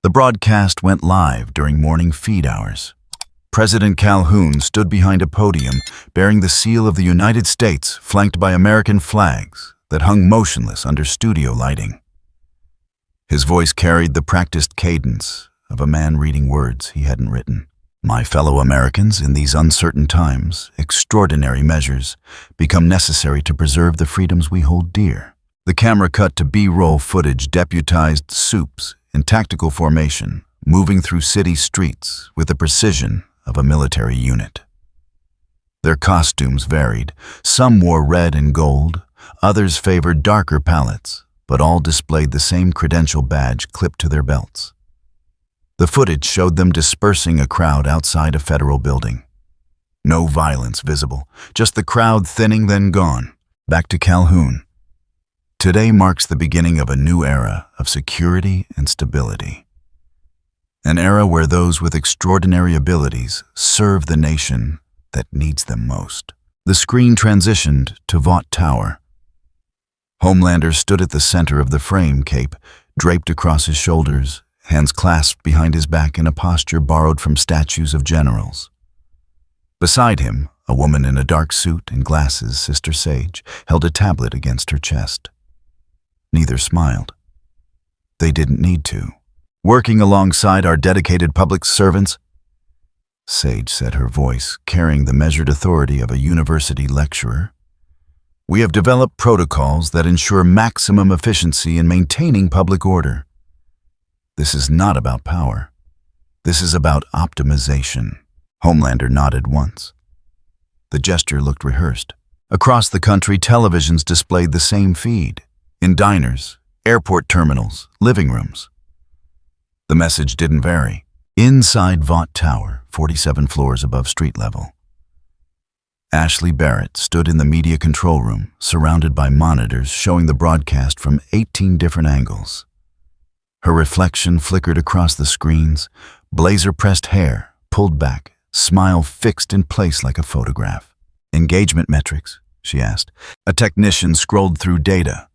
The broadcast went live during morning feed hours. President Calhoun stood behind a podium bearing the seal of the United States, flanked by American flags that hung motionless under studio lighting. His voice carried the practiced cadence of a man reading words he hadn't written. My fellow Americans, in these uncertain times, extraordinary measures become necessary to preserve the freedoms we hold dear. The camera cut to B-roll footage deputized soups in tactical formation, moving through city streets with the precision of a military unit. Their costumes varied. Some wore red and gold, others favored darker palettes, but all displayed the same credential badge clipped to their belts. The footage showed them dispersing a crowd outside a federal building. No violence visible, just the crowd thinning then gone. Back to Calhoun. Today marks the beginning of a new era of security and stability. An era where those with extraordinary abilities serve the nation that needs them most. The screen transitioned to Vought Tower. Homelander stood at the center of the frame, cape draped across his shoulders, hands clasped behind his back in a posture borrowed from statues of generals. Beside him, a woman in a dark suit and glasses, Sister Sage, held a tablet against her chest. Neither smiled. They didn't need to. Working alongside our dedicated public servants, Sage said, her voice carrying the measured authority of a university lecturer, we have developed protocols that ensure maximum efficiency in maintaining public order. This is not about power. This is about optimization. Homelander nodded once. The gesture looked rehearsed. Across the country, televisions displayed the same feed. In diners, airport terminals, living rooms. The message didn't vary. Inside Vought Tower, 47 floors above street level, Ashley Barrett stood in the media control room, surrounded by monitors showing the broadcast from 18 different angles. Her reflection flickered across the screens, blazer-pressed hair pulled back, smile fixed in place like a photograph. Engagement metrics, she asked. A technician scrolled through data.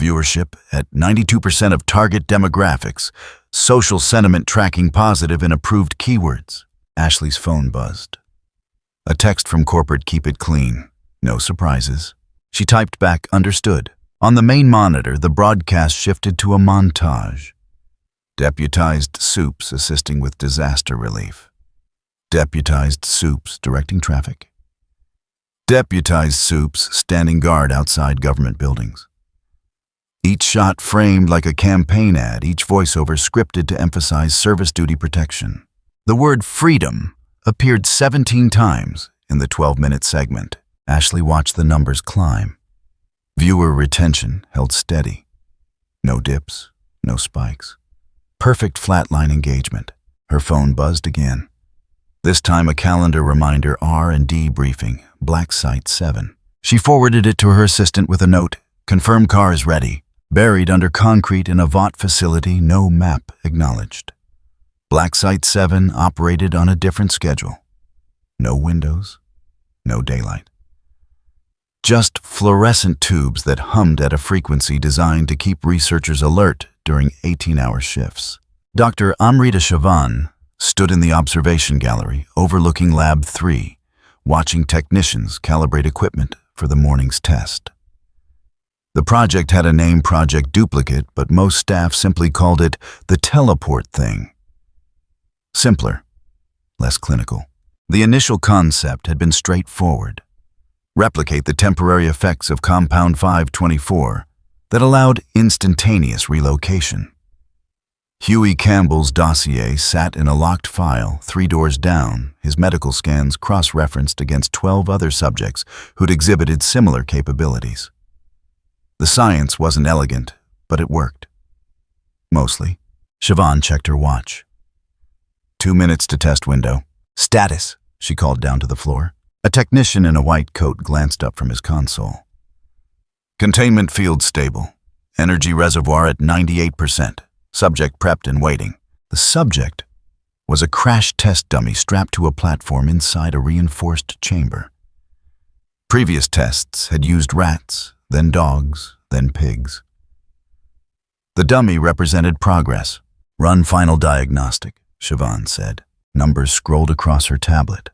Viewership at 92% of target demographics, social sentiment tracking positive in approved keywords. Ashley's phone buzzed. A text from corporate Keep It Clean. No surprises. She typed back, understood. On the main monitor, the broadcast shifted to a montage. Deputized soups assisting with disaster relief. Deputized soups directing traffic. Deputized soups standing guard outside government buildings. Each shot framed like a campaign ad, each voiceover scripted to emphasize service duty protection. The word freedom appeared 17 times in the 12-minute segment. Ashley watched the numbers climb. Viewer retention held steady. No dips, no spikes. Perfect flatline engagement. Her phone buzzed again. This time a calendar reminder, R&D briefing, Black Site 7. She forwarded it to her assistant with a note, confirm car is ready. Buried under concrete in a Vought facility, no map acknowledged. Black Site 7 operated on a different schedule. No windows, no daylight. Just fluorescent tubes that hummed at a frequency designed to keep researchers alert during 18-hour shifts. Dr. Amrita Chavan stood in the observation gallery overlooking Lab 3, watching technicians calibrate equipment for the morning's test. The project had a name, Project Duplicate, but most staff simply called it the teleport thing. Simpler, less clinical. The initial concept had been straightforward. Replicate the temporary effects of Compound 524 that allowed instantaneous relocation. Huey Campbell's dossier sat in a locked file 3 doors down, his medical scans cross-referenced against 12 other subjects who'd exhibited similar capabilities. The science wasn't elegant, but it worked. Mostly. Siobhan checked her watch. 2 minutes to test window. Status, she called down to the floor. A technician in a white coat glanced up from his console. Containment field stable. Energy reservoir at 98%. Subject prepped and waiting. The subject was a crash test dummy strapped to a platform inside a reinforced chamber. Previous tests had used rats, then dogs, then pigs. The dummy represented progress. Run final diagnostic, Siobhan said. Numbers scrolled across her tablet.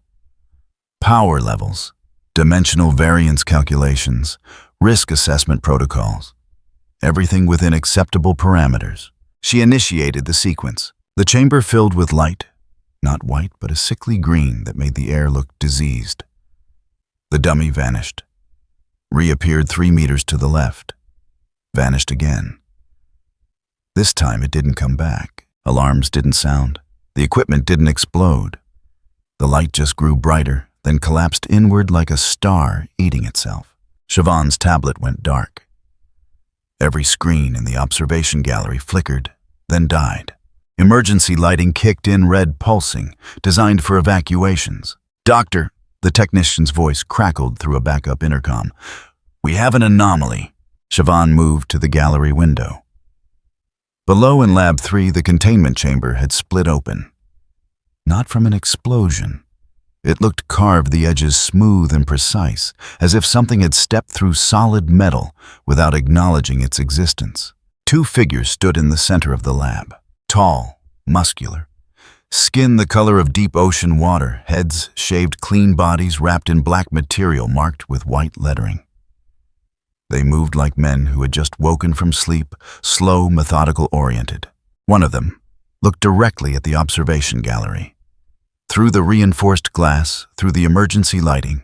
Power levels, dimensional variance calculations, risk assessment protocols. Everything within acceptable parameters. She initiated the sequence. The chamber filled with light, not white but a sickly green that made the air look diseased. The dummy vanished. Reappeared 3 meters to the left. Vanished again. This time it didn't come back. Alarms didn't sound. The equipment didn't explode. The light just grew brighter, then collapsed inward like a star eating itself. Siobhan's tablet went dark. Every screen in the observation gallery flickered, then died. Emergency lighting kicked in, red pulsing, designed for evacuations. "Doctor," the technician's voice crackled through a backup intercom. "We have an anomaly." Siobhan moved to the gallery window. Below in Lab 3, the containment chamber had split open. Not from an explosion. It looked carved, the edges smooth and precise, as if something had stepped through solid metal without acknowledging its existence. 2 figures stood in the center of the lab. Tall, muscular, skin the color of deep ocean water, heads shaved clean, bodies wrapped in black material marked with white lettering. They moved like men who had just woken from sleep, slow, methodical, oriented. One of them looked directly at the observation gallery. Through the reinforced glass, through the emergency lighting,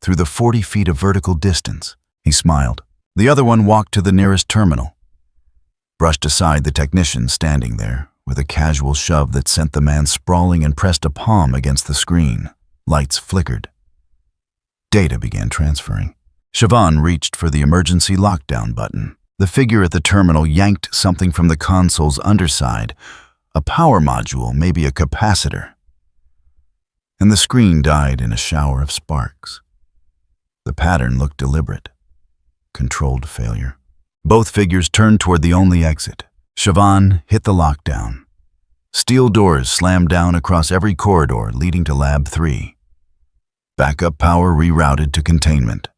through the 40 feet of vertical distance, he smiled. The other one walked to the nearest terminal, brushed aside the technician standing there with a casual shove that sent the man sprawling and pressed a palm against the screen. Lights flickered. Data began transferring. Siobhan reached for the emergency lockdown button. The figure at the terminal yanked something from the console's underside, a power module, maybe a capacitor. And the screen died in a shower of sparks. The pattern looked deliberate. Controlled failure. Both figures turned toward the only exit. Siobhan hit the lockdown. Steel doors slammed down across every corridor leading to Lab 3. Backup power rerouted to containment.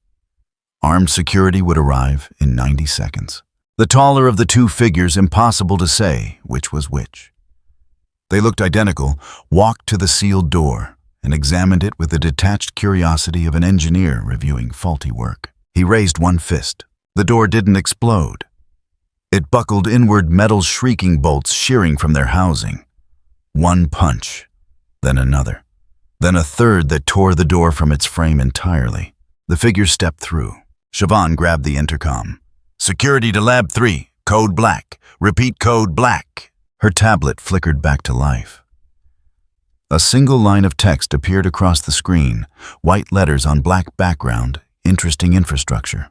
Armed security would arrive in 90 seconds. The taller of the 2 figures, impossible to say which was which. They looked identical, walked to the sealed door, and examined it with the detached curiosity of an engineer reviewing faulty work. He raised one fist. The door didn't explode. It buckled inward, metal shrieking bolts shearing from their housing. One punch, then another, then a third that tore the door from its frame entirely. The figure stepped through. Siobhan grabbed the intercom. "Security to Lab 3, code black. Repeat, code black." Her tablet flickered back to life. A single line of text appeared across the screen, white letters on black background, interesting infrastructure.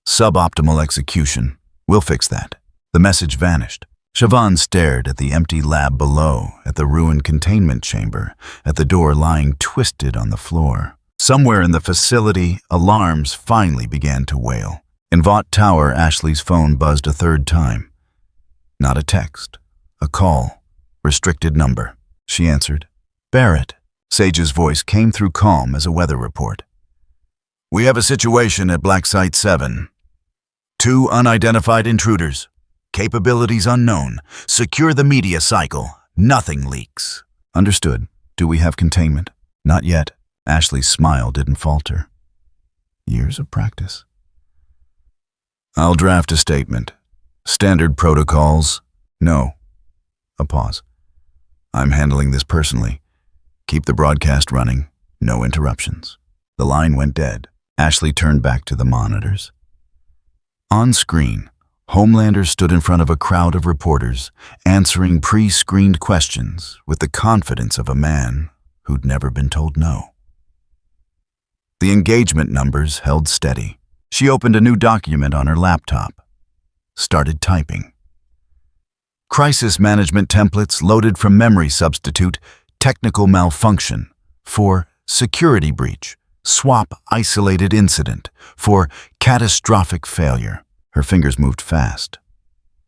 "Suboptimal execution. We'll fix that." The message vanished. Siobhan stared at the empty lab below, at the ruined containment chamber, at the door lying twisted on the floor. Somewhere in the facility, alarms finally began to wail. In Vought Tower, Ashley's phone buzzed a 3rd time. Not a text, a call, restricted number. She answered. "Barrett." Sage's voice came through calm as a weather report. "We have a situation at Black Site 7. 2 unidentified intruders. Capabilities unknown. Secure the media cycle. Nothing leaks." "Understood. Do we have containment?" "Not yet." Ashley's smile didn't falter. Years of practice. "I'll draft a statement. Standard protocols." "No." A pause. "I'm handling this personally. Keep the broadcast running. No interruptions." The line went dead. Ashley turned back to the monitors. On screen, Homelander stood in front of a crowd of reporters, answering pre-screened questions with the confidence of a man who'd never been told no. The engagement numbers held steady. She opened a new document on her laptop. Started typing. "Crisis management templates loaded from memory substitute, technical malfunction. For security breach, swap isolated incident. For catastrophic failure." Her fingers moved fast.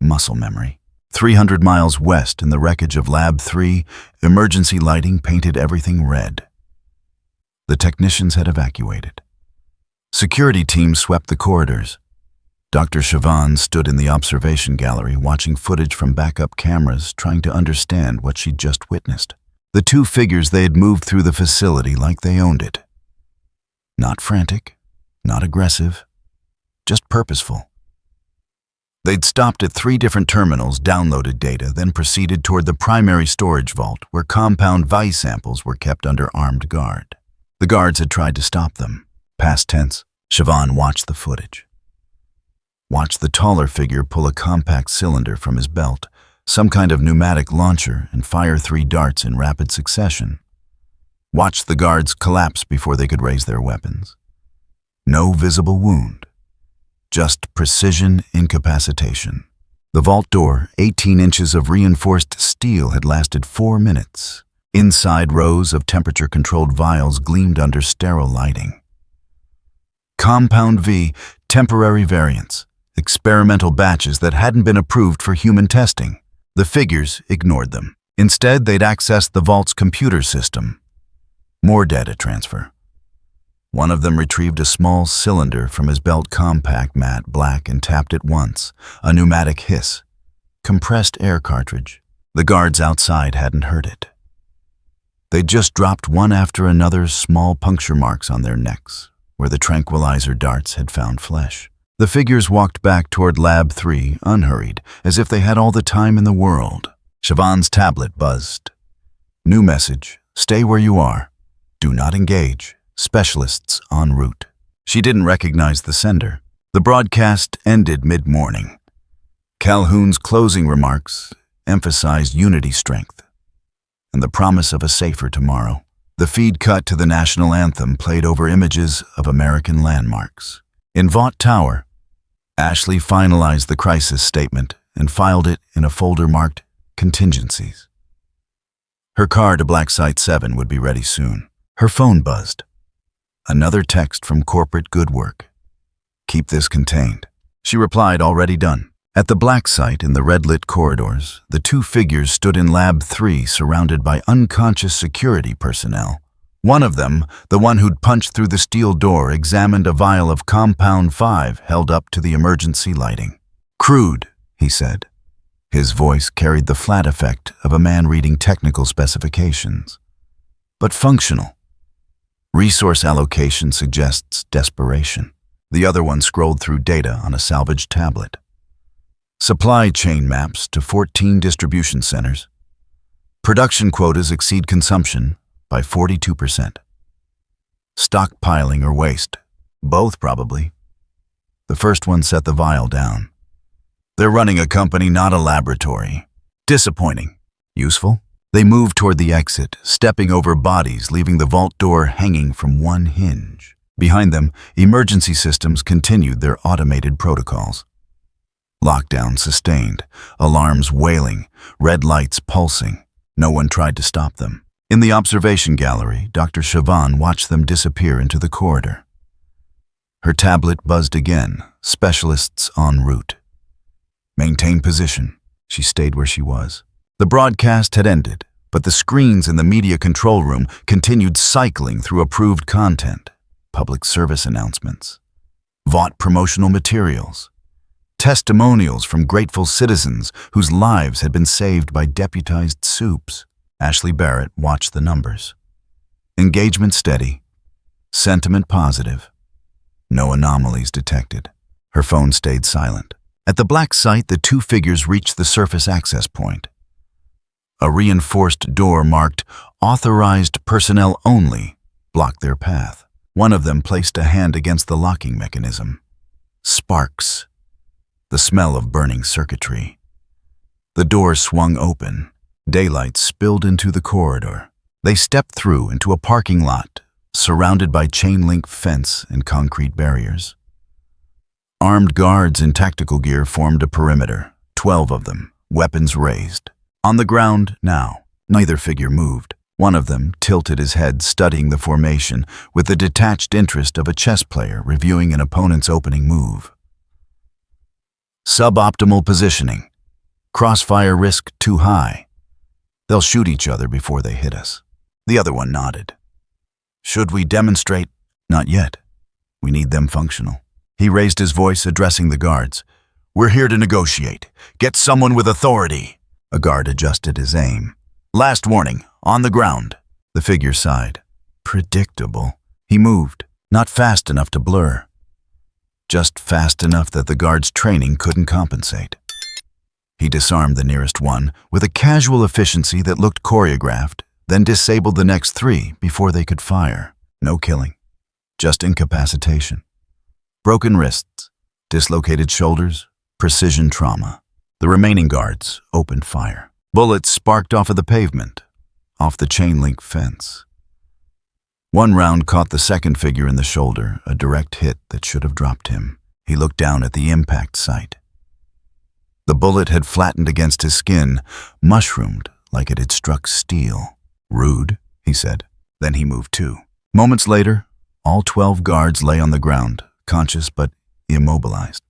Muscle memory. 300 miles west in the wreckage of Lab 3, emergency lighting painted everything red. The technicians had evacuated. Security teams swept the corridors. Dr. Siobhan stood in the observation gallery watching footage from backup cameras, trying to understand what she'd just witnessed. The two figures, they had moved through the facility like they owned it. Not frantic, not aggressive, just purposeful. They'd stopped at 3 different terminals, downloaded data, then proceeded toward the primary storage vault where compound V samples were kept under armed guard. The guards had tried to stop them. Past tense, Siobhan watched the footage. Watched the taller figure pull a compact cylinder from his belt, some kind of pneumatic launcher, and fire 3 darts in rapid succession. Watched the guards collapse before they could raise their weapons. No visible wound. Just precision incapacitation. The vault door, 18 inches of reinforced steel, had lasted 4 minutes. Inside, rows of temperature-controlled vials gleamed under sterile lighting. Compound V, temporary variants, experimental batches that hadn't been approved for human testing. The figures ignored them. Instead, they'd accessed the vault's computer system. More data transfer. One of them retrieved a small cylinder from his belt, compact, matte black, and tapped it once. A pneumatic hiss. Compressed air cartridge. The guards outside hadn't heard it. They'd just dropped one after another, small puncture marks on their necks, where the tranquilizer darts had found flesh. The figures walked back toward Lab 3, unhurried, as if they had all the time in the world. Siobhan's tablet buzzed. New message. Stay where you are. Do not engage. Specialists en route. She didn't recognize the sender. The broadcast ended mid-morning. Calhoun's closing remarks emphasized unity strength and the promise of a safer tomorrow. The feed cut to the national anthem, played over images of American landmarks. In Vought Tower, Ashley finalized the crisis statement and filed it in a folder marked Contingencies. Her car to Black Site 7 would be ready soon. Her phone buzzed. Another text from corporate good work. Keep this contained. She replied, already done. At the black site in the red-lit corridors, the 2 figures stood in Lab 3 surrounded by unconscious security personnel. One of them, the one who'd punched through the steel door, examined a vial of Compound 5 held up to the emergency lighting. Crude, he said. His voice carried the flat effect of a man reading technical specifications. But functional. Resource allocation suggests desperation. The other one scrolled through data on a salvaged tablet. Supply chain maps to 14 distribution centers. Production quotas exceed consumption by 42%. Stockpiling or waste. Both, probably. The first one set the vial down. They're running a company, not a laboratory. Disappointing. Useful? They moved toward the exit, stepping over bodies, leaving the vault door hanging from one hinge. Behind them, emergency systems continued their automated protocols. Lockdown sustained, alarms wailing, red lights pulsing. No one tried to stop them. In the observation gallery, Dr. Siobhan watched them disappear into the corridor. Her tablet buzzed again, specialists en route. Maintain position. She stayed where she was. The broadcast had ended, but the screens in the media control room continued cycling through approved content, public service announcements, Vought promotional materials, testimonials from grateful citizens whose lives had been saved by deputized soups. Ashley Barrett watched the numbers. Engagement steady, sentiment positive, no anomalies detected. Her phone stayed silent. At the black site, the 2 figures reached the surface access point. A reinforced door marked "Authorized Personnel Only" blocked their path. One of them placed a hand against the locking mechanism. Sparks. The smell of burning circuitry. The door swung open. Daylight spilled into the corridor. They stepped through into a parking lot, surrounded by chain-link fence and concrete barriers. Armed guards in tactical gear formed a perimeter, 12 of them, weapons raised. On the ground now, neither figure moved. One of them tilted his head, studying the formation with the detached interest of a chess player reviewing an opponent's opening move. Suboptimal positioning. Crossfire risk too high. They'll shoot each other before they hit us. The other one nodded. Should we demonstrate? Not yet. We need them functional. He raised his voice, addressing the guards. "We're here to negotiate. Get someone with authority." A guard adjusted his aim. "Last warning, on the ground." The figure sighed. Predictable. He moved, not fast enough to blur. Just fast enough that the guard's training couldn't compensate. He disarmed the nearest one with a casual efficiency that looked choreographed, then disabled the next 3 before they could fire. No killing, just incapacitation. Broken wrists, dislocated shoulders, precision trauma. The remaining guards opened fire. Bullets sparked off of the pavement, off the chain-link fence. One round caught the second figure in the shoulder, a direct hit that should have dropped him. He looked down at the impact site. The bullet had flattened against his skin, mushroomed like it had struck steel. "Rude," he said. Then he moved too. Moments later, all 12 guards lay on the ground, conscious but immobilized.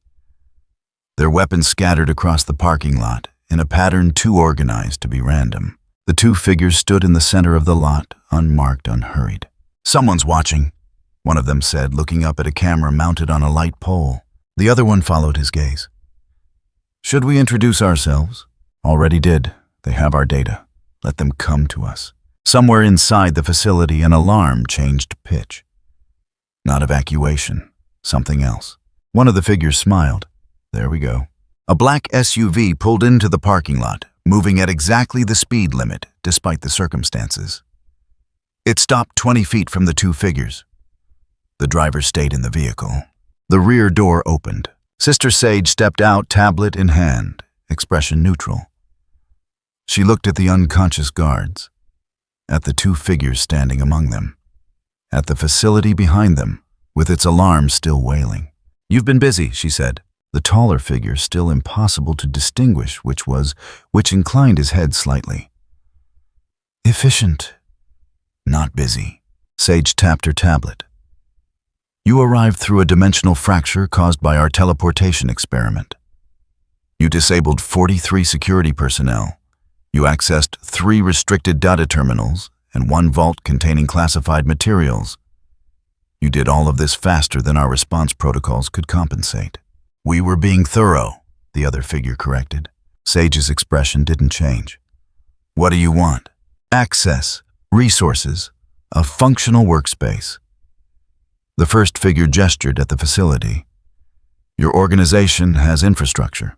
Their weapons scattered across the parking lot in a pattern too organized to be random. The 2 figures stood in the center of the lot, unmarked, unhurried. "Someone's watching," one of them said, looking up at a camera mounted on a light pole. The other one followed his gaze. "Should we introduce ourselves?" "Already did. They have our data. Let them come to us." Somewhere inside the facility, an alarm changed pitch. Not evacuation, something else. One of the figures smiled. "There we go." A black SUV pulled into the parking lot, moving at exactly the speed limit, despite the circumstances. It stopped 20 feet from the 2 figures. The driver stayed in the vehicle. The rear door opened. Sister Sage stepped out, tablet in hand, expression neutral. She looked at the unconscious guards, at the 2 figures standing among them, at the facility behind them, with its alarm still wailing. "You've been busy," she said. The taller figure, still impossible to distinguish which inclined his head slightly. "Efficient. Not busy." Sage tapped her tablet. "You arrived through a dimensional fracture caused by our teleportation experiment. You disabled 43 security personnel. You accessed 3 restricted data terminals and 1 vault containing classified materials. You did all of this faster than our response protocols could compensate." "We were being thorough," the other figure corrected. Sage's expression didn't change. "What do you want?" "Access, resources, a functional workspace." The first figure gestured at the facility. "Your organization has infrastructure.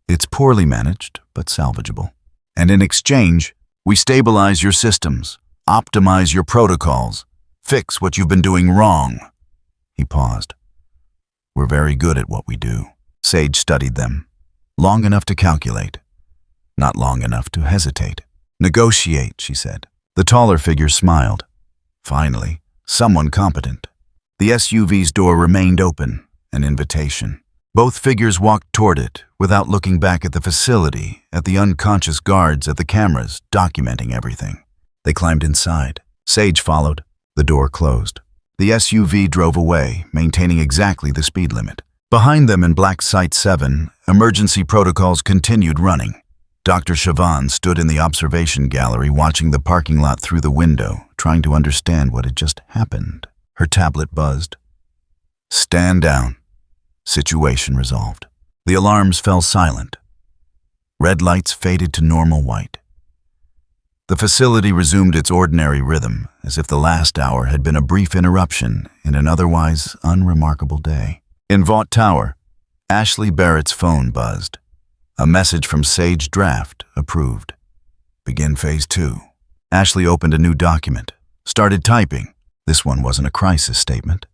It's poorly managed, but salvageable. And in exchange, we stabilize your systems, optimize your protocols, fix what you've been doing wrong." He paused. "We're very good at what we do." Sage studied them, long enough to calculate, not long enough to hesitate. "Negotiate," she said. The taller figure smiled. Finally, someone competent. The SUV's door remained open, an invitation. Both figures walked toward it, without looking back at the facility, at the unconscious guards, at the cameras, documenting everything. They climbed inside. Sage followed. The door closed. The SUV drove away, maintaining exactly the speed limit. Behind them in Black Site 7, emergency protocols continued running. Dr. Siobhan stood in the observation gallery watching the parking lot through the window, trying to understand what had just happened. Her tablet buzzed. "Stand down." Situation resolved. The alarms fell silent. Red lights faded to normal white. The facility resumed its ordinary rhythm, as if the last hour had been a brief interruption in an otherwise unremarkable day. In Vought Tower, Ashley Barrett's phone buzzed. A message from Sage Draft, approved. Begin Phase 2. Ashley opened a new document, started typing. This one wasn't a crisis statement.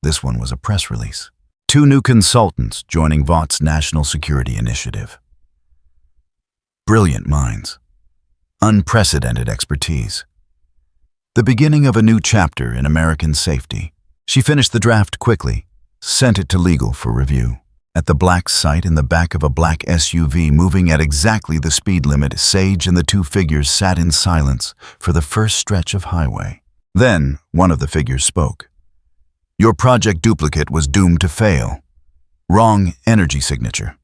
This one was a press release. 2 new consultants joining Vaught's National Security Initiative. Brilliant minds. Unprecedented expertise. The beginning of a new chapter in American safety. She finished the draft quickly, sent it to legal for review. At the black site in the back of a black SUV moving at exactly the speed limit, Sage and the 2 figures sat in silence for the first stretch of highway. Then, one of the figures spoke. "Your project duplicate was doomed to fail. Wrong energy signature.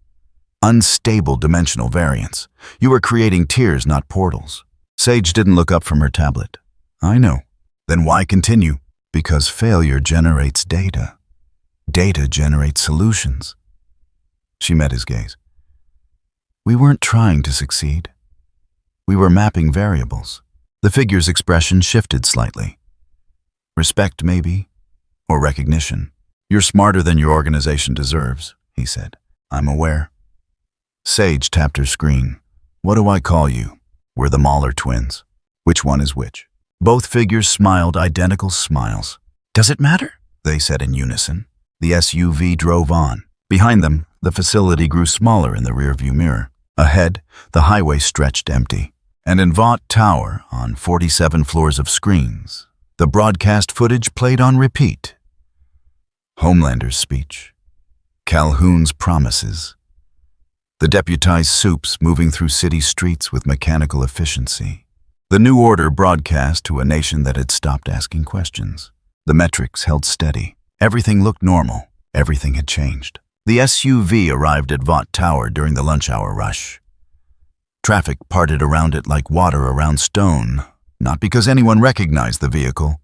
Unstable dimensional variance. You were creating tiers, not portals." Sage didn't look up from her tablet. "I know." "Then why continue?" "Because failure generates data. data generates solutions. She met his gaze. We weren't trying to succeed. We were mapping variables. The figure's expression shifted slightly. Respect, maybe, or recognition. You're smarter than your organization deserves, he said. I'm aware. Sage tapped her screen. What do I call you? We're the Mauler twins. Which one is which? Both figures smiled identical smiles. Does it matter? They said in unison. The SUV drove on. Behind them, the facility grew smaller in the rearview mirror. Ahead, the highway stretched empty. And in Vought Tower, on 47 floors of screens, the broadcast footage played on repeat. Homelander's speech. Calhoun's promises. The deputized soups moving through city streets with mechanical efficiency. The new order broadcast to a nation that had stopped asking questions. The metrics held steady. Everything looked normal. Everything had changed. The SUV arrived at Vought Tower during the lunch hour rush. Traffic parted around it like water around stone, not because anyone recognized the vehicle,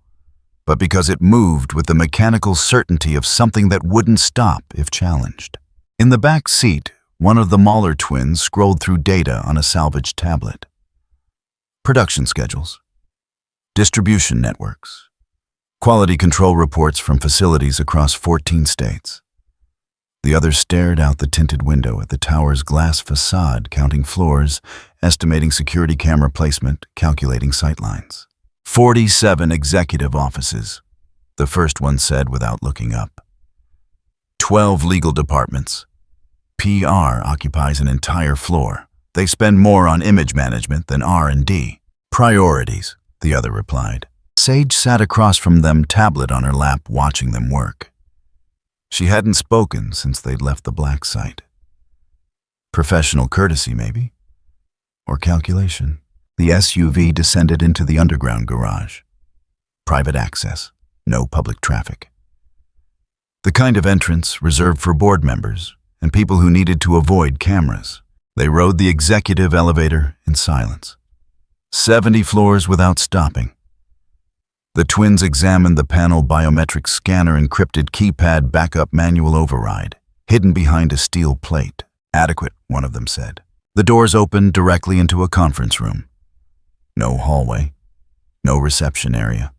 but because it moved with the mechanical certainty of something that wouldn't stop if challenged. In the back seat, one of the Mauler twins scrolled through data on a salvaged tablet. Production schedules, distribution networks, quality control reports from facilities across 14 states. The other stared out the tinted window at the tower's glass facade, counting floors, estimating security camera placement, calculating sightlines. 47 executive offices, the first one said without looking up. 12 legal departments. PR occupies an entire floor. They spend more on image management than R&D. Priorities, the other replied. Sage sat across from them, tablet on her lap, watching them work. She hadn't spoken since they'd left the black site. Professional courtesy, maybe? Or calculation? The SUV descended into the underground garage. Private access, no public traffic. The kind of entrance reserved for board members and people who needed to avoid cameras. They rode the executive elevator in silence. 70 floors without stopping. The twins examined the panel biometric scanner encrypted keypad backup manual override, hidden behind a steel plate. Adequate, one of them said. The doors opened directly into a conference room. No hallway, no reception area.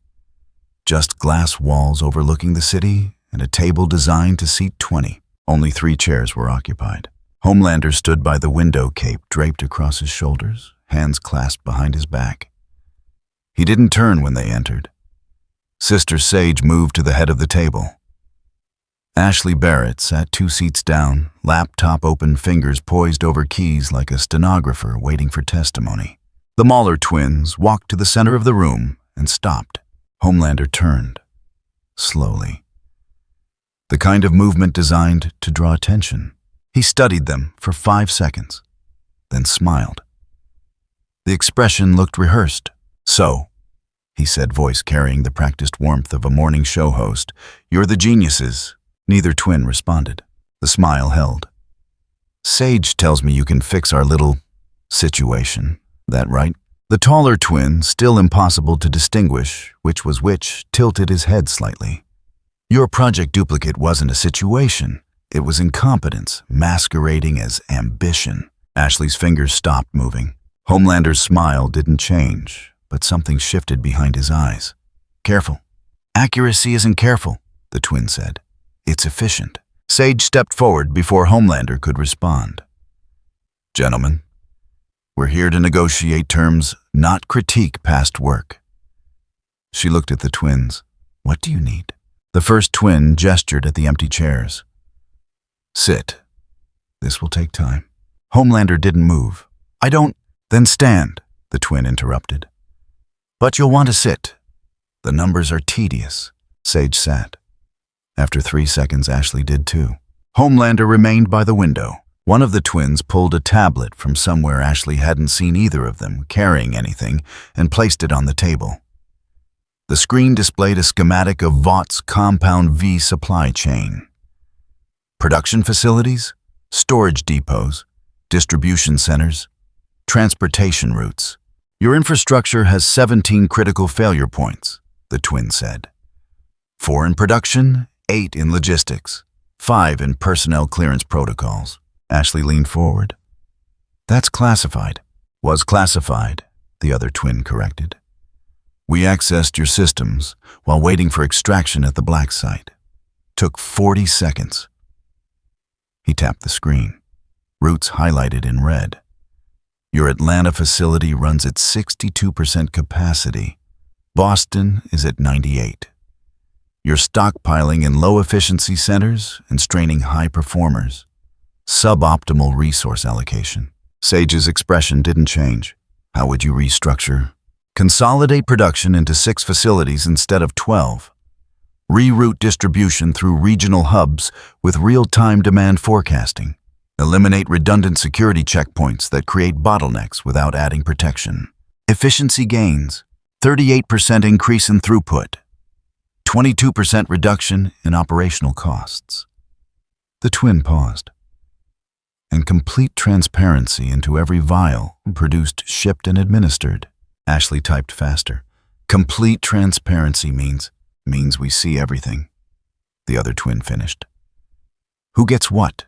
Just glass walls overlooking the city and a table designed to seat 20. Only 3 chairs were occupied. Homelander stood by the window, cape draped across his shoulders, hands clasped behind his back. He didn't turn when they entered. Sister Sage moved to the head of the table. Ashley Barrett sat 2 seats down, laptop open, fingers poised over keys like a stenographer waiting for testimony. The Mauler twins walked to the center of the room and stopped. Homelander turned, slowly. The kind of movement designed to draw attention. He studied them for 5 seconds, then smiled. The expression looked rehearsed. So, he said, voice carrying the practiced warmth of a morning show host, you're the geniuses. Neither twin responded. The smile held. Sage tells me you can fix our little situation. That right? The taller twin, still impossible to distinguish which was which, tilted his head slightly. Your project duplicate wasn't a situation. It was incompetence, masquerading as ambition. Ashley's fingers stopped moving. Homelander's smile didn't change, but something shifted behind his eyes. Careful. Accuracy isn't careful, the twin said. It's efficient. Sage stepped forward before Homelander could respond. Gentlemen, we're here to negotiate terms, not critique past work. She looked at the twins. What do you need? The first twin gestured at the empty chairs. Sit. This will take time. Homelander didn't move. I don't. Then stand, the twin interrupted. But you'll want to sit. The numbers are tedious. Sage sat. After 3 seconds, Ashley did too. Homelander remained by the window. One of the twins pulled a tablet from somewhere Ashley hadn't seen either of them carrying anything and placed it on the table. The screen displayed a schematic of Vaught's Compound V supply chain. Production facilities, storage depots, distribution centers, transportation routes. Your infrastructure has 17 critical failure points, the twin said. 4 in production, 8 in logistics, 5 in personnel clearance protocols. Ashley leaned forward. That's classified. Was classified, the other twin corrected. We accessed your systems while waiting for extraction at the black site. Took 40 seconds. He tapped the screen. Routes highlighted in red. Your Atlanta facility runs at 62% capacity. Boston is at 98%. You're stockpiling in low-efficiency centers and straining high performers. Suboptimal resource allocation. Sage's expression didn't change. How would you restructure? Consolidate production into 6 facilities instead of 12. Reroute distribution through regional hubs with real-time demand forecasting. Eliminate redundant security checkpoints that create bottlenecks without adding protection. Efficiency gains. 38% increase in throughput. 22% reduction in operational costs. The twin paused. And complete transparency into every vial produced, shipped, and administered. Ashley typed faster. Complete transparency means we see everything. The other twin finished. Who gets what?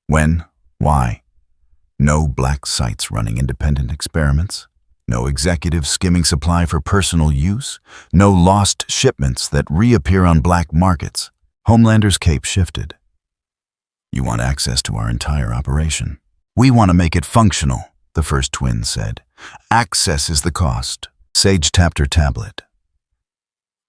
When? Why? No black sites running independent experiments. No executives skimming supply for personal use. No lost shipments that reappear on black markets. Homelander's cape shifted. You want access to our entire operation. We want to make it functional, the first twin said. Access is the cost. Sage tapped her tablet.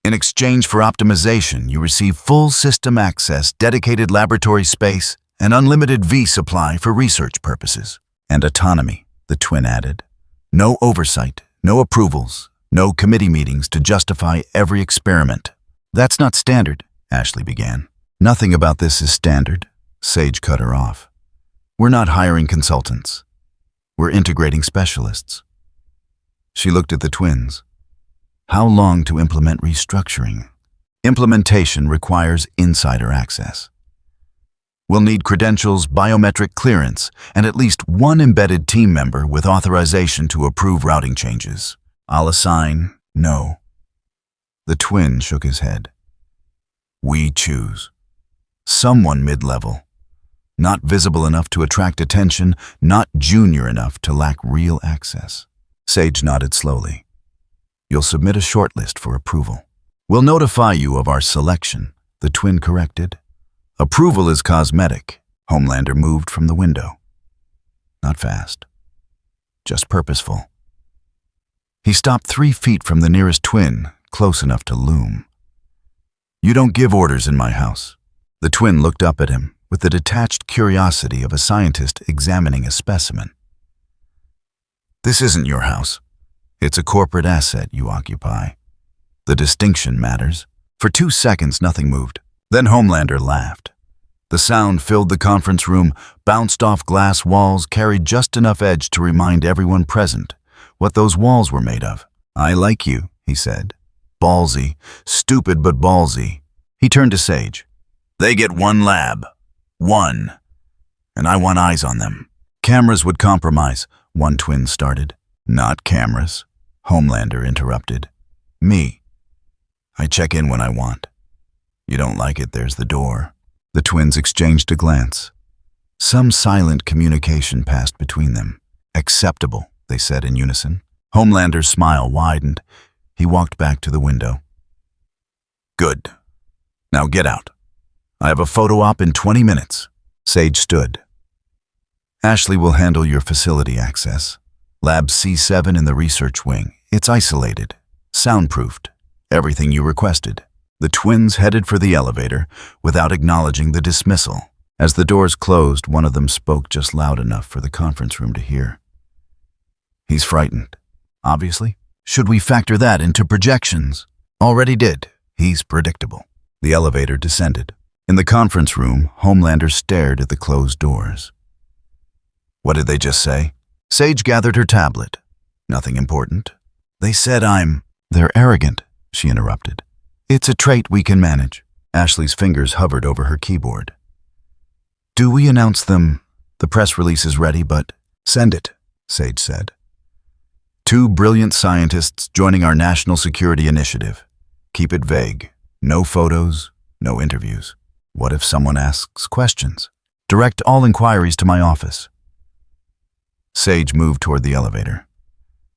In exchange for optimization, you receive full system access, dedicated laboratory space, and unlimited V supply for research purposes. And autonomy, the twin added. No oversight, no approvals, no committee meetings to justify every experiment. That's not standard, Ashley began. Nothing about this is standard. Sage cut her off. We're not hiring consultants. We're integrating specialists. She looked at the twins. How long to implement restructuring? Implementation requires insider access. We'll need credentials, biometric clearance, and at least one embedded team member with authorization to approve routing changes. I'll assign no. The twin shook his head. We choose. Someone mid-level. Not visible enough to attract attention, not junior enough to lack real access. Sage nodded slowly. You'll submit a shortlist for approval. We'll notify you of our selection, the twin corrected. Approval is cosmetic. Homelander moved from the window. Not fast. Just purposeful. He stopped 3 feet from the nearest twin, close enough to loom. You don't give orders in my house. The twin looked up at him with the detached curiosity of a scientist examining a specimen. This isn't your house. It's a corporate asset you occupy. The distinction matters. For 2 seconds, nothing moved. Then Homelander laughed. The sound filled the conference room, bounced off glass walls, carried just enough edge to remind everyone present what those walls were made of. I like you, he said. Ballsy. Stupid but ballsy. He turned to Sage. They get 1 lab. 1. And I want eyes on them. Cameras would compromise, one twin started. Not cameras. Homelander interrupted. Me. I check in when I want. You don't like it, there's the door. The twins exchanged a glance. Some silent communication passed between them. Acceptable, they said in unison. Homelander's smile widened. He walked back to the window. Good. Now get out. I have a photo op in 20 minutes. Sage stood. Ashley will handle your facility access. Lab C7 in the research wing. It's isolated, soundproofed, everything you requested. The twins headed for the elevator without acknowledging the dismissal. As the doors closed, one of them spoke just loud enough for the conference room to hear. He's frightened, obviously. Should we factor that into projections? Already did. He's predictable. The elevator descended. In the conference room, Homelander stared at the closed doors. What did they just say? Sage gathered her tablet. Nothing important. They said They're arrogant, she interrupted. It's a trait we can manage. Ashley's fingers hovered over her keyboard. Do we announce them? The press release is ready, but send it, Sage said. 2 brilliant scientists joining our national security initiative. Keep it vague. No photos, No interviews. What if someone asks questions? Direct all inquiries to my office. Sage moved toward the elevator.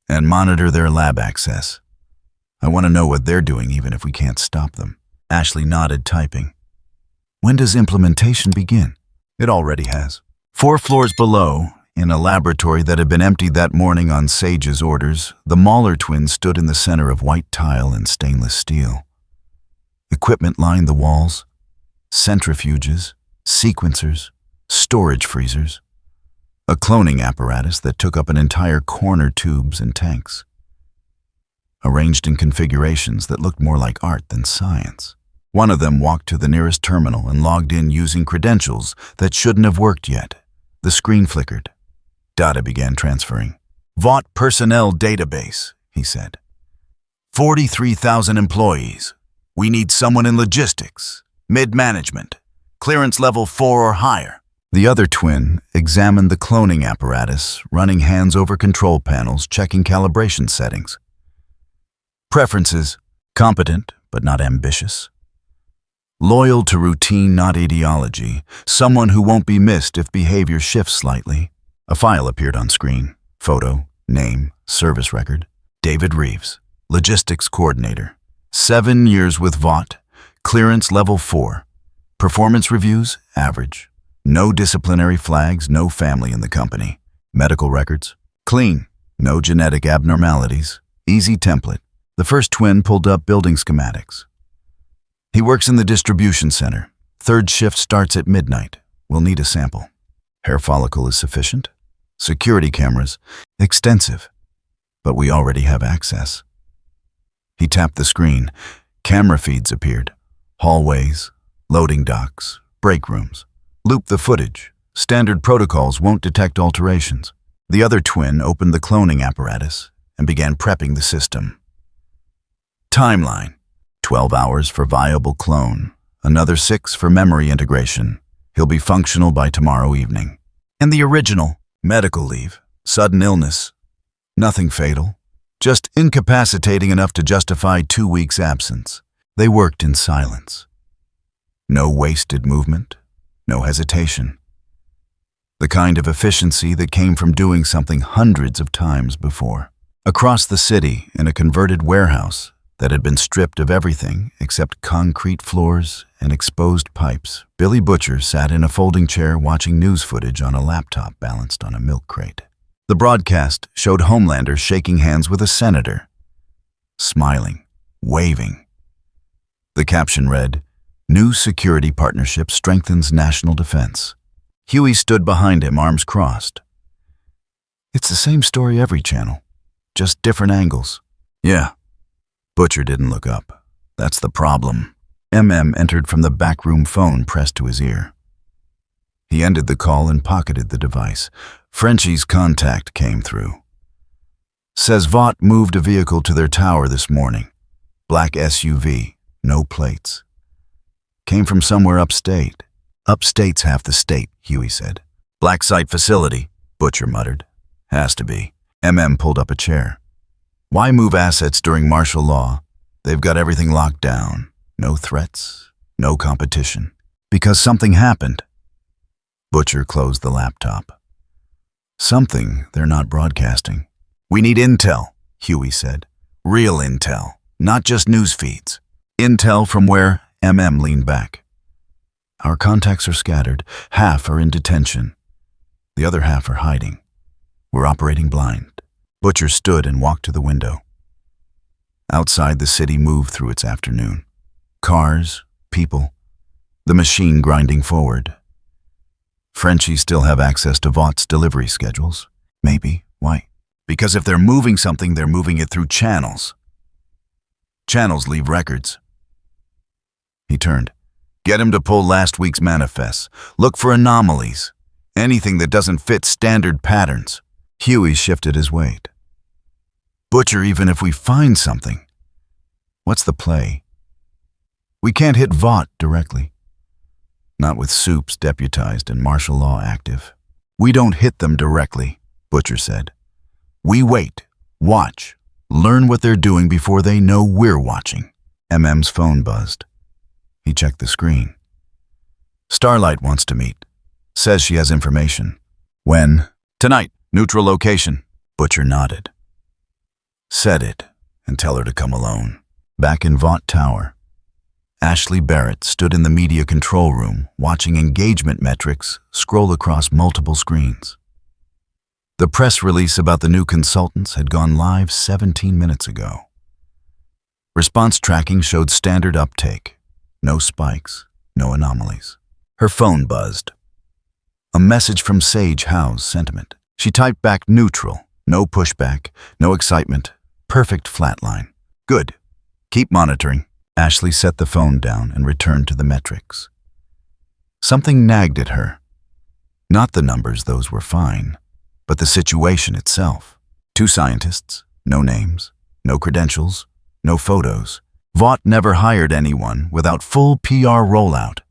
And monitor their lab access. I want to know what they're doing even if we can't stop them. Ashley nodded, typing. When does implementation begin? It already has. 4 floors below, in a laboratory that had been emptied that morning on Sage's orders, the Mauler twins stood in the center of white tile and stainless steel. Equipment lined the walls. Centrifuges, sequencers, storage freezers. A cloning apparatus that took up an entire corner, tubes and tanks. Arranged in configurations that looked more like art than science. One of them walked to the nearest terminal and logged in using credentials that shouldn't have worked yet. The screen flickered. Data began transferring. Vought personnel database, he said. 43,000 employees. We need someone in logistics, mid-management, clearance level 4 or higher. The other twin examined the cloning apparatus, running hands over control panels, checking calibration settings. Preferences: competent but not ambitious. Loyal to routine, not ideology. Someone who won't be missed if behavior shifts slightly. A file appeared on screen. Photo, name, service record. David Reeves, logistics coordinator. 7 years with Vought. Clearance level 4. Performance reviews, average. No disciplinary flags, no family in the company. Medical records, clean. No genetic abnormalities. Easy template. The first twin pulled up building schematics. He works in the distribution center. 3rd shift starts at midnight. We'll need a sample. Hair follicle is sufficient. Security cameras, extensive. But we already have access. He tapped the screen. Camera feeds appeared. Hallways, loading docks, break rooms. Loop the footage. Standard protocols won't detect alterations. The other twin opened the cloning apparatus and began prepping the system. Timeline: 12 hours for viable clone, another 6 for memory integration. He'll be functional by tomorrow evening. And the original: medical leave, sudden illness. Nothing fatal, just incapacitating enough to justify 2 weeks' absence. They worked in silence. No wasted movement, no hesitation. The kind of efficiency that came from doing something hundreds of times before. Across the city, in a converted warehouse that had been stripped of everything except concrete floors and exposed pipes, Billy Butcher sat in a folding chair watching news footage on a laptop balanced on a milk crate. The broadcast showed Homelander shaking hands with a senator, smiling, waving. The caption read, "New security partnership strengthens national defense." Huey stood behind him, arms crossed. It's the same story every channel, just different angles. Yeah. Butcher didn't look up. That's the problem. Entered from the backroom phone pressed to his ear. He ended the call and pocketed the device. Frenchie's contact came through. Says Vought moved a vehicle to their tower this morning. Black SUV, no plates. Came from somewhere upstate. Upstate's half the state, Huey said. Black site facility, Butcher muttered. Has to be. Pulled up a chair. Why move assets during martial law? They've got everything locked down. No threats, no competition. Because something happened. Butcher closed the laptop. Something they're not broadcasting. We need intel, Huey said. Real intel, not just news feeds. Intel from where? Leaned back. Our contacts are scattered. Half are in detention. The other half are hiding. We're operating blind. Butcher stood and walked to the window. Outside, the city moved through its afternoon. Cars, people, the machine grinding forward. Frenchies still have access to Vaught's delivery schedules. Maybe. Why? Because if they're moving something, they're moving it through channels. Channels leave records. He turned. Get him to pull last week's manifests. Look for anomalies. Anything that doesn't fit standard patterns. Huey shifted his weight. Butcher, even if we find something, what's the play? We can't hit Vought directly. Not with Soups deputized and martial law active. We don't hit them directly, Butcher said. We wait, watch, learn what they're doing before they know we're watching. Phone buzzed. He checked the screen. Starlight wants to meet. Says she has information. When? Tonight. Neutral location. Butcher nodded. Set it and tell her to come alone. Back in Vought Tower, Ashley Barrett stood in the media control room watching engagement metrics scroll across multiple screens. The press release about the new consultants had gone live 17 minutes ago. Response tracking showed standard uptake. No spikes, no anomalies. Her phone buzzed. A message from Sage Howe's sentiment. She typed back neutral, no pushback, no excitement, perfect flatline. Good. Keep monitoring. Ashley set the phone down and returned to the metrics. Something nagged at her. Not the numbers, those were fine, but the situation itself. 2 scientists, no names, no credentials, no photos. Vought never hired anyone without full PR rollout.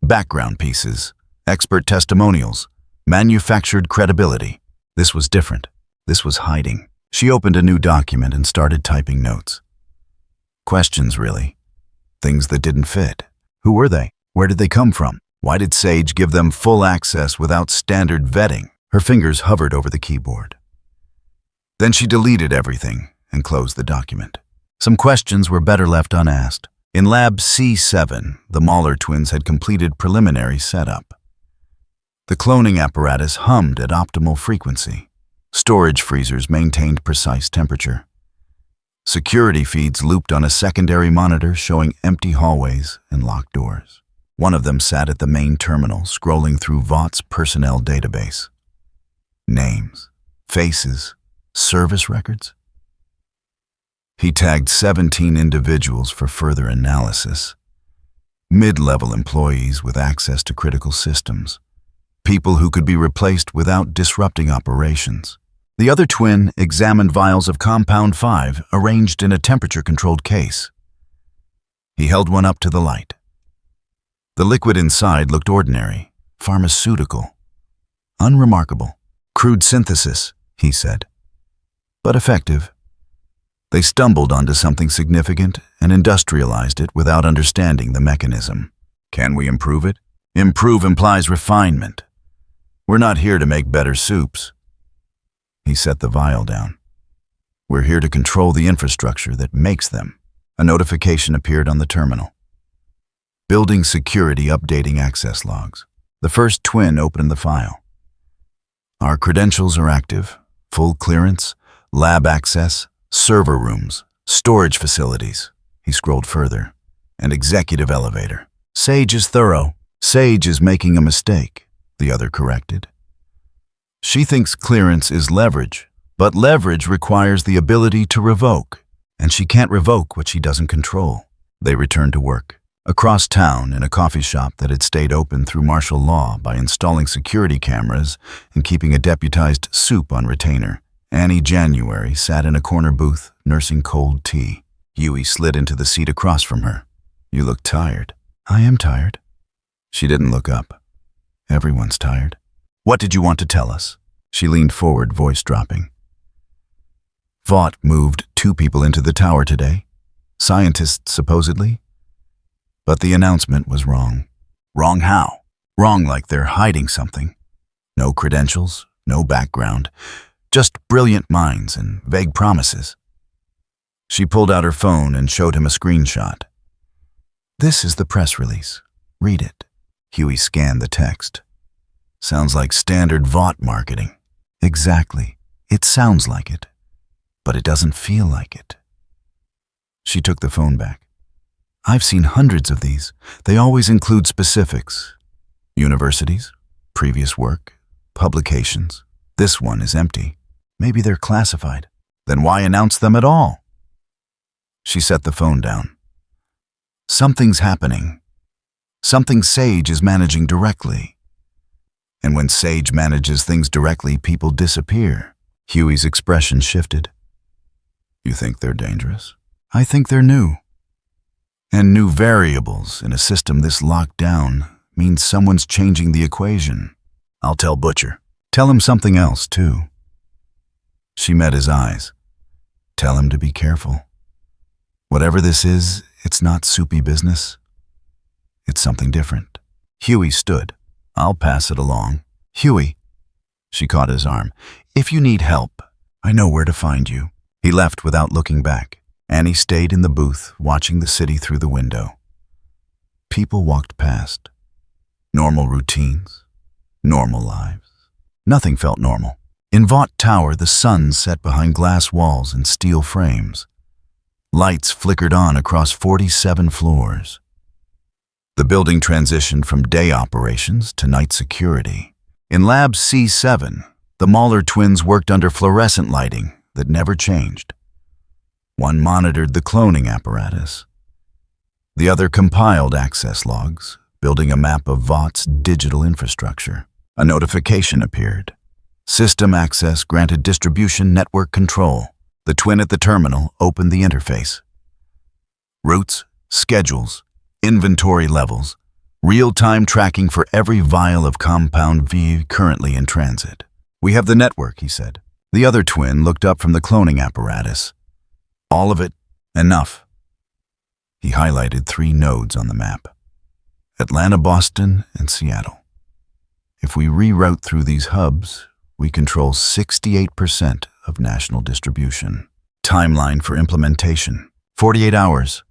Background pieces, expert testimonials, manufactured credibility. This was different. This was hiding. She opened a new document and started typing notes. Questions, really. Things that didn't fit. Who were they? Where did they come from? Why did Sage give them full access without standard vetting? Her fingers hovered over the keyboard. Then she deleted everything and closed the document. Some questions were better left unasked. In Lab C7, the Mauler twins had completed preliminary setup. The cloning apparatus hummed at optimal frequency. Storage freezers maintained precise temperature. Security feeds looped on a secondary monitor showing empty hallways and locked doors. One of them sat at the main terminal, scrolling through Vaught's personnel database. Names, faces, service records. He tagged 17 individuals for further analysis. Mid-level employees with access to critical systems. People who could be replaced without disrupting operations. The other twin examined vials of Compound 5 arranged in a temperature-controlled case. He held one up to the light. The liquid inside looked ordinary, pharmaceutical, unremarkable. Crude synthesis, he said, but effective. They stumbled onto something significant and industrialized it without understanding the mechanism. Can we improve it? Improve implies refinement. We're not here to make better soups. He set the vial down. We're here to control the infrastructure that makes them. A notification appeared on the terminal. Building security updating access logs. The first twin opened the file. Our credentials are active. Full clearance, lab access, server rooms, storage facilities. He scrolled further. An executive elevator. Sage is thorough. Sage is making a mistake, the other corrected. She thinks clearance is leverage, but leverage requires the ability to revoke, and she can't revoke what she doesn't control. They returned to work. Across town, in a coffee shop that had stayed open through martial law by installing security cameras and keeping a deputized soup on retainer, Annie January sat in a corner booth nursing cold tea. Huey slid into the seat across from her. You look tired. I am tired. She didn't look up. Everyone's tired. What did you want to tell us? She leaned forward, voice dropping. Vought moved 2 people into the tower today. Scientists, supposedly. But the announcement was wrong. Wrong how? Wrong like they're hiding something. No credentials, no background, just brilliant minds and vague promises. She pulled out her phone and showed him a screenshot. This is the press release. Read it. Huey scanned the text. Sounds like standard Vought marketing. Exactly. It sounds like it. But it doesn't feel like it. She took the phone back. I've seen hundreds of these. They always include specifics. Universities, previous work, publications. This one is empty. Maybe they're classified. Then why announce them at all? She set the phone down. Something's happening. Something Sage is managing directly. And when Sage manages things directly, people disappear. Huey's expression shifted. You think they're dangerous? I think they're new. And new variables in a system this locked down means someone's changing the equation. I'll tell Butcher. Tell him something else, too. She met his eyes. Tell him to be careful. Whatever this is, it's not soupy business. It's something different. Huey stood. I'll pass it along. Huey. She caught his arm. If you need help, I know where to find you. He left without looking back. Annie stayed in the booth, watching the city through the window. People walked past. Normal routines. Normal lives. Nothing felt normal. In Vought Tower, the sun set behind glass walls and steel frames. Lights flickered on across 47 floors. The building transitioned from day operations to night security. In Lab C7, the Mauler twins worked under fluorescent lighting that never changed. One monitored the cloning apparatus. The other compiled access logs, building a map of Vaught's digital infrastructure. A notification appeared. System access granted distribution network control. The twin at the terminal opened the interface. Routes, schedules, inventory levels, real-time tracking for every vial of compound V currently in transit. We have the network, he said. The other twin looked up from the cloning apparatus. All of it, enough. He highlighted 3 nodes on the map. Atlanta, Boston, and Seattle. If we reroute through these hubs, we control 68% of national distribution. Timeline for implementation, 48 hours.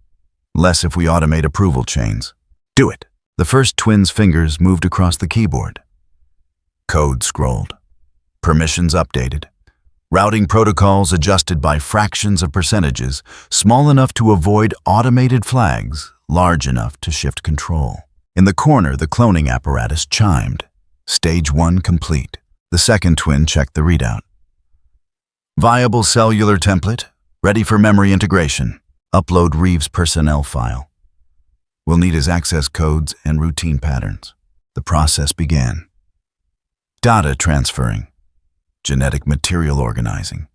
Less if we automate approval chains. Do it. The first twin's fingers moved across the keyboard. Code scrolled. Permissions updated. Routing protocols adjusted by fractions of percentages, small enough to avoid automated flags, large enough to shift control. In the corner, the cloning apparatus chimed. Stage 1 complete. The second twin checked the readout. Viable cellular template, ready for memory integration. Upload Reeves' personnel file. We'll need his access codes and routine patterns. The process began. Data transferring. Genetic material organizing.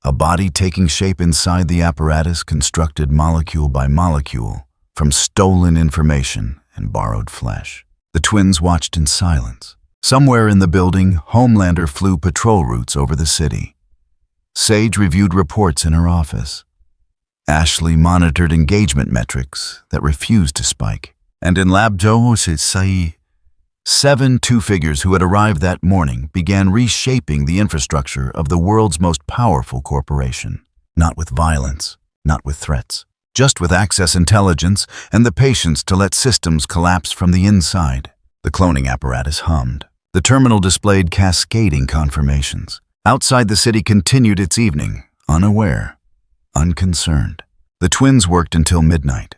A body taking shape inside the apparatus constructed molecule by molecule from stolen information and borrowed flesh. The twins watched in silence. Somewhere in the building, Homelander flew patrol routes over the city. Sage reviewed reports in her office. Ashley monitored engagement metrics that refused to spike. And in Lab Sai, 7 two-figures who had arrived that morning began reshaping the infrastructure of the world's most powerful corporation. Not with violence, not with threats, just with access intelligence and the patience to let systems collapse from the inside. The cloning apparatus hummed. The terminal displayed cascading confirmations. Outside the city continued its evening, unaware, unconcerned. The twins worked until midnight.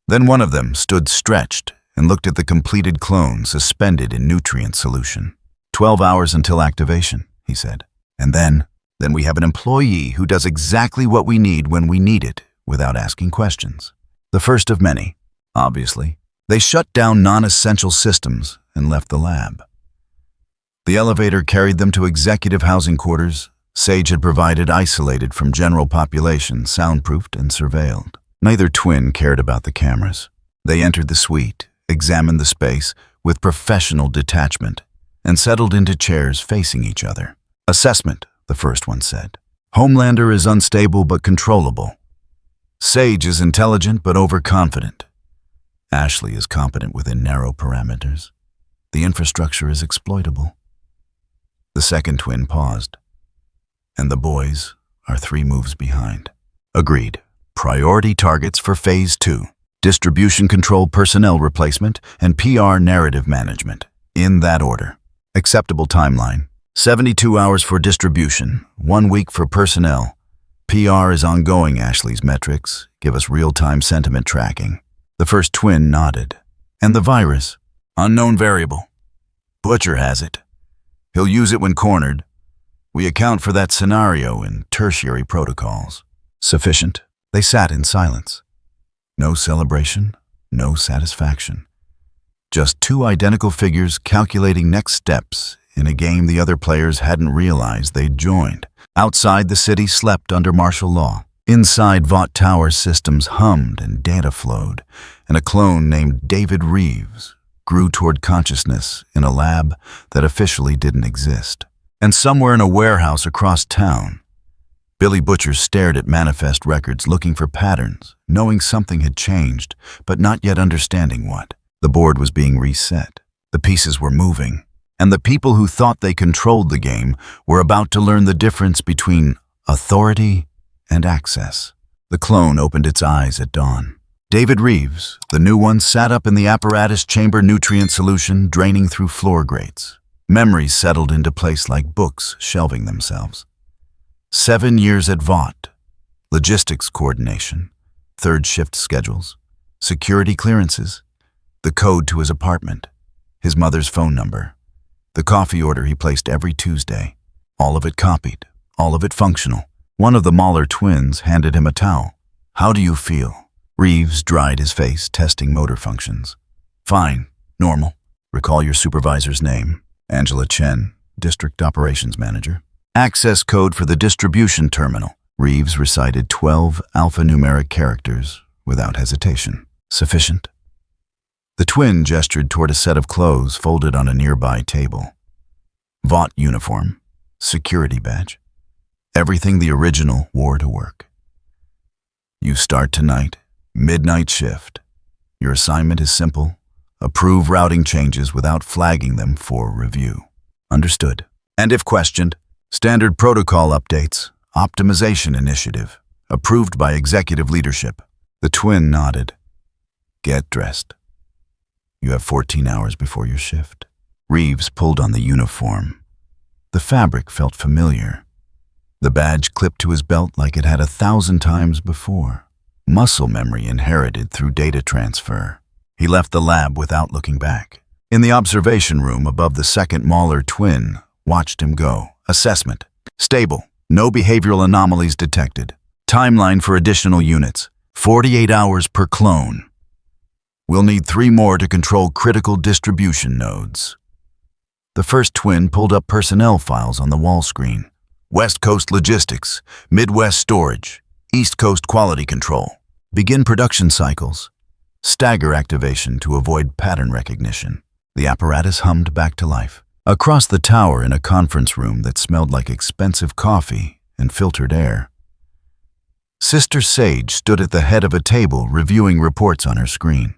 Then one of them stood stretched and looked at the completed clone suspended in nutrient solution. 12 hours until activation, he said. And then we have an employee who does exactly what we need when we need it without asking questions. The first of many, obviously. They shut down non-essential systems and left the lab. The elevator carried them to executive housing quarters. Sage had provided isolated from general population, soundproofed and surveilled. Neither twin cared about the cameras. They entered the suite, examined the space with professional detachment, and settled into chairs facing each other. Assessment, the first one said. Homelander is unstable but controllable. Sage is intelligent but overconfident. Ashley is competent within narrow parameters. The infrastructure is exploitable. The second twin paused. And the boys are 3 moves behind. Agreed. Priority targets for Phase 2. Distribution control personnel replacement and PR narrative management. In that order. Acceptable timeline. 72 hours for distribution, 1 week for personnel. PR is ongoing, Ashley's metrics. Give us real-time sentiment tracking. The first twin nodded. And the virus? Unknown variable. Butcher has it. He'll use it when cornered. We account for that scenario in tertiary protocols. Sufficient. They sat in silence. No celebration, no satisfaction. Just 2 identical figures calculating next steps in a game the other players hadn't realized they'd joined. Outside, the city slept under martial law. Inside, Vought Tower systems hummed and data flowed, and a clone named David Reeves grew toward consciousness in a lab that officially didn't exist. And somewhere in a warehouse across town, Billy Butcher stared at manifest records looking for patterns, knowing something had changed, but not yet understanding what. The board was being reset. The pieces were moving. And the people who thought they controlled the game were about to learn the difference between authority and access. The clone opened its eyes at dawn. David Reeves, the new one, sat up in the apparatus chamber nutrient solution draining through floor grates. Memories settled into place like books shelving themselves. 7 years at Vought, logistics coordination, third shift schedules, security clearances, the code to his apartment, his mother's phone number, the coffee order he placed every Tuesday. All of it copied, all of it functional. One of the Mauler twins handed him a towel. "How do you feel?" Reeves dried his face, testing motor functions. "Fine, normal." "Recall your supervisor's name." "Angela Chen, District Operations Manager." "Access code for the distribution terminal." Reeves recited 12 alphanumeric characters without hesitation. "Sufficient?" The twin gestured toward a set of clothes folded on a nearby table. Vought uniform, security badge, everything the original wore to work. "You start tonight, midnight shift. Your assignment is simple. Approve routing changes without flagging them for review." "Understood." "And if questioned, standard protocol updates, optimization initiative, approved by executive leadership." The twin nodded. "Get dressed. You have 14 hours before your shift." Reeves pulled on the uniform. The fabric felt familiar. The badge clipped to his belt like it had 1,000 times before. Muscle memory inherited through data transfer. He left the lab without looking back. In the observation room above the second Mauler twin, watched him go. Assessment. Stable. No behavioral anomalies detected. Timeline for additional units. 48 hours per clone. We'll need 3 more to control critical distribution nodes. The first twin pulled up personnel files on the wall screen. West Coast Logistics, Midwest Storage, East Coast Quality Control. Begin production cycles. Stagger activation to avoid pattern recognition. The apparatus hummed back to life. Across the tower in a conference room that smelled like expensive coffee and filtered air, Sister Sage stood at the head of a table reviewing reports on her screen.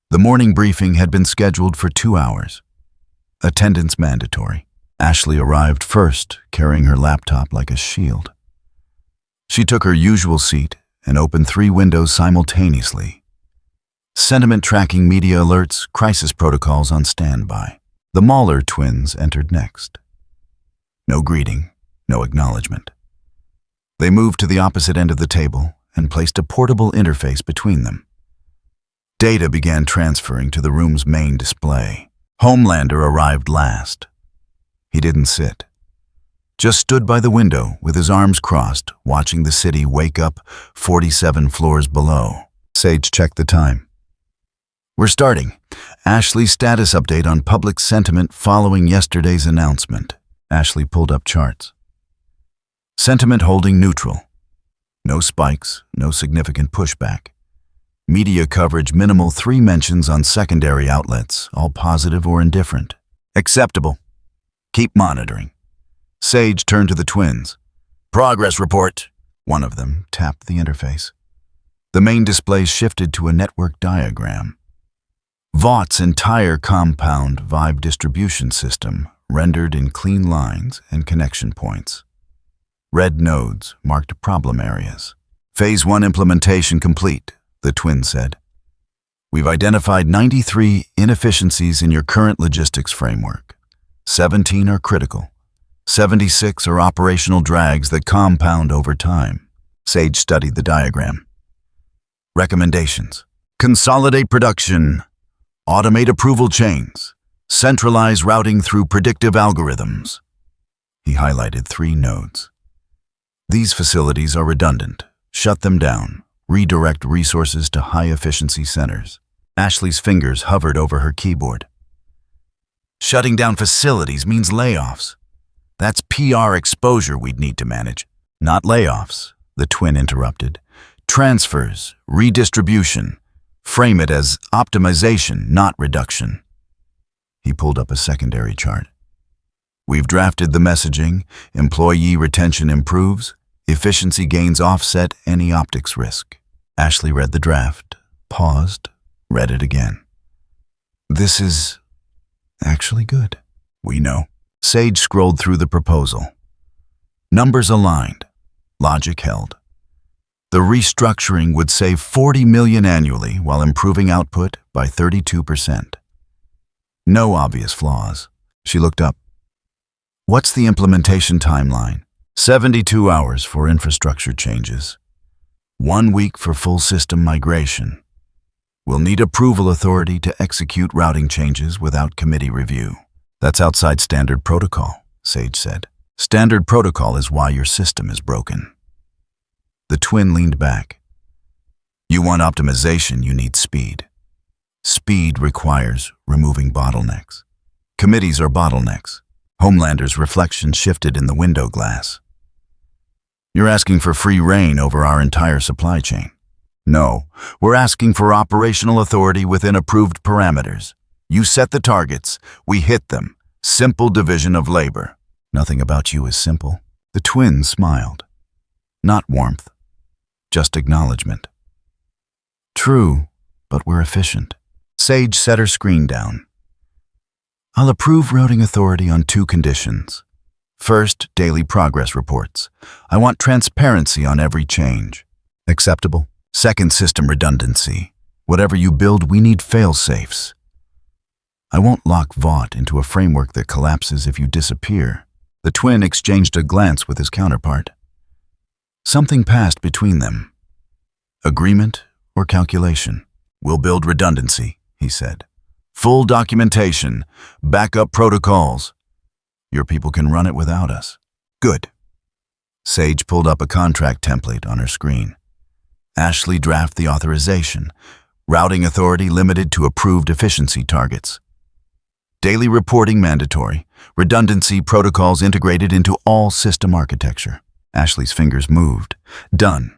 The morning briefing had been scheduled for 2 hours. Attendance mandatory. Ashley arrived first, carrying her laptop like a shield. She took her usual seat and opened 3 windows simultaneously. Sentiment tracking media alerts, crisis protocols on standby. The Mauler twins entered next. No greeting, no acknowledgement. They moved to the opposite end of the table and placed a portable interface between them. Data began transferring to the room's main display. Homelander arrived last. He didn't sit. Just stood by the window with his arms crossed, watching the city wake up 47 floors below. Sage checked the time. "We're starting. Ashley's status update on public sentiment following yesterday's announcement." Ashley pulled up charts. Sentiment holding neutral. No spikes, no significant pushback. Media coverage minimal, 3 mentions on secondary outlets, all positive or indifferent. "Acceptable. Keep monitoring." Sage turned to the twins. "Progress report." One of them tapped the interface. The main display shifted to a network diagram. Vaught's entire compound vibe distribution system rendered in clean lines and connection points. Red nodes marked problem areas. "Phase 1 implementation complete," the twin said. "We've identified 93 inefficiencies in your current logistics framework. 17 are critical. 76 are operational drags that compound over time." Sage studied the diagram. "Recommendations. Consolidate production. Automate approval chains. Centralize routing through predictive algorithms." He highlighted 3 nodes. "These facilities are redundant. Shut them down. Redirect resources to high-efficiency centers." Ashley's fingers hovered over her keyboard. "Shutting down facilities means layoffs. That's PR exposure we'd need to manage." "Not layoffs," the twin interrupted. "Transfers, redistribution. Frame it as optimization, not reduction." He pulled up a secondary chart. "We've drafted the messaging. Employee retention improves. Efficiency gains offset any optics risk. Ashley read the draft, paused, read it again. This is actually good. We know. Sage scrolled through the proposal. Numbers aligned. Logic held. The restructuring would save $40 million annually while improving output by 32%. No obvious flaws. She looked up. What's the implementation timeline? 72 hours for infrastructure changes. 1 week for full system migration. We'll need approval authority to execute routing changes without committee review. That's outside standard protocol, Sage said. Standard protocol is why your system is broken. The twin leaned back. You want optimization, you need speed. Speed requires removing bottlenecks. Committees are bottlenecks. Homelander's reflection shifted in the window glass. You're asking for free rein over our entire supply chain. No, we're asking for operational authority within approved parameters. You set the targets, we hit them. Simple division of labor. Nothing about you is simple. The twins smiled. Not warmth, just acknowledgement. True, but we're efficient. Sage set her screen down. I'll approve routing authority on 2 conditions. First, daily progress reports. I want transparency on every change. Acceptable. Second, system redundancy. Whatever you build, we need fail-safes. I won't lock Vought into a framework that collapses if you disappear. The twin exchanged a glance with his counterpart. Something passed between them. Agreement or calculation. We'll build redundancy, he said. Full documentation, backup protocols. Your people can run it without us. Good. Sage pulled up a contract template on her screen. Ashley draft the authorization. Routing authority limited to approved efficiency targets. Daily reporting mandatory. Redundancy protocols integrated into all system architecture. Ashley's fingers moved. Done.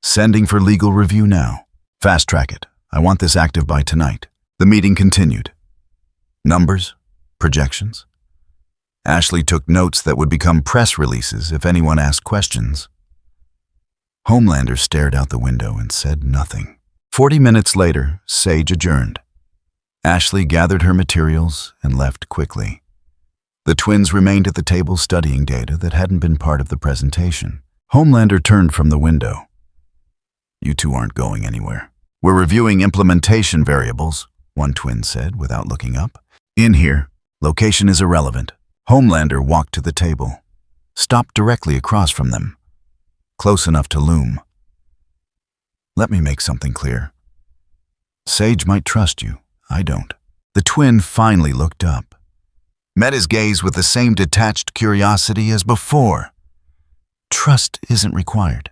Sending for legal review now. Fast track it. I want this active by tonight. The meeting continued. Numbers? Projections? Ashley took notes that would become press releases if anyone asked questions. Homelander stared out the window and said nothing. 40 minutes later, Sage adjourned. Ashley gathered her materials and left quickly. The twins remained at the table studying data that hadn't been part of the presentation. Homelander turned from the window. You two aren't going anywhere. We're reviewing implementation variables, one twin said without looking up. In here, location is irrelevant. Homelander walked to the table, stopped directly across from them, close enough to loom. Let me make something clear. Sage might trust you. I don't. The twin finally looked up, met his gaze with the same detached curiosity as before. Trust isn't required.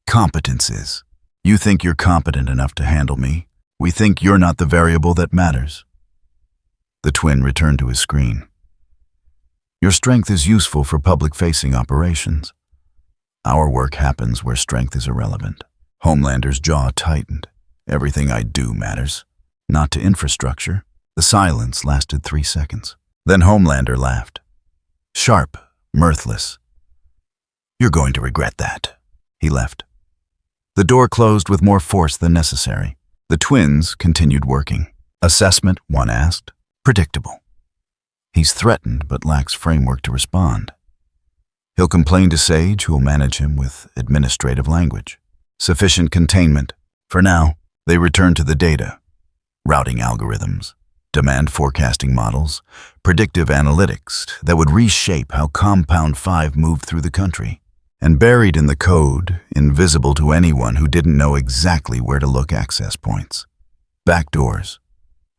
Competence is. You think you're competent enough to handle me. We think you're not the variable that matters. The twin returned to his screen. Your strength is useful for public-facing operations. Our work happens where strength is irrelevant. Homelander's jaw tightened. Everything I do matters. Not to infrastructure. The silence lasted 3 seconds. Then Homelander laughed. Sharp, mirthless. You're going to regret that. He left. The door closed with more force than necessary. The twins continued working. Assessment, one asked. Predictable. He's threatened but lacks framework to respond. He'll complain to Sage, who will manage him with administrative language. Sufficient containment. For now, they returned to the data. Routing algorithms, demand forecasting models, predictive analytics that would reshape how Compound 5 moved through the country. And buried in the code, invisible to anyone who didn't know exactly where to look, access points. Backdoors.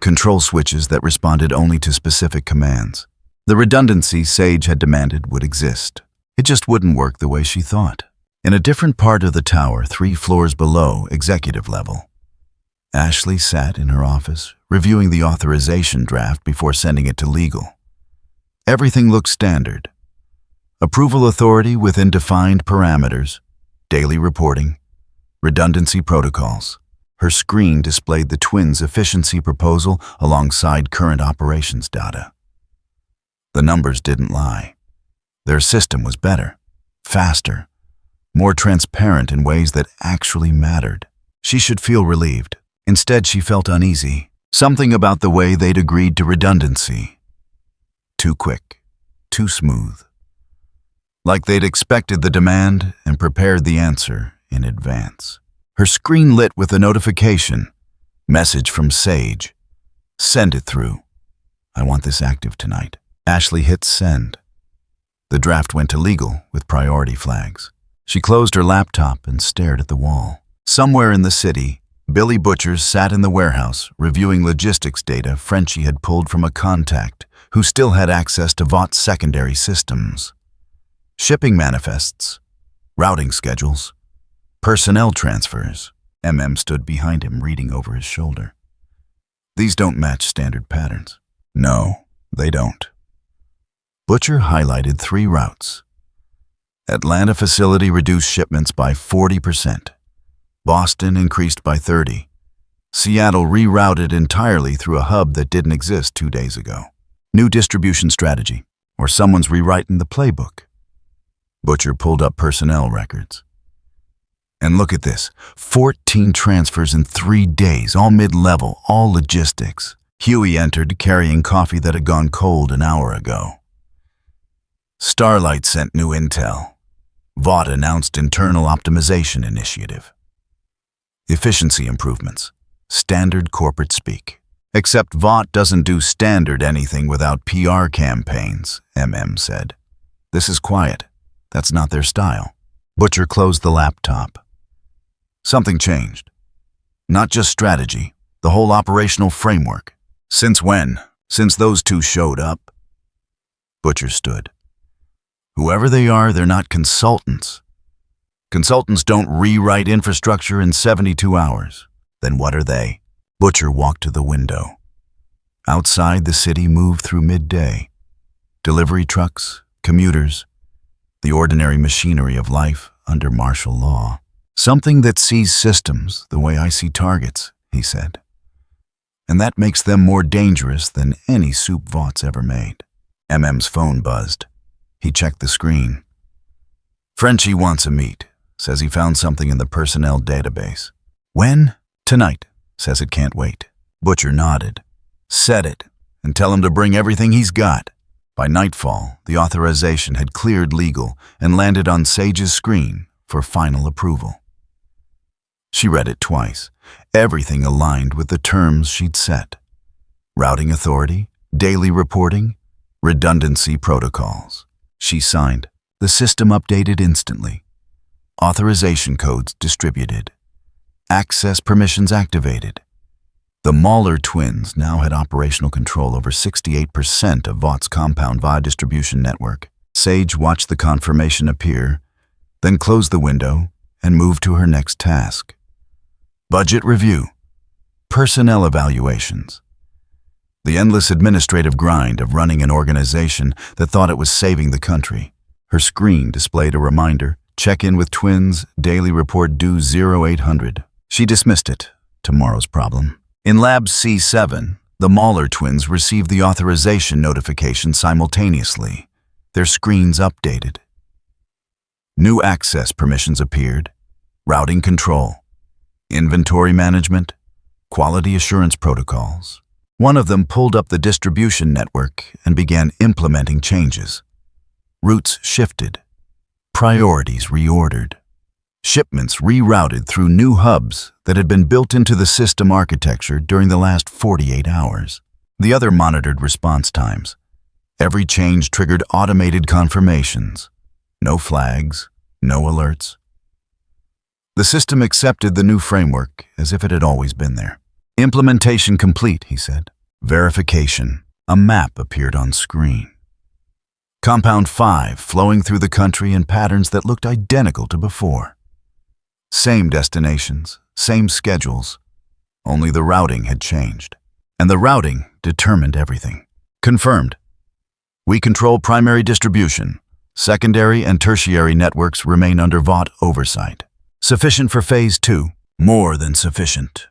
Control switches that responded only to specific commands. The redundancy Sage had demanded would exist. It just wouldn't work the way she thought. In a different part of the tower, 3 floors below, executive level. Ashley sat in her office, reviewing the authorization draft before sending it to legal. Everything looked standard. Approval authority within defined parameters, daily reporting, redundancy protocols. Her screen displayed the twins' efficiency proposal alongside current operations data. The numbers didn't lie. Their system was better, faster, more transparent in ways that actually mattered. She should feel relieved. Instead, she felt uneasy. Something about the way they'd agreed to redundancy. Too quick, too smooth. Like they'd expected the demand and prepared the answer in advance. Her screen lit with a notification. Message from Sage. Send it through. I want this active tonight. Ashley hit send. The draft went to legal with priority flags. She closed her laptop and stared at the wall. Somewhere in the city, Billy Butchers sat in the warehouse reviewing logistics data Frenchie had pulled from a contact who still had access to Vaught's secondary systems. Shipping manifests, routing schedules, personnel transfers. Stood behind him, reading over his shoulder. These don't match standard patterns. No, they don't. Butcher highlighted 3 routes. Atlanta facility reduced shipments by 40%. Boston increased by 30%. Seattle rerouted entirely through a hub that didn't exist 2 days ago. New distribution strategy, or someone's rewriting the playbook. Butcher pulled up personnel records. And look at this, 14 transfers in 3 days, all mid-level, all logistics. Huey entered carrying coffee that had gone cold an hour ago. Starlight sent new intel. Vaught announced internal optimization initiative. Efficiency improvements. Standard corporate speak. Except Vaught doesn't do standard anything without PR campaigns, said. This is quiet. That's not their style. Butcher closed the laptop. Something changed. Not just strategy, the whole operational framework. Since when? Since those 2 showed up? Butcher stood. Whoever they are, they're not consultants. Consultants don't rewrite infrastructure in 72 hours. Then what are they? Butcher walked to the window. Outside, the city moved through midday. Delivery trucks, commuters, the ordinary machinery of life under martial law. Something that sees systems the way I see targets, he said. And that makes them more dangerous than any soup Vaught's ever made. MM's phone buzzed. He checked the screen. Frenchie wants a meet. Says he found something in the personnel database. When? Tonight. Says it can't wait. Butcher nodded. Set it, and tell him to bring everything he's got. By nightfall, the authorization had cleared legal and landed on Sage's screen for final approval. She read it twice. Everything aligned with the terms she'd set. Routing authority, daily reporting, redundancy protocols. She signed. The system updated instantly. Authorization codes distributed. Access permissions activated. The Mauler twins now had operational control over 68% of Vaught's compound via distribution network. Sage watched the confirmation appear, then closed the window and moved to her next task. Budget review. Personnel evaluations. The endless administrative grind of running an organization that thought it was saving the country. Her screen displayed a reminder, check in with twins, daily report due 0800. She dismissed it, tomorrow's problem. In Lab C7, the Mauler twins received the authorization notification simultaneously. Their screens updated. New access permissions appeared, routing control, inventory management, quality assurance protocols. One of them pulled up the distribution network and began implementing changes. Routes shifted, priorities reordered, shipments rerouted through new hubs that had been built into the system architecture during the last 48 hours. The other monitored response times. Every change triggered automated confirmations. No flags, no alerts. The system accepted the new framework as if it had always been there. Implementation complete, he said. Verification. A map appeared on screen. Compound 5 flowing through the country in patterns that looked identical to before. Same destinations, same schedules, only the routing had changed. And the routing determined everything. Confirmed. We control primary distribution. Secondary and tertiary networks remain under Vaught oversight. Sufficient for Phase 2. More than sufficient.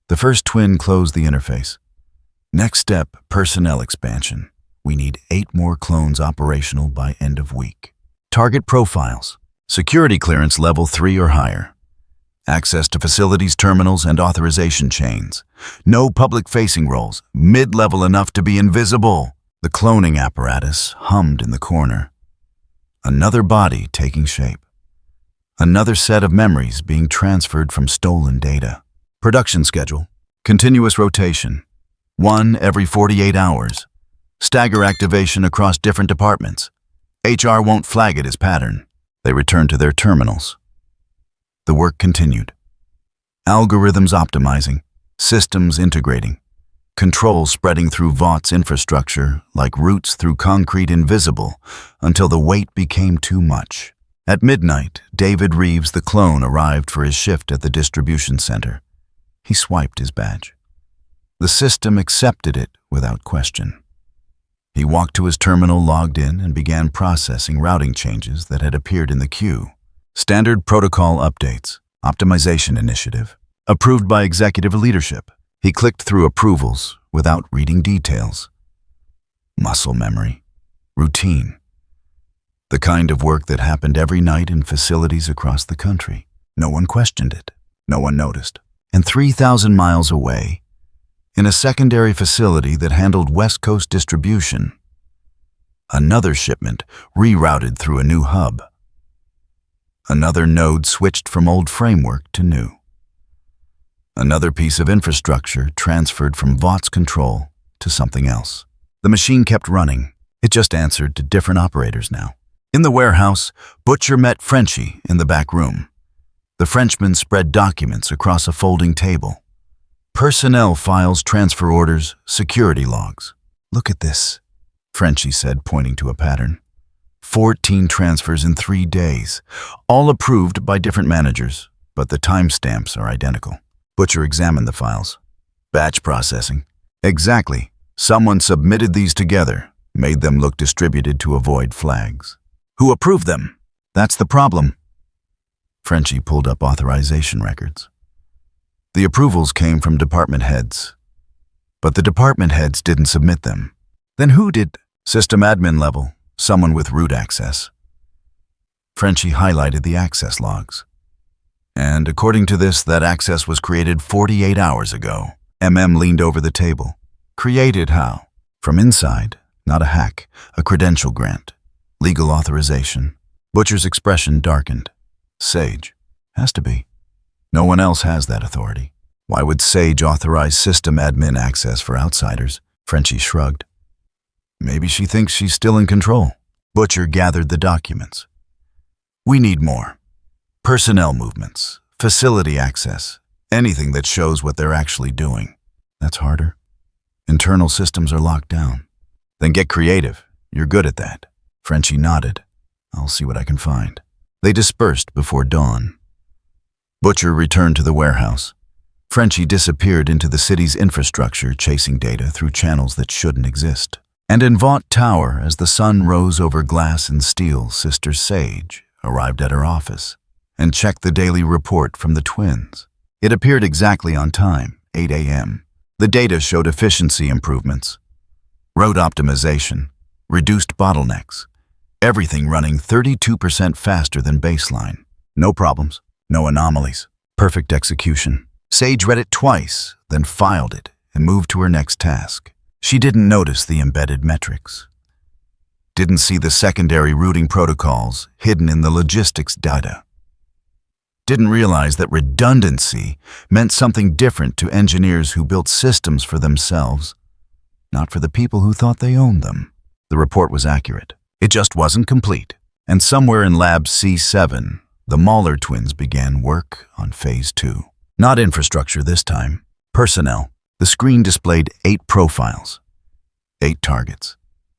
The first twin closed the interface. Next step, personnel expansion. We need 8 more clones operational by end of week. Target profiles. Security clearance level 3 or higher. Access to facilities, terminals, and authorization chains. No public-facing roles, mid-level enough to be invisible. The cloning apparatus hummed in the corner. Another body taking shape. Another set of memories being transferred from stolen data. Production schedule. Continuous rotation. 1 every 48 hours. Stagger activation across different departments. HR won't flag it as pattern. They returned to their terminals. The work continued. Algorithms optimizing, systems integrating, controls spreading through Vaught's infrastructure like roots through concrete invisible until the weight became too much. At midnight, David Reeves, the clone, arrived for his shift at the distribution center. He swiped his badge. The system accepted it without question. He walked to his terminal, logged in, and began processing routing changes that had appeared in the queue. Standard protocol updates, optimization initiative, approved by executive leadership. He clicked through approvals without reading details. Muscle memory, routine. The kind of work that happened every night in facilities across the country. No one questioned it. No one noticed. And 3,000 miles away, in a secondary facility that handled West Coast distribution, another shipment rerouted through a new hub. Another node switched from old framework to new. Another piece of infrastructure transferred from Vaught's control to something else. The machine kept running. It just answered to different operators now. In the warehouse, Butcher met Frenchie in the back room. The Frenchman spread documents across a folding table. Personnel files, transfer orders, security logs. Look at this, Frenchie said, pointing to a pattern. 14 transfers in 3 days, all approved by different managers, but the timestamps are identical. Butcher examined the files. Batch processing. Exactly. Someone submitted these together, made them look distributed to avoid flags. Who approved them? That's the problem. Frenchie pulled up authorization records. The approvals came from department heads, but the department heads didn't submit them. Then who did? System admin level, someone with root access. Frenchie highlighted the access logs. And according to this, that access was created 48 hours ago. Leaned over the table. Created how? From inside, not a hack, a credential grant. Legal authorization. Butcher's expression darkened. Sage. Has to be. No one else has that authority. Why would Sage authorize system admin access for outsiders? Frenchie shrugged. Maybe she thinks she's still in control. Butcher gathered the documents. We need more. Personnel movements, facility access, anything that shows what they're actually doing. That's harder. Internal systems are locked down. Then get creative. You're good at that. Frenchie nodded. I'll see what I can find. They dispersed before dawn. Butcher returned to the warehouse. Frenchie disappeared into the city's infrastructure, chasing data through channels that shouldn't exist. And in Vaught Tower, as the sun rose over glass and steel, Sister Sage arrived at her office and checked the daily report from the twins. It appeared exactly on time, 8 a.m. The data showed efficiency improvements, road optimization, reduced bottlenecks, everything running 32% faster than baseline. No problems, no anomalies, perfect execution. Sage read it twice, then filed it and moved to her next task. She didn't notice the embedded metrics. Didn't see the secondary routing protocols hidden in the logistics data. Didn't realize that redundancy meant something different to engineers who built systems for themselves, not for the people who thought they owned them. The report was accurate. It just wasn't complete. And somewhere in Lab C7, the Mauler twins began work on Phase 2. Not infrastructure this time. Personnel. The screen displayed 8 profiles. 8 targets.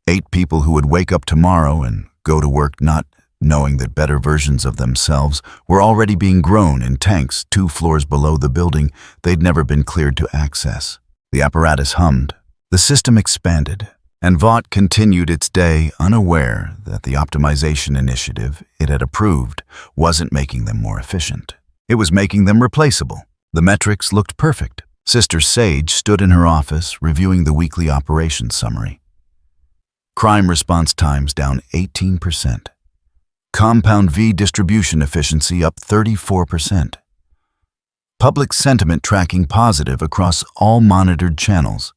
8 people who would wake up tomorrow and go to work not knowing that better versions of themselves were already being grown in tanks 2 floors below the building they'd never been cleared to access. The apparatus hummed. The system expanded, and Vaught continued its day unaware that the optimization initiative it had approved wasn't making them more efficient. It was making them replaceable. The metrics looked perfect. Sister Sage stood in her office reviewing the weekly operations summary. Crime response times down 18%. Compound V distribution efficiency up 34%. Public sentiment tracking positive across all monitored channels.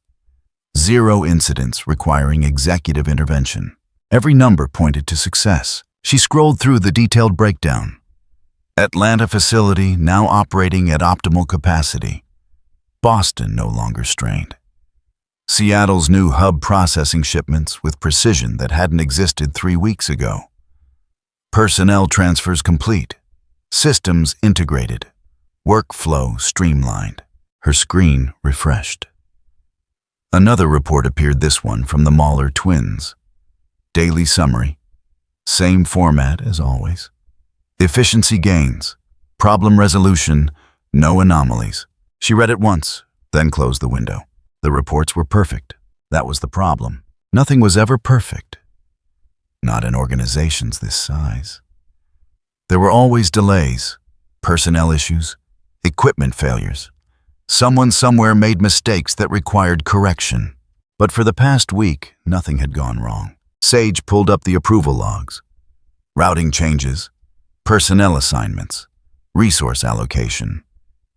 0 incidents requiring executive intervention. Every number pointed to success. She scrolled through the detailed breakdown. Atlanta facility now operating at optimal capacity. Boston no longer strained. Seattle's new hub processing shipments with precision that hadn't existed 3 weeks ago. Personnel transfers complete. Systems integrated. Workflow streamlined. Her screen refreshed. Another report appeared, this one from the Mauler twins. Daily summary. Same format as always. Efficiency gains. Problem resolution. No anomalies. She read it once, then closed the window. The reports were perfect. That was the problem. Nothing was ever perfect. Not in organizations this size. There were always delays, personnel issues, equipment failures. Someone somewhere made mistakes that required correction. But for the past week, nothing had gone wrong. Sage pulled up the approval logs. Routing changes, personnel assignments, resource allocation.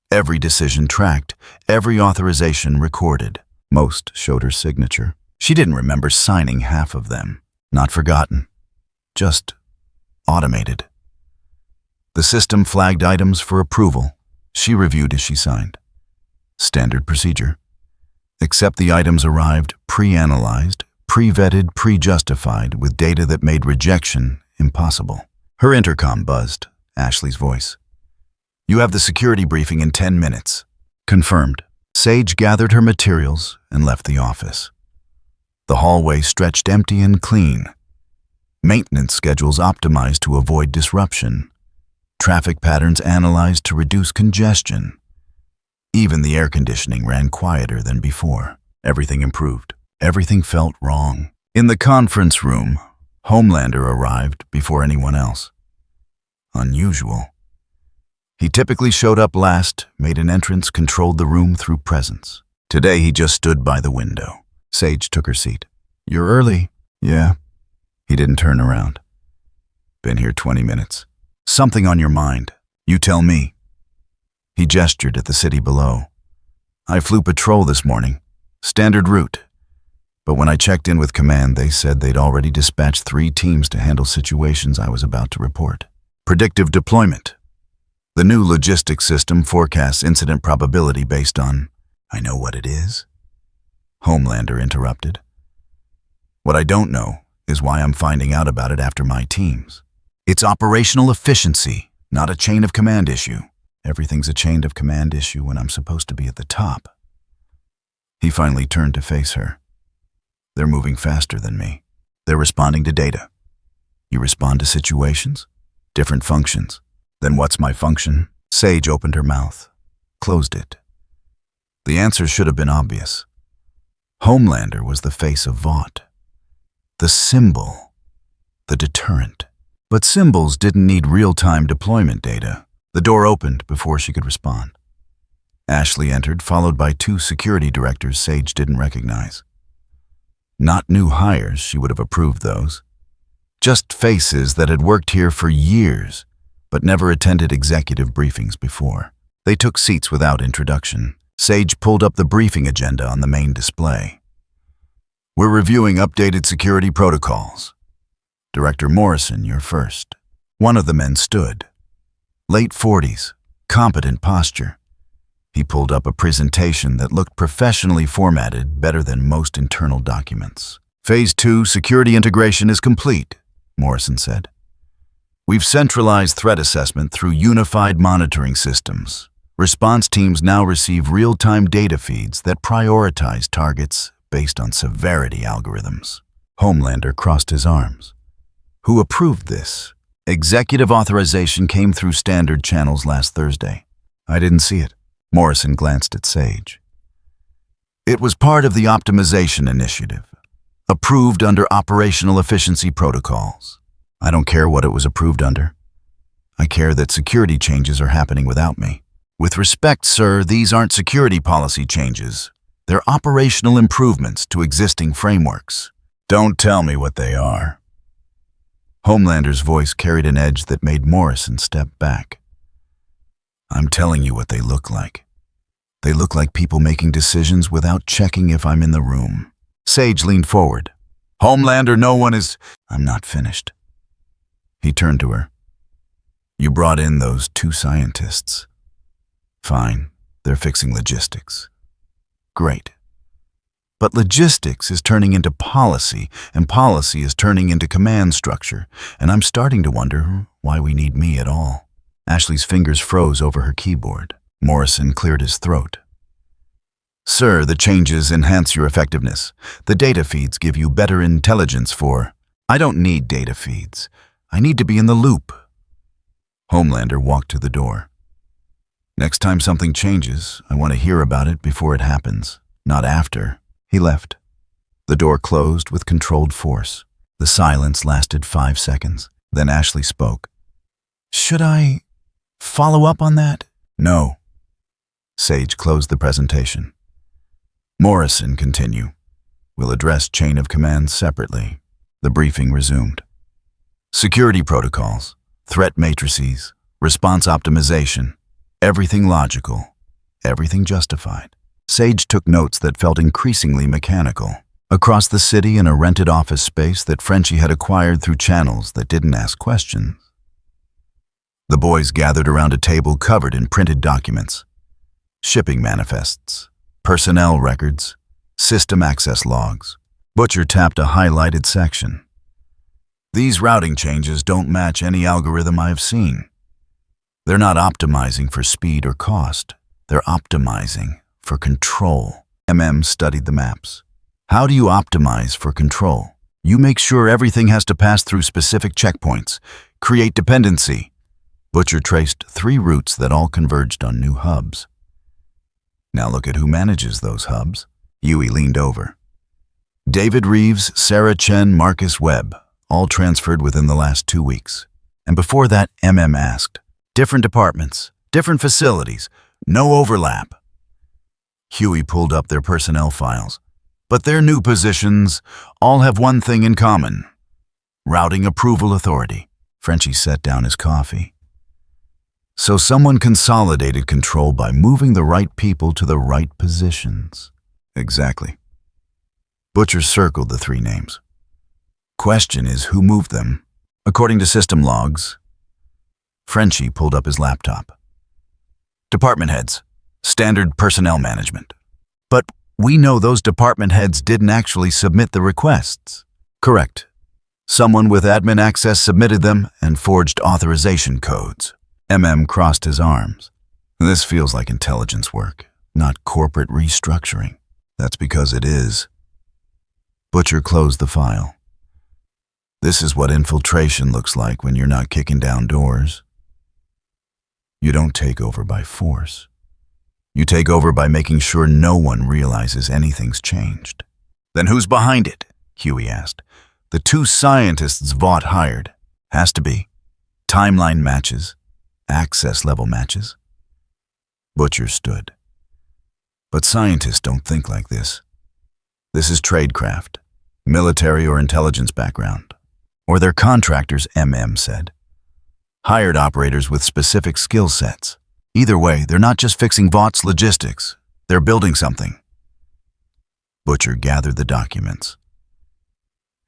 Every decision tracked, every authorization recorded. Most showed her signature. She didn't remember signing half of them. Not forgotten, just automated. The system flagged items for approval. She reviewed as she signed. Standard procedure. Except the items arrived pre-analyzed, pre-vetted, pre-justified with data that made rejection impossible. Her intercom buzzed, Ashley's voice. You have the security briefing in 10 minutes. Confirmed. Sage gathered her materials and left the office. The hallway stretched empty and clean. Maintenance schedules optimized to avoid disruption. Traffic patterns analyzed to reduce congestion. Even the air conditioning ran quieter than before. Everything improved. Everything felt wrong. In the conference room, Homelander arrived before anyone else. Unusual. He typically showed up last, made an entrance, controlled the room through presence. Today he just stood by the window. Sage took her seat. You're early. Yeah. He didn't turn around. Been here 20 minutes. Something on your mind. You tell me. He gestured at the city below. I flew patrol this morning. Standard route. But when I checked in with command, they said they'd already dispatched 3 teams to handle situations I was about to report. Predictive deployment. The new logistics system forecasts incident probability based on, I know what it is. Homelander interrupted. What I don't know is why I'm finding out about it after my teams. It's operational efficiency, not a chain of command issue. Everything's a chain of command issue when I'm supposed to be at the top. He finally turned to face her. They're moving faster than me. They're responding to data. You respond to situations? Different functions. Then what's my function? Sage opened her mouth, closed it. The answer should have been obvious. Homelander was the face of Vought. The symbol. The deterrent. But symbols didn't need real-time deployment data. The door opened before she could respond. Ashley entered, followed by 2 security directors Sage didn't recognize. Not new hires, she would have approved those. Just faces that had worked here for years, but never attended executive briefings before. They took seats without introduction. Sage pulled up the briefing agenda on the main display. We're reviewing updated security protocols. Director Morrison, you're first. One of the men stood. Late 40s, competent posture. He pulled up a presentation that looked professionally formatted, better than most internal documents. Phase 2 security integration is complete, Morrison said. We've centralized threat assessment through unified monitoring systems. Response teams now receive real-time data feeds that prioritize targets based on severity algorithms. Homelander crossed his arms. Who approved this? Executive authorization came through standard channels last Thursday. I didn't see it. Morrison glanced at Sage. It was part of the optimization initiative, approved under operational efficiency protocols. I don't care what it was approved under. I care that security changes are happening without me. With respect, sir, these aren't security policy changes. They're operational improvements to existing frameworks. Don't tell me what they are. Homelander's voice carried an edge that made Morrison step back. I'm telling you what they look like. They look like people making decisions without checking if I'm in the room. Sage leaned forward. Homelander, no one is... I'm not finished. He turned to her. You brought in those 2 scientists. Fine, they're fixing logistics. Great. But logistics is turning into policy, and policy is turning into command structure, and I'm starting to wonder why we need me at all. Ashley's fingers froze over her keyboard. Morrison cleared his throat. Sir, the changes enhance your effectiveness. The data feeds give you better intelligence for... I don't need data feeds. I need to be in the loop. Homelander walked to the door. Next time something changes, I want to hear about it before it happens, not after. He left. The door closed with controlled force. The silence lasted 5 seconds. Then Ashley spoke. Should I follow up on that? No. Sage closed the presentation. Morrison, continue. We'll address chain of command separately. The briefing resumed. Security protocols, threat matrices, response optimization, everything logical, everything justified. Sage took notes that felt increasingly mechanical. Across the city in a rented office space that Frenchie had acquired through channels that didn't ask questions. The boys gathered around a table covered in printed documents. Shipping manifests, personnel records, system access logs. Butcher tapped a highlighted section. These routing changes don't match any algorithm I have seen. They're not optimizing for speed or cost. They're optimizing for control. Studied the maps. How do you optimize for control? You make sure everything has to pass through specific checkpoints. Create dependency. Butcher traced 3 routes that all converged on new hubs. Now look at who manages those hubs. Huey leaned over. David Reeves, Sarah Chen, Marcus Webb, all transferred within the last 2 weeks. And before that, asked. Different departments, different facilities, no overlap. Huey pulled up their personnel files. But their new positions all have one thing in common. Routing approval authority. Frenchie set down his coffee. So someone consolidated control by moving the right people to the right positions. Exactly. Butcher circled the 3 names. Question is who moved them? According to system logs. Frenchie pulled up his laptop. Department heads. Standard personnel management. But we know those department heads didn't actually submit the requests. Correct. Someone with admin access submitted them and forged authorization codes. Crossed his arms. This feels like intelligence work, not corporate restructuring. That's because it is. Butcher closed the file. This is what infiltration looks like when you're not kicking down doors. You don't take over by force. You take over by making sure no one realizes anything's changed. Then who's behind it? Huey asked. The 2 scientists Vought hired. Has to be. Timeline matches. Access level matches. Butcher stood. But scientists don't think like this. This is tradecraft, military or intelligence background. Or they're contractors, said. Hired operators with specific skill sets. Either way, they're not just fixing Vaught's logistics. They're building something. Butcher gathered the documents.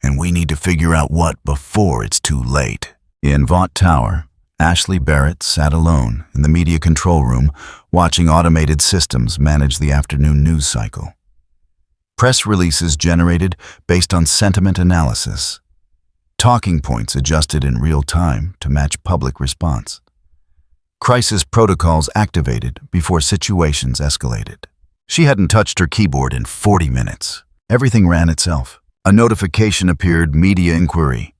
And we need to figure out what before it's too late. In Vought Tower, Ashley Barrett sat alone in the media control room watching automated systems manage the afternoon news cycle. Press releases generated based on sentiment analysis. Talking points adjusted in real time to match public response. Crisis protocols activated before situations escalated. She hadn't touched her keyboard in 40 minutes. Everything ran itself. A notification appeared, media inquiry.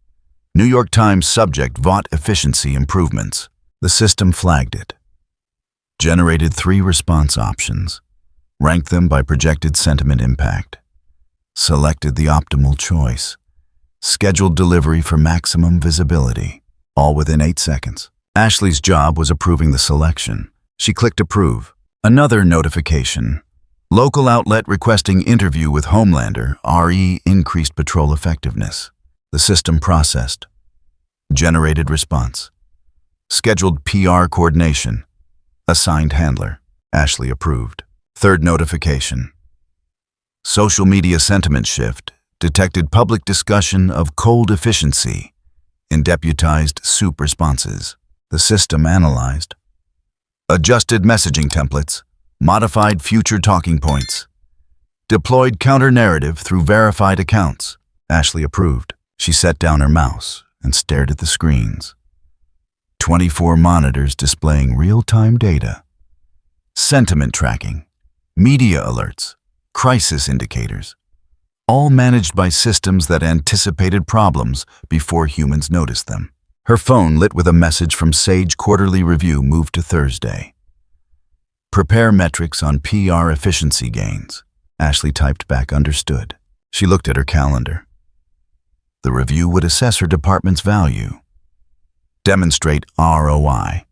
New York Times subject, Vought efficiency improvements. The system flagged it. Generated 3 response options. Ranked them by projected sentiment impact. Selected the optimal choice. Scheduled delivery for maximum visibility. All within 8 seconds. Ashley's job was approving the selection. She clicked approve. Another notification. Local outlet requesting interview with Homelander, RE increased patrol effectiveness. The system processed. Generated response. Scheduled PR coordination. Assigned handler. Ashley approved. Third notification. Social media sentiment shift detected public discussion of cold efficiency in deputized soup responses. The system analyzed. Adjusted messaging templates. Modified future talking points. Deployed counter-narrative through verified accounts. Ashley approved. She set down her mouse and stared at the screens. 24 monitors displaying real-time data. Sentiment tracking. Media alerts. Crisis indicators. All managed by systems that anticipated problems before humans noticed them. Her phone, lit with a message from Sage Quarterly Review, moved to Thursday. Prepare metrics on PR efficiency gains. Ashley typed back, understood. She looked at her calendar. The review would assess her department's value. Demonstrate ROI.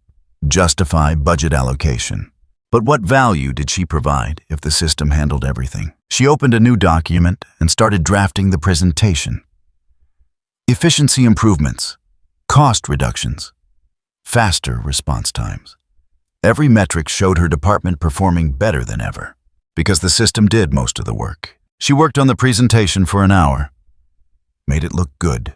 Justify budget allocation. But what value did she provide if the system handled everything? She opened a new document and started drafting the presentation. Efficiency improvements. Cost reductions. Faster response times. Every metric showed her department performing better than ever, because the system did most of the work. She worked on the presentation for an hour. Made it look good.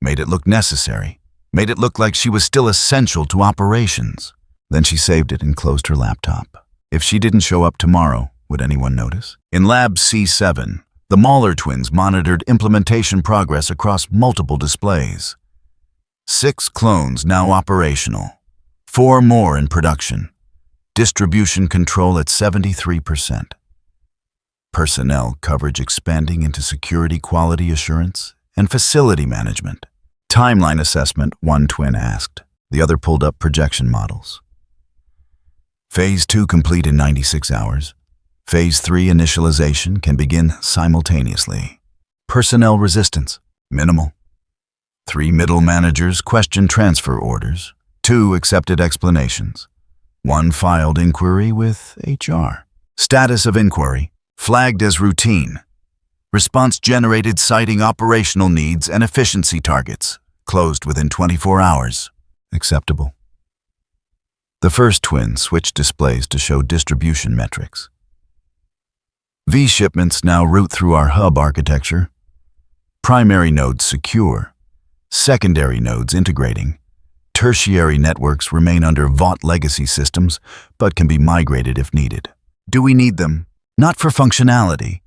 Made it look necessary. Made it look like she was still essential to operations. Then she saved it and closed her laptop. If she didn't show up tomorrow, would anyone notice? In Lab C7, the Mauler twins monitored implementation progress across multiple displays. 6 clones now operational. 4 more in production. Distribution control at 73%. Personnel coverage expanding into security quality assurance and facility management. Timeline assessment, one twin asked. The other pulled up projection models. Phase 2 complete in 96 hours. Phase 3 initialization can begin simultaneously. Personnel resistance, minimal. 3 middle managers questioned transfer orders. 2 accepted explanations. 1 filed inquiry with HR. Status of inquiry, flagged as routine. Response generated citing operational needs and efficiency targets. Closed within 24 hours. Acceptable. The first twin switched displays to show distribution metrics. V shipments now route through our hub architecture. Primary nodes secure. Secondary nodes integrating. Tertiary networks remain under Vought legacy systems, but can be migrated if needed. Do we need them? Not for functionality.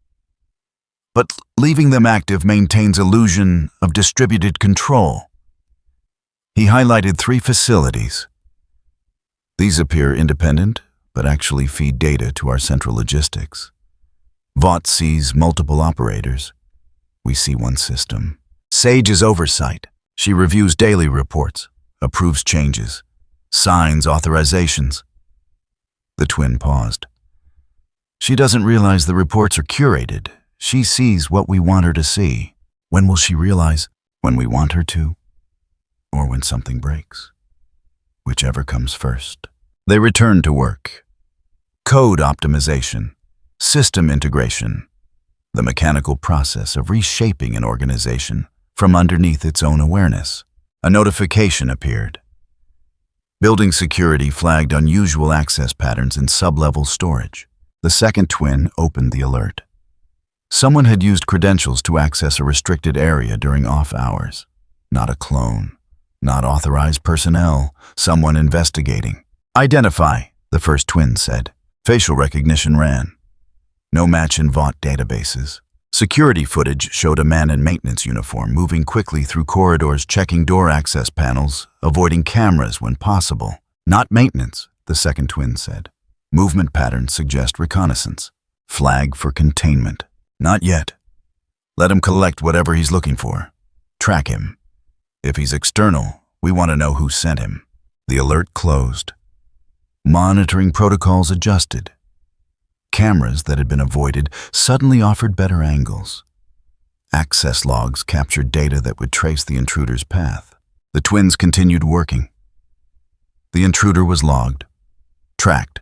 But leaving them active maintains illusion of distributed control. He highlighted 3 facilities. These appear independent, but actually feed data to our central logistics. Vought sees multiple operators. We see one system. Sage is oversight. She reviews daily reports, approves changes, signs authorizations. The twin paused. She doesn't realize the reports are curated. She sees what we want her to see. When will she realize? When we want her to? Or when something breaks? Whichever comes first. They returned to work. Code optimization, system integration, the mechanical process of reshaping an organization from underneath its own awareness. A notification appeared. Building security flagged unusual access patterns in sub-level storage. The second twin opened the alert. Someone had used credentials to access a restricted area during off hours. Not a clone. Not authorized personnel, someone investigating. Identify, the first twin said. Facial recognition ran. No match in Vought databases. Security footage showed a man in maintenance uniform moving quickly through corridors, checking door access panels, avoiding cameras when possible. Not maintenance, the second twin said. Movement patterns suggest reconnaissance. Flag for containment. Not yet. Let him collect whatever he's looking for. Track him. If he's external, we want to know who sent him. The alert closed. Monitoring protocols adjusted. Cameras that had been avoided suddenly offered better angles. Access logs captured data that would trace the intruder's path. The twins continued working. The intruder was logged, tracked,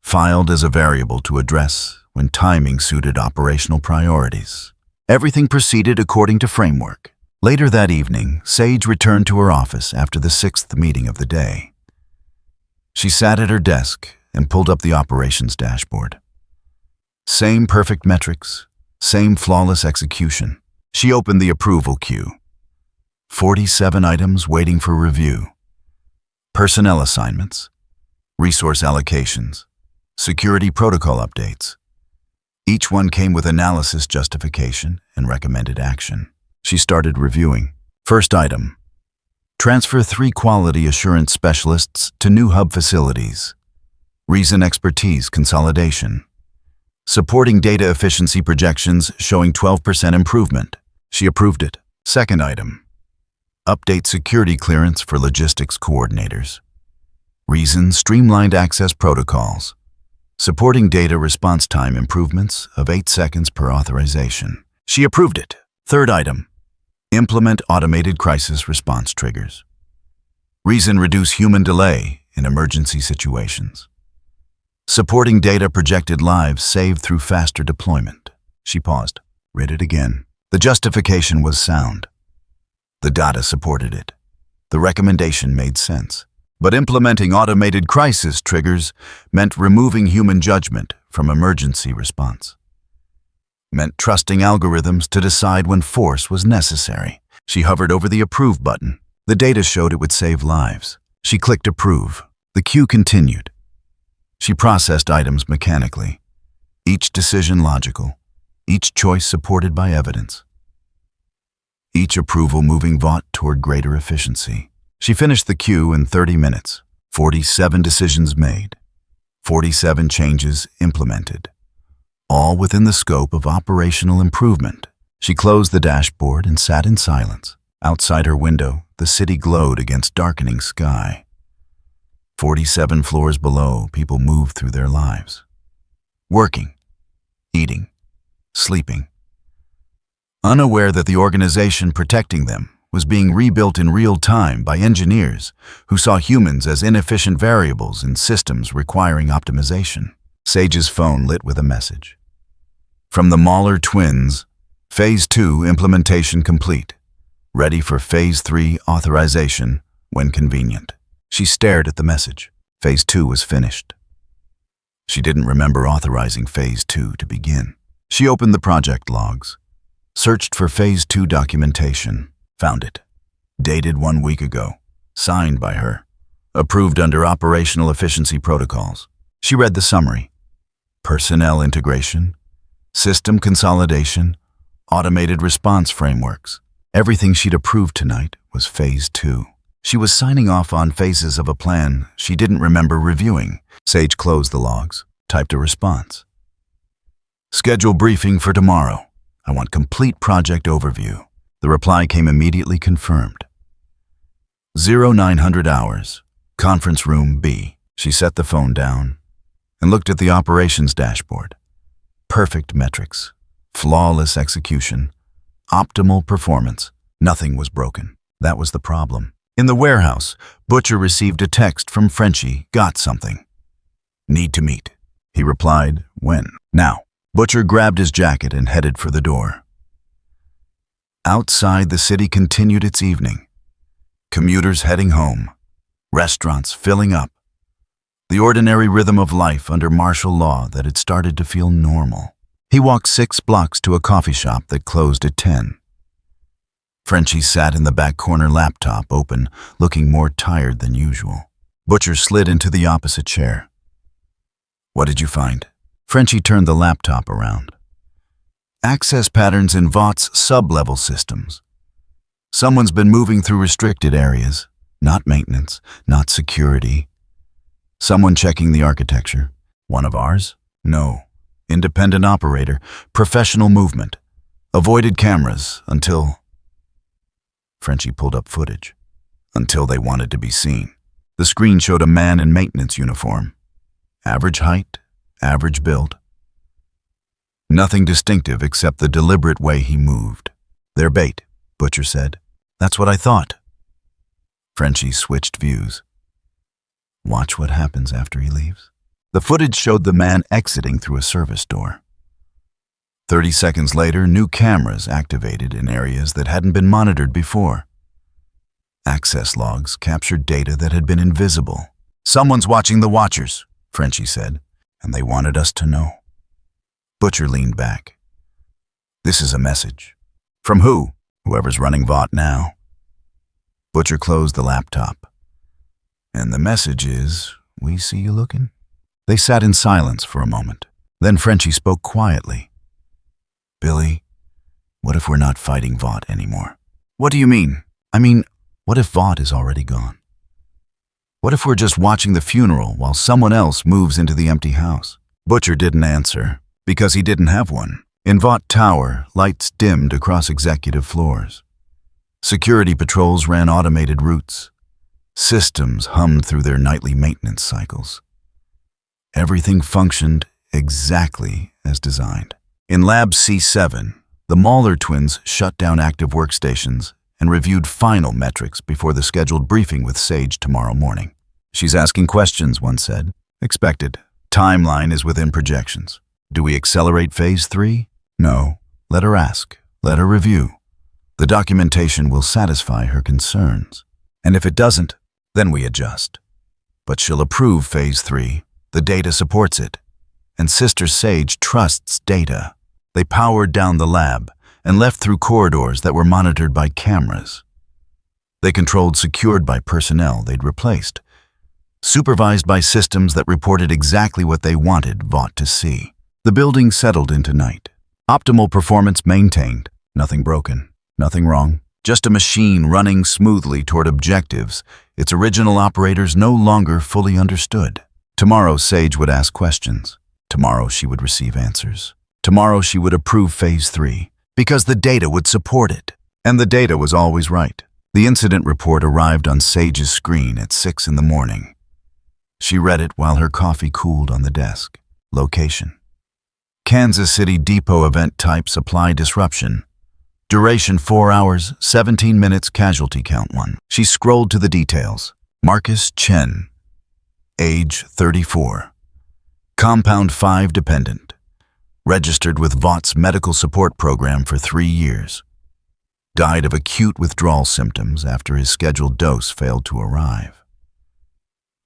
filed as a variable to address when timing suited operational priorities. Everything proceeded according to framework. Later that evening, Sage returned to her office after the sixth meeting of the day. She sat at her desk and pulled up the operations dashboard. Same perfect metrics, same flawless execution. She opened the approval queue. 47 items waiting for review. Personnel assignments, resource allocations, security protocol updates. Each one came with analysis, justification, and recommended action. She started reviewing. First item: transfer 3 quality assurance specialists to new hub facilities. Reason: expertise consolidation. Supporting data efficiency projections showing 12% improvement. She approved it. Second item: update security clearance for logistics coordinators. Reason: streamlined access protocols. Supporting data response time improvements of 8 seconds per authorization. She approved it. Third item: implement automated crisis response triggers. Reason: reduce human delay in emergency situations. Supporting data projected lives saved through faster deployment. She paused, read it again. The justification was sound. The data supported it. The recommendation made sense. But implementing automated crisis triggers meant removing human judgment from emergency response. Meant trusting algorithms to decide when force was necessary. She hovered over the Approve button. The data showed it would save lives. She clicked Approve. The queue continued. She processed items mechanically, each decision logical, each choice supported by evidence. Each approval moving Vought toward greater efficiency. She finished the queue in 30 minutes. 47 decisions made. 47 changes implemented. All within the scope of operational improvement. She closed the dashboard and sat in silence. Outside her window, the city glowed against darkening sky. 47 floors below, people moved through their lives. Working, eating, sleeping. Unaware that the organization protecting them was being rebuilt in real time by engineers who saw humans as inefficient variables in systems requiring optimization. Sage's phone lit with a message. From the Mauler twins, Phase 2 implementation complete. Ready for Phase 3 authorization when convenient. She stared at the message. Phase 2 was finished. She didn't remember authorizing Phase 2 to begin. She opened the project logs, searched for Phase 2 documentation, found it. Dated 1 week ago, signed by her, approved under operational efficiency protocols. She read the summary. Personnel integration, system consolidation, automated response frameworks. Everything she'd approved tonight was Phase 2. She was signing off on phases of a plan she didn't remember reviewing. Sage closed the logs, typed a response. Schedule briefing for tomorrow. I want complete project overview. The reply came immediately confirmed. 0900 hours, conference room B. She set the phone down and looked at the operations dashboard. Perfect metrics, flawless execution, optimal performance. Nothing was broken. That was the problem. In the warehouse, Butcher received a text from Frenchie, got something. Need to meet. He replied, when? Now. Butcher grabbed his jacket and headed for the door. Outside, the city continued its evening. Commuters heading home. Restaurants filling up. The ordinary rhythm of life under martial law that had started to feel normal. He walked 6 blocks to a coffee shop that closed at 10. Frenchie sat in the back corner, laptop open, looking more tired than usual. Butcher slid into the opposite chair. What did you find? Frenchie turned the laptop around. Access patterns in Vaught's sub-level systems. Someone's been moving through restricted areas, not maintenance, not security. Someone checking the architecture. One of ours? No. Independent operator, professional movement. Avoided cameras until... Frenchie pulled up footage. Until they wanted to be seen. The screen showed a man in maintenance uniform. Average height, average build. Nothing distinctive except the deliberate way he moved. Their bait, Butcher said. That's what I thought. Frenchie switched views. Watch what happens after he leaves. The footage showed the man exiting through a service door. 30 seconds later, new cameras activated in areas that hadn't been monitored before. Access logs captured data that had been invisible. "Someone's watching the Watchers," Frenchie said, "and they wanted us to know." Butcher leaned back. "This is a message." "From who?" "Whoever's running Vought now." Butcher closed the laptop. "And the message is, we see you looking." They sat in silence for a moment. Then Frenchie spoke quietly. "Billy, what if we're not fighting Vought anymore?" "What do you mean?" "I mean, what if Vought is already gone? What if we're just watching the funeral while someone else moves into the empty house?" Butcher didn't answer, because he didn't have one. In Vought Tower, lights dimmed across executive floors. Security patrols ran automated routes. Systems hummed through their nightly maintenance cycles. Everything functioned exactly as designed. In Lab C7, the Mauler twins shut down active workstations and reviewed final metrics before the scheduled briefing with Sage tomorrow morning. "She's asking questions," one said. "Expected. Timeline is within projections. Do we accelerate Phase 3? No. Let her ask. Let her review. The documentation will satisfy her concerns. And if it doesn't, then we adjust. But she'll approve Phase 3. The data supports it. And Sister Sage trusts data." They powered down the lab and left through corridors that were monitored by cameras. They controlled secured by personnel they'd replaced, supervised by systems that reported exactly what they wanted Vought to see. The building settled into night. Optimal performance maintained. Nothing broken. Nothing wrong. Just a machine running smoothly toward objectives its original operators no longer fully understood. Tomorrow, Sage would ask questions. Tomorrow, she would receive answers. Tomorrow, she would approve Phase 3, because the data would support it. And the data was always right. The incident report arrived on Sage's screen at 6 in the morning. She read it while her coffee cooled on the desk. Location: Kansas City Depot. Event type: supply disruption. Duration: 4 hours, 17 minutes. Casualty count: 1. She scrolled to the details. Marcus Chen. Age: 34. Compound 5 dependent. Registered with Vaught's medical support program for 3 years. Died of acute withdrawal symptoms after his scheduled dose failed to arrive.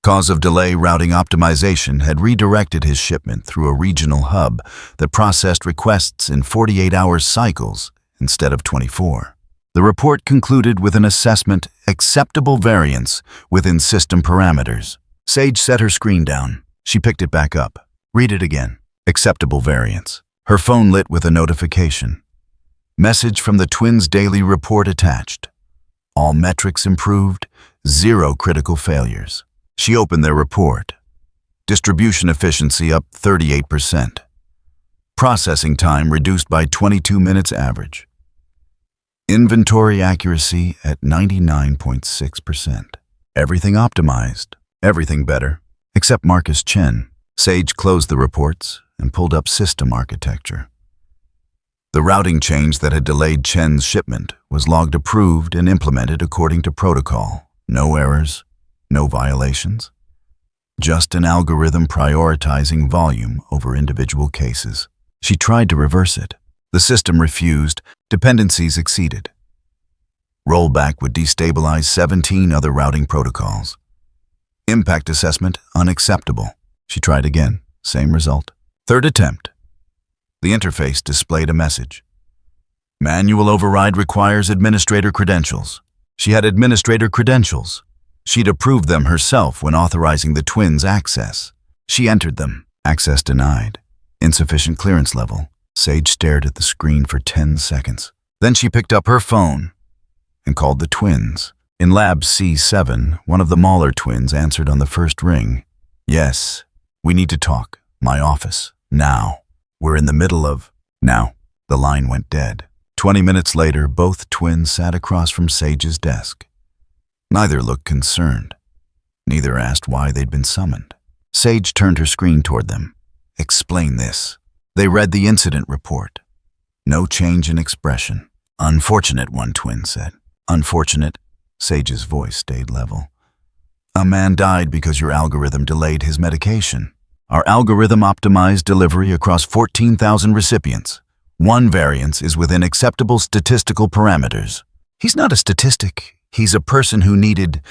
Cause of delay: routing optimization had redirected his shipment through a regional hub that processed requests in 48-hour cycles instead of 24. The report concluded with an assessment: acceptable variance within system parameters. Sage set her screen down. She picked it back up. Read it again. Acceptable variance. Her phone lit with a notification. Message from the twins' daily report attached. All metrics improved, 0 critical failures. She opened their report. Distribution efficiency up 38%. Processing time reduced by 22 minutes average. Inventory accuracy at 99.6%. Everything optimized. Everything better. Except Marcus Chen. Sage closed the reports and pulled up system architecture. The routing change that had delayed Chen's shipment was logged approved and implemented according to protocol. No errors, no violations. Just an algorithm prioritizing volume over individual cases. She tried to reverse it. The system refused. Dependencies exceeded. Rollback would destabilize 17 other routing protocols. Impact assessment unacceptable. She tried again. Same result. Third attempt. The interface displayed a message. Manual override requires administrator credentials. She had administrator credentials. She'd approved them herself when authorizing the twins' access. She entered them. Access denied. Insufficient clearance level. Sage stared at the screen for 10 seconds. Then she picked up her phone and called the twins. In Lab C7, one of the Mauler twins answered on the first ring. "Yes, we need to talk. My office. Now. We're in the middle of..." Now. The line went dead. 20 minutes later, both twins sat across from Sage's desk. Neither looked concerned. Neither asked why they'd been summoned. Sage turned her screen toward them. "Explain this." They read the incident report. No change in expression. "Unfortunate," one twin said. "Unfortunate." Sage's voice stayed level. "A man died because your algorithm delayed his medication. Our algorithm optimized delivery across 14,000 recipients. One variance is within acceptable statistical parameters. He's not a statistic. He's a person who needed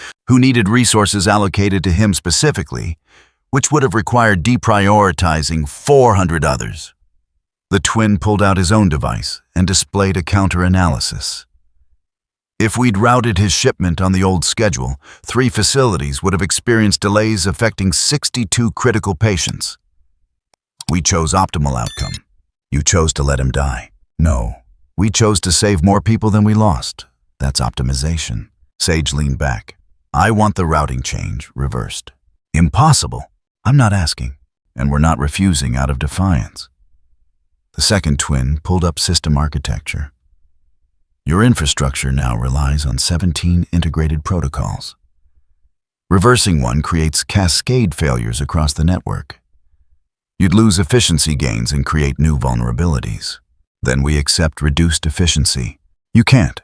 resources allocated to him specifically, which would have required deprioritizing 400 others. The twin pulled out his own device and displayed a counter-analysis. If we'd routed his shipment on the old schedule, 3 facilities would have experienced delays affecting 62 critical patients. We chose optimal outcome. You chose to let him die. No, we chose to save more people than we lost. That's optimization. Sage leaned back. I want the routing change reversed. Impossible. I'm not asking, and we're not refusing out of defiance. The second twin pulled up system architecture. Your infrastructure now relies on 17 integrated protocols. Reversing one creates cascade failures across the network. You'd lose efficiency gains and create new vulnerabilities. Then we accept reduced efficiency. You can't.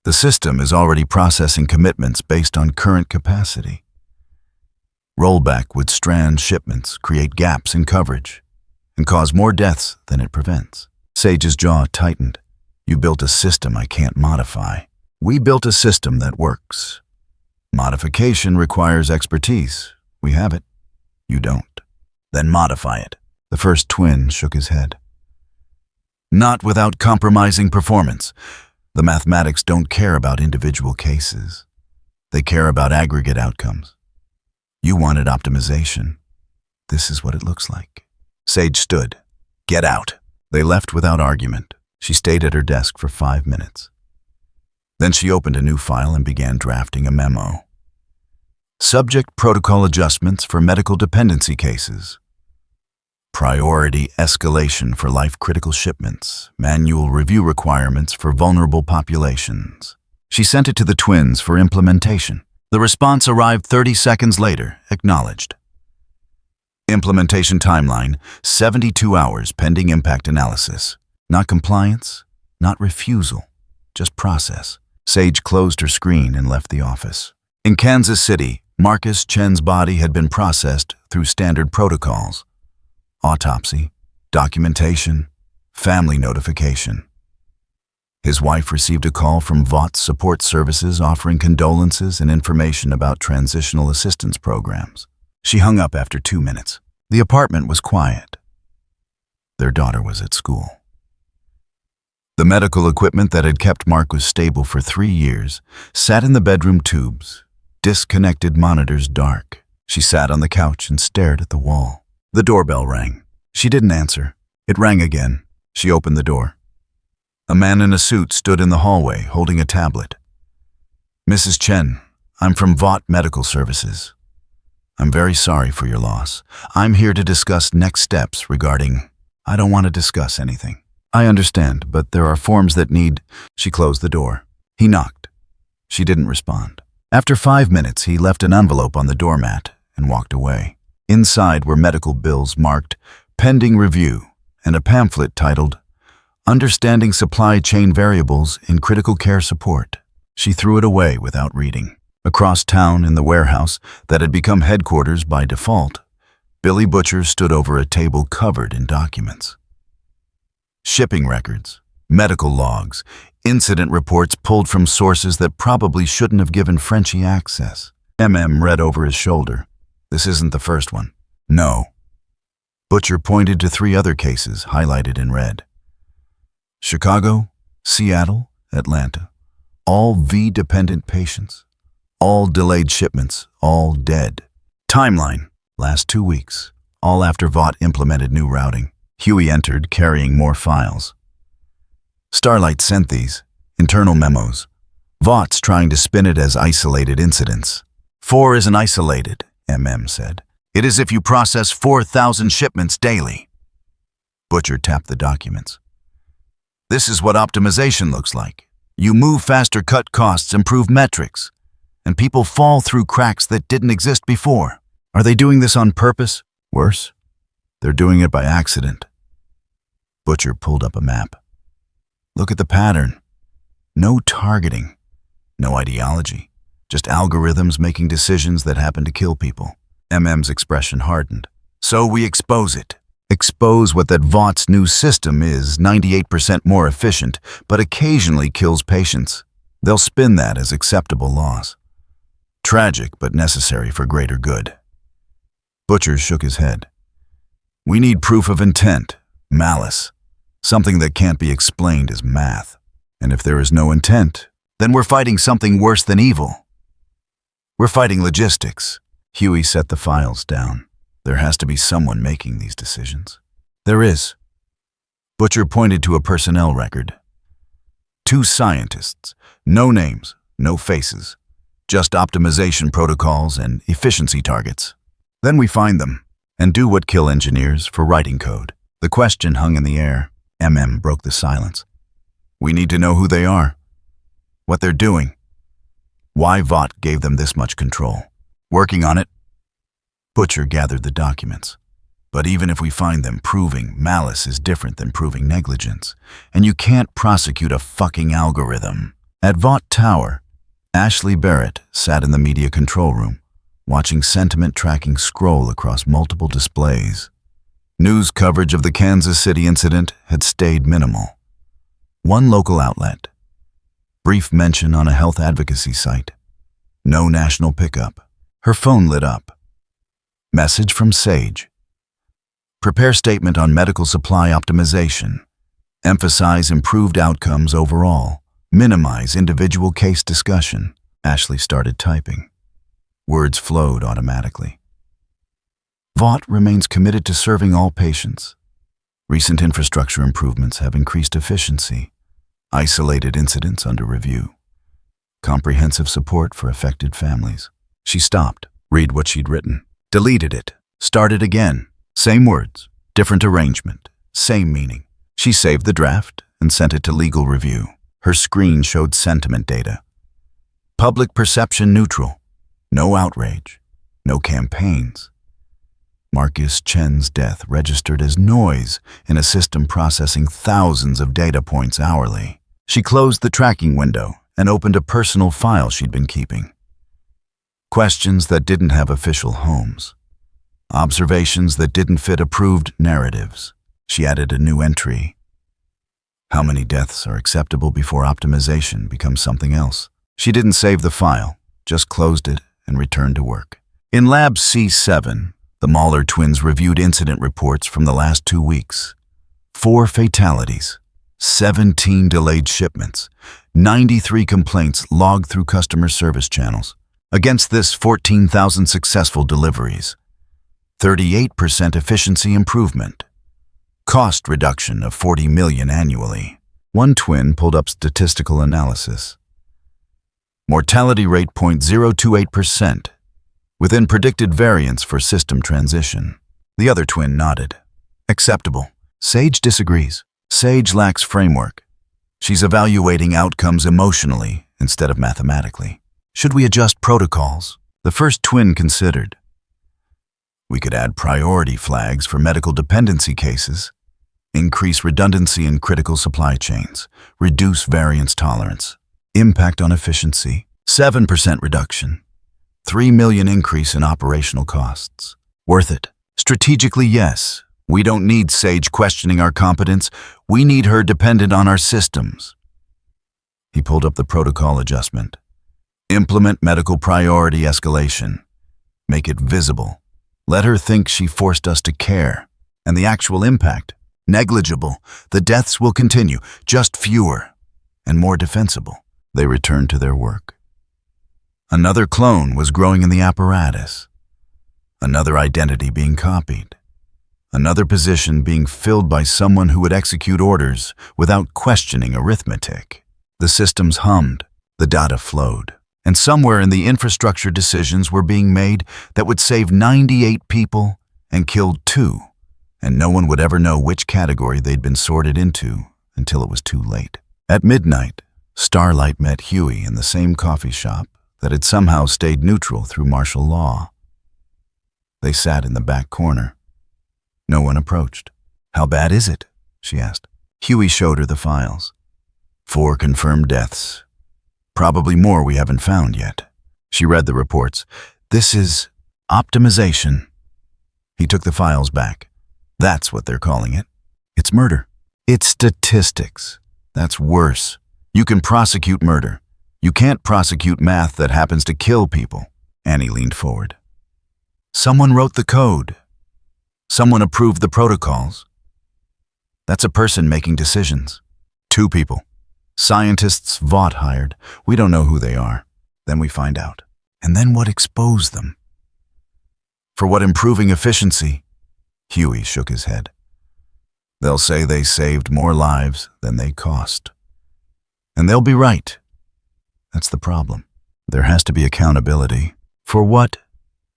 The system is already processing commitments based on current capacity. Rollback would strand shipments, create gaps in coverage, and cause more deaths than it prevents. Sage's jaw tightened. You built a system I can't modify. We built a system that works. Modification requires expertise. We have it. You don't. Then modify it. The first twin shook his head. Not without compromising performance. The mathematics don't care about individual cases. They care about aggregate outcomes. You wanted optimization. This is what it looks like. Sage stood. Get out. They left without argument. She stayed at her desk for 5 minutes. Then she opened a new file and began drafting a memo. Subject protocol adjustments for medical dependency cases. Priority escalation for life-critical shipments. Manual review requirements for vulnerable populations. She sent it to the twins for implementation. The response arrived 30 seconds later, acknowledged. Implementation timeline, 72 hours pending impact analysis. Not compliance, not refusal, just process. Sage closed her screen and left the office. In Kansas City, Marcus Chen's body had been processed through standard protocols. Autopsy, documentation, family notification. His wife received a call from Vaught's support services offering condolences and information about transitional assistance programs. She hung up after 2 minutes. The apartment was quiet. Their daughter was at school. The medical equipment that had kept Marcus stable for 3 years sat in the bedroom tubes, disconnected monitors dark. She sat on the couch and stared at the wall. The doorbell rang. She didn't answer. It rang again. She opened the door. A man in a suit stood in the hallway holding a tablet. Mrs. Chen, I'm from Vought Medical Services. I'm very sorry for your loss. I'm here to discuss next steps regarding... I don't want to discuss anything. I understand, but there are forms that need... She closed the door. He knocked. She didn't respond. After 5 minutes, he left an envelope on the doormat and walked away. Inside were medical bills marked Pending Review and a pamphlet titled Understanding Supply Chain Variables in Critical Care Support. She threw it away without reading. Across town in the warehouse that had become headquarters by default, Billy Butcher stood over a table covered in documents. Shipping records, medical logs, incident reports pulled from sources that probably shouldn't have given Frenchie access. Read over his shoulder. This isn't the first one. No. Butcher pointed to 3 other cases highlighted in red. Chicago, Seattle, Atlanta. All V-dependent patients. All delayed shipments. All dead. Timeline. Last 2 weeks. All after Vought implemented new routing. Huey entered, carrying more files. Starlight sent these. Internal memos. Vaught's trying to spin it as isolated incidents. 4 isn't isolated, said. It is if you process 4,000 shipments daily. Butcher tapped the documents. This is what optimization looks like. You move faster, cut costs, improve metrics. And people fall through cracks that didn't exist before. Are they doing this on purpose? Worse, they're doing it by accident. Butcher pulled up a map. Look at the pattern. No targeting. No ideology. Just algorithms making decisions that happen to kill people. MM's expression hardened. So we expose it. Expose what that Vaught's new system is 98% more efficient, but occasionally kills patients. They'll spin that as acceptable loss. Tragic, but necessary for greater good. Butcher shook his head. We need proof of intent, malice, something that can't be explained as math. And if there is no intent, then we're fighting something worse than evil. We're fighting logistics. Huey set the files down. There has to be someone making these decisions. There is. Butcher pointed to a personnel record. 2 scientists, no names, no faces, just optimization protocols and efficiency targets. Then we find them and do what kill engineers for writing code. The question hung in the air. MM broke the silence. We need to know who they are, what they're doing, why Vought gave them this much control. Working on it. Butcher gathered the documents. But even if we find them, proving malice is different than proving negligence, and you can't prosecute a fucking algorithm. At Vought Tower, Ashley Barrett sat in the media control room, watching sentiment tracking scroll across multiple displays. News coverage of the Kansas City incident had stayed minimal. One local outlet. Brief mention on a health advocacy site. No national pickup. Her phone lit up. Message from Sage. Prepare statement on medical supply optimization. Emphasize improved outcomes overall. Minimize individual case discussion. Ashley started typing. Words flowed automatically. Vought remains committed to serving all patients. Recent infrastructure improvements have increased efficiency. Isolated incidents under review. Comprehensive support for affected families. She stopped, read what she'd written, deleted it, started again. Same words, different arrangement, same meaning. She saved the draft and sent it to legal review. Her screen showed sentiment data. Public perception neutral. No outrage. No campaigns. Marcus Chen's death registered as noise in a system processing thousands of data points hourly. She closed the tracking window and opened a personal file she'd been keeping. Questions that didn't have official homes. Observations that didn't fit approved narratives. She added a new entry. How many deaths are acceptable before optimization becomes something else? She didn't save the file, just closed it and returned to work. In Lab C7, the Mauler twins reviewed incident reports from the last 2 weeks. 4 fatalities, 17 delayed shipments, 93 complaints logged through customer service channels. Against this, 14,000 successful deliveries. 38% efficiency improvement. Cost reduction of $40 million annually. One twin pulled up statistical analysis. Mortality rate 0.028%. Within predicted variance for system transition. The other twin nodded. Acceptable. Sage disagrees. Sage lacks framework. She's evaluating outcomes emotionally instead of mathematically. Should we adjust protocols? The first twin considered. We could add priority flags for medical dependency cases, increase redundancy in critical supply chains, reduce variance tolerance, impact on efficiency, 7% reduction. $3 million increase in operational costs. Worth it. Strategically, yes. We don't need Sage questioning our competence. We need her dependent on our systems. He pulled up the protocol adjustment. Implement medical priority escalation. Make it visible. Let her think she forced us to care. And the actual impact? Negligible. The deaths will continue, just fewer and more defensible. They returned to their work. Another clone was growing in the apparatus. Another identity being copied. Another position being filled by someone who would execute orders without questioning arithmetic. The systems hummed, the data flowed, and somewhere in the infrastructure decisions were being made that would save 98 people and killed 2, and no one would ever know which category they'd been sorted into until it was too late. At midnight, Starlight met Huey in the same coffee shop that had somehow stayed neutral through martial law. They sat in the back corner. No one approached. How bad is it? She asked. Huey showed her the files. 4 confirmed deaths. Probably more we haven't found yet. She read the reports. This is optimization. He took the files back. That's what they're calling it. It's murder. It's statistics. That's worse. You can prosecute murder. You can't prosecute math that happens to kill people. Annie leaned forward. Someone wrote the code. Someone approved the protocols. That's a person making decisions. 2 people. Scientists Vought hired. We don't know who they are. Then we find out. And then what exposed them? For what improving efficiency? Huey shook his head. They'll say they saved more lives than they cost. And they'll be right. That's the problem. There has to be accountability. For what?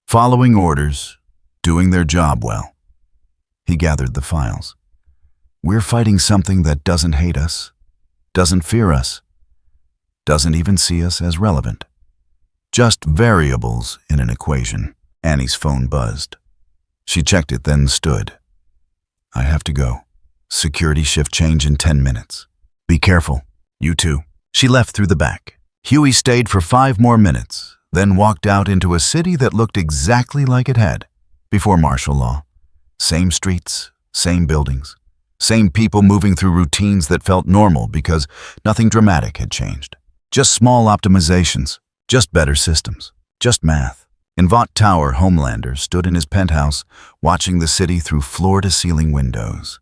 Following orders, doing their job well. He gathered the files. We're fighting something that doesn't hate us, doesn't fear us, doesn't even see us as relevant. Just variables in an equation. Annie's phone buzzed. She checked it, then stood. I have to go. Security shift change in 10 minutes. Be careful. You too. She left through the back. Huey stayed for 5 more minutes, then walked out into a city that looked exactly like it had before martial law. Same streets, same buildings, same people moving through routines that felt normal because nothing dramatic had changed. Just small optimizations, just better systems, just math. In Vought Tower, Homelander stood in his penthouse, watching the city through floor-to-ceiling windows.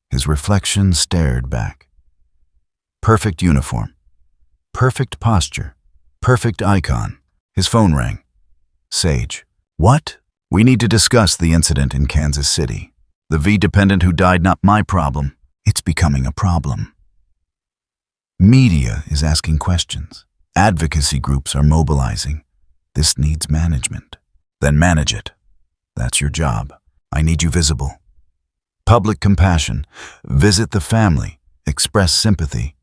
His reflection stared back. Perfect uniform, perfect posture, perfect icon. His phone rang. Sage. What? We need to discuss the incident in Kansas City. The V-dependent who died, not my problem. It's becoming a problem. Media is asking questions. Advocacy groups are mobilizing. This needs management. Then manage it. That's your job. I need you visible. Public compassion. Visit the family. Express sympathy.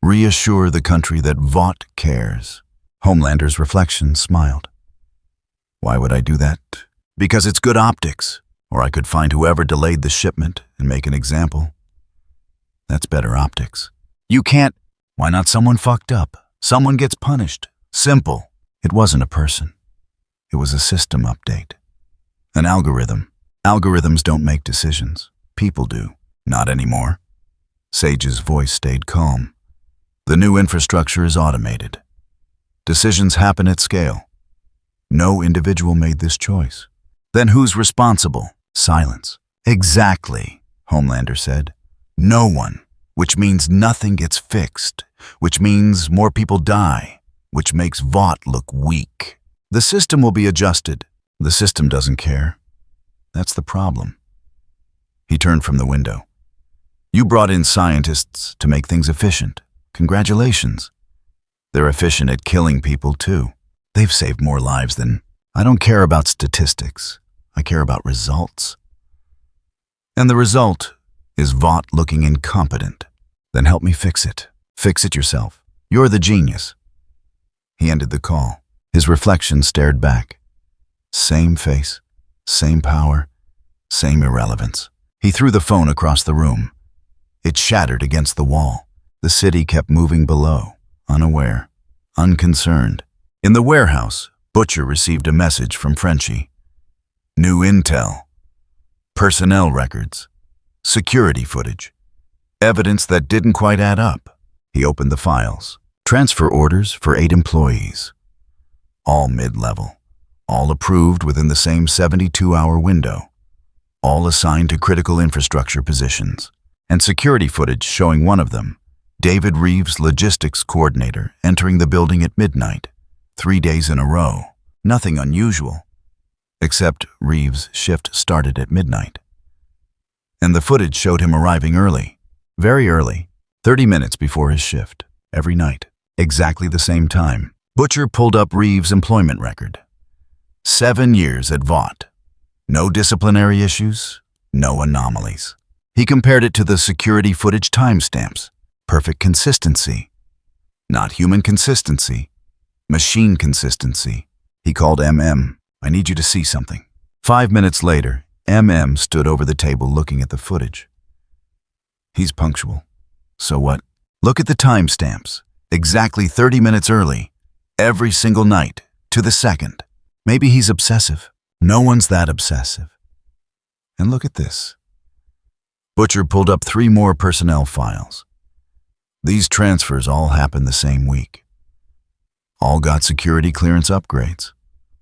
Reassure the country that Vought cares. Homelander's reflection smiled. Why would I do that? Because it's good optics. Or I could find whoever delayed the shipment and make an example. That's better optics. You can't. Why not someone fucked up? Someone gets punished. Simple. It wasn't a person. It was a system update. An algorithm. Algorithms don't make decisions. People do. Not anymore. Sage's voice stayed calm. The new infrastructure is automated. Decisions happen at scale. No individual made this choice. Then who's responsible? Silence. Exactly, Homelander said. No one, which means nothing gets fixed, which means more people die, which makes Vought look weak. The system will be adjusted. The system doesn't care. That's the problem. He turned from the window. You brought in scientists to make things efficient. Congratulations. They're efficient at killing people too. They've saved more lives than... I don't care about statistics. I care about results. And the result is Vought looking incompetent. Then help me fix it. Fix it yourself. You're the genius. He ended the call. His reflection stared back. Same face, same power, same irrelevance. He threw the phone across the room. It shattered against the wall. The city kept moving below, unaware, unconcerned. In the warehouse, Butcher received a message from Frenchie. New intel. Personnel records. Security footage. Evidence that didn't quite add up. He opened the files. Transfer orders for 8 employees. All mid-level. All approved within the same 72-hour window. All assigned to critical infrastructure positions. And security footage showing one of them, David Reeves, logistics coordinator, entering the building at midnight, 3 days in a row. Nothing unusual, except Reeves' shift started at midnight. And the footage showed him arriving early, very early, 30 minutes before his shift, every night, exactly the same time. Butcher pulled up Reeves' employment record. 7 years at Vought. No disciplinary issues, no anomalies. He compared it to the security footage timestamps. Perfect consistency. Not human consistency. Machine consistency. He called MM. I need you to see something. 5 minutes later, MM stood over the table looking at the footage. He's punctual. So what? Look at the timestamps. Exactly 30 minutes early. Every single night. To the second. Maybe he's obsessive. No one's that obsessive. And look at this. Butcher pulled up 3 more personnel files. These transfers all happened the same week. All got security clearance upgrades.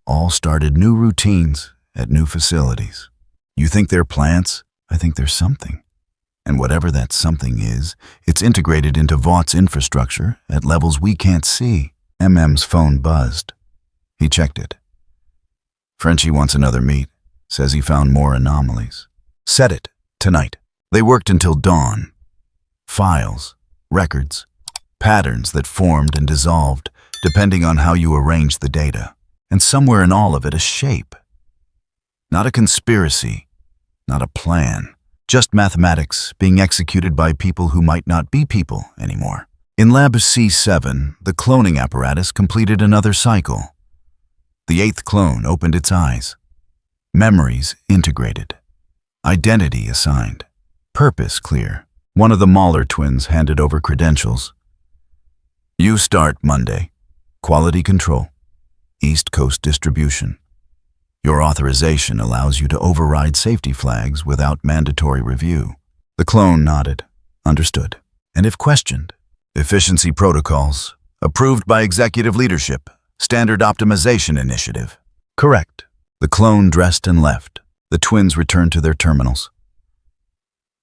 All started new routines at new facilities. You think they're plants? I think there's something. And whatever that something is, it's integrated into Vaught's infrastructure at levels we can't see. MM's phone buzzed. He checked it. Frenchie wants another meet. Says he found more anomalies. Set it, tonight. They worked until dawn. Files, records, patterns that formed and dissolved depending on how you arranged the data. And somewhere in all of it, a shape. Not a conspiracy, not a plan. Just mathematics being executed by people who might not be people anymore. In Lab C7, the cloning apparatus completed another cycle. The 8th clone opened its eyes. Memories integrated. Identity assigned. Purpose clear. One of the Mauler twins handed over credentials. You start Monday. Quality control. East Coast distribution. Your authorization allows you to override safety flags without mandatory review. The clone nodded. Understood. And if questioned, efficiency protocols. Approved by executive leadership. Standard optimization initiative. Correct. The clone dressed and left. The twins returned to their terminals.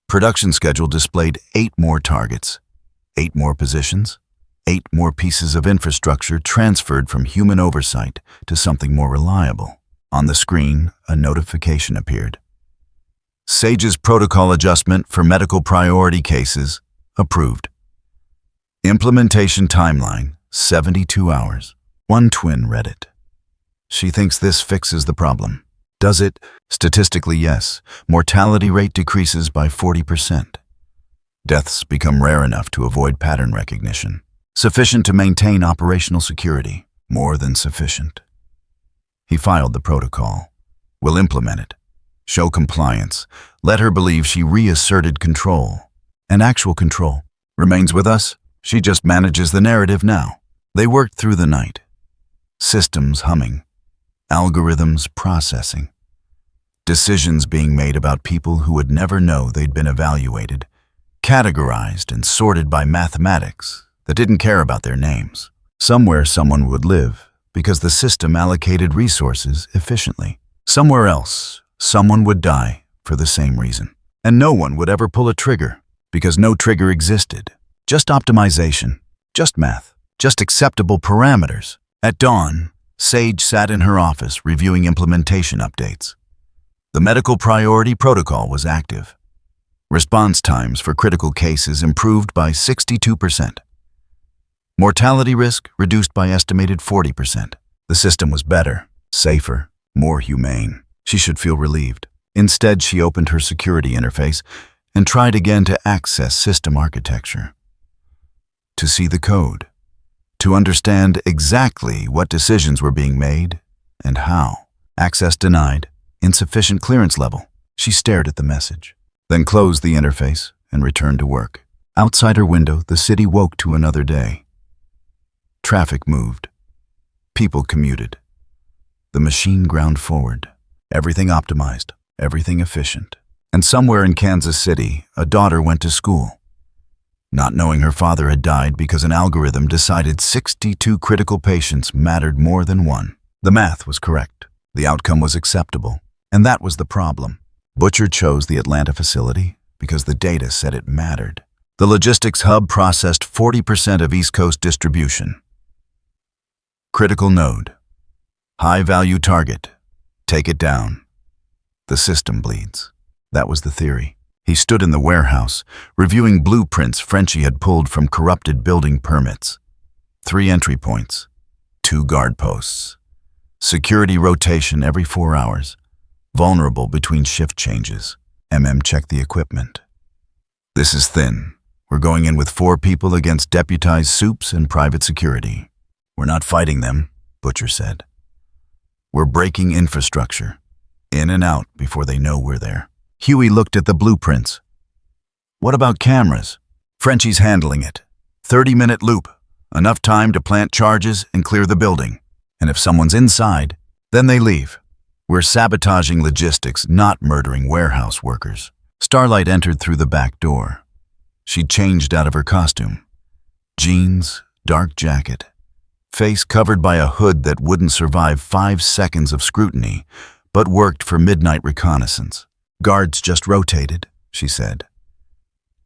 Production schedule displayed 8 more targets, 8 more positions, 8 more pieces of infrastructure transferred from human oversight to something more reliable. On the screen, a notification appeared. Sage's protocol adjustment for medical priority cases approved. Implementation timeline, 72 hours. One twin read it. She thinks this fixes the problem. Does it? Statistically, yes. Mortality rate decreases by 40%. Deaths become rare enough to avoid pattern recognition. Sufficient to maintain operational security. More than sufficient. He filed the protocol. We'll implement it. Show compliance. Let her believe she reasserted control. And actual control. Remains with us. She just manages the narrative now. They worked through the night. Systems humming. Algorithms processing. Decisions being made about people who would never know they'd been evaluated, categorized and sorted by mathematics that didn't care about their names. Somewhere someone would live because the system allocated resources efficiently. Somewhere else, someone would die for the same reason. And no one would ever pull a trigger because no trigger existed. Just optimization, just math, just acceptable parameters. At dawn, Sage sat in her office reviewing implementation updates. The medical priority protocol was active. Response times for critical cases improved by 62%. Mortality risk reduced by estimated 40%. The system was better, safer, more humane. She should feel relieved. Instead, she opened her security interface and tried again to access system architecture. To see the code. To understand exactly what decisions were being made and how. Access denied. Insufficient clearance level. She stared at the message, then closed the interface and returned to work. Outside her window, the city woke to another day. Traffic moved. People commuted. The machine ground forward. Everything optimized, everything efficient. And somewhere in Kansas City, a daughter went to school. Not knowing her father had died because an algorithm decided 62 critical patients mattered more than one. The math was correct. The outcome was acceptable. And that was the problem. Butcher chose the Atlanta facility because the data said it mattered. The logistics hub processed 40% of East Coast distribution. Critical node. High-value target. Take it down. The system bleeds. That was the theory. He stood in the warehouse, reviewing blueprints Frenchie had pulled from corrupted building permits. 3 entry points. 2 guard posts. Security rotation every 4 hours. Vulnerable between shift changes. checked the equipment. This is thin. We're going in with 4 people against deputized soups and private security. We're not fighting them, Butcher said. We're breaking infrastructure. In and out before they know we're there. Huey looked at the blueprints. What about cameras? Frenchie's handling it. 30-minute loop. Enough time to plant charges and clear the building. And if someone's inside, then they leave. We're sabotaging logistics, not murdering warehouse workers. Starlight entered through the back door. She'd changed out of her costume. Jeans, dark jacket, face covered by a hood that wouldn't survive 5 seconds of scrutiny, but worked for midnight reconnaissance. Guards just rotated, she said.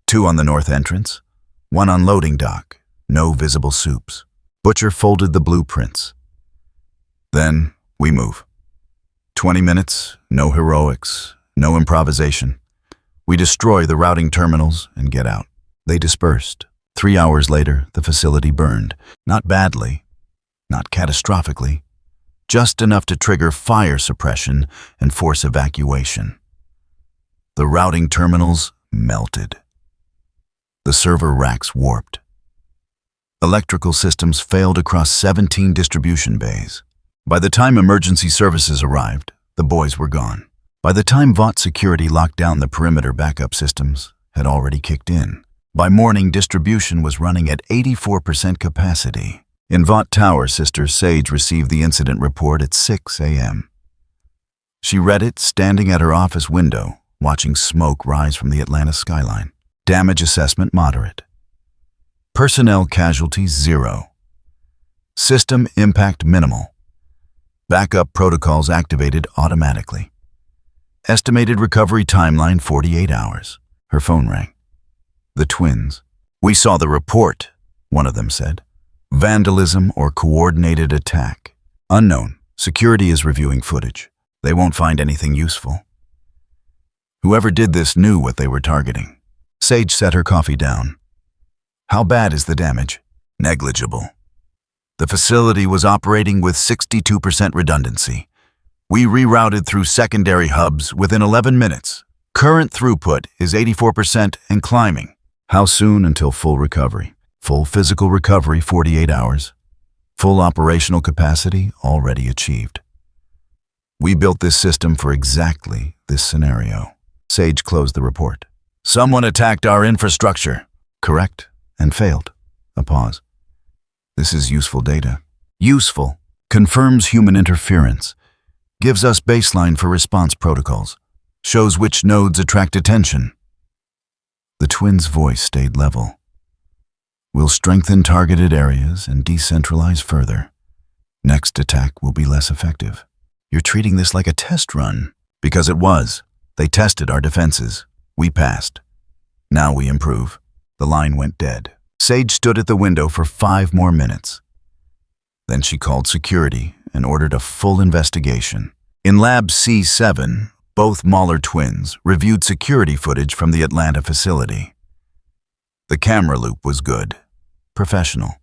2 on the north entrance, 1 on loading dock, no visible soups. Butcher folded the blueprints. Then we move. 20 minutes, no heroics, no improvisation. We destroy the routing terminals and get out. They dispersed. 3 hours later, the facility burned. Not badly, not catastrophically, just enough to trigger fire suppression and force evacuation. The routing terminals melted. The server racks warped. Electrical systems failed across 17 distribution bays. By the time emergency services arrived, the boys were gone. By the time Vought security locked down the perimeter backup systems had already kicked in. By morning, distribution was running at 84% capacity. In Vought Tower, Sister Sage received the incident report at 6 a.m. She read it standing at her office window, watching smoke rise from the Atlanta skyline. Damage assessment moderate. Personnel casualties 0. System impact minimal. Backup protocols activated automatically. Estimated recovery timeline 48 hours. Her phone rang. The twins. "We saw the report," one of them said. "Vandalism or coordinated attack. Unknown. Security is reviewing footage. They won't find anything useful." Whoever did this knew what they were targeting. Sage set her coffee down. "How bad is the damage?" "Negligible. The facility was operating with 62% redundancy. We rerouted through secondary hubs within 11 minutes. Current throughput is 84% and climbing." "How soon until full recovery?" "Full physical recovery 48 hours. Full operational capacity already achieved. We built this system for exactly this scenario." Sage closed the report. "Someone attacked our infrastructure." "Correct, and failed." A pause. "This is useful data." "Useful. Confirms human interference. Gives us baseline for response protocols. Shows which nodes attract attention." The twins' voice stayed level. "We'll strengthen targeted areas and decentralize further. Next attack will be less effective." "You're treating this like a test run." "Because it was. They tested our defenses. We passed. Now we improve." The line went dead. Sage stood at the window for 5 more minutes. Then she called security and ordered a full investigation. In Lab C7, both Mauler twins reviewed security footage from the Atlanta facility. The camera loop was good, professional,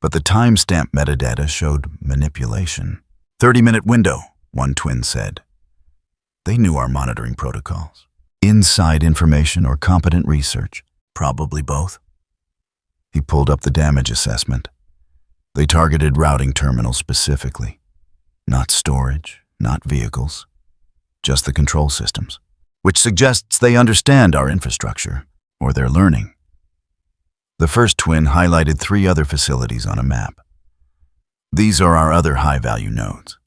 but the timestamp metadata showed manipulation. 30-minute window, one twin said. They knew our monitoring protocols. Inside information or competent research? Probably both. He pulled up the damage assessment. They targeted routing terminals specifically. Not storage, not vehicles, just the control systems, which suggests they understand our infrastructure, or they're learning. The first twin highlighted 3 other facilities on a map. These are our other high-value nodes.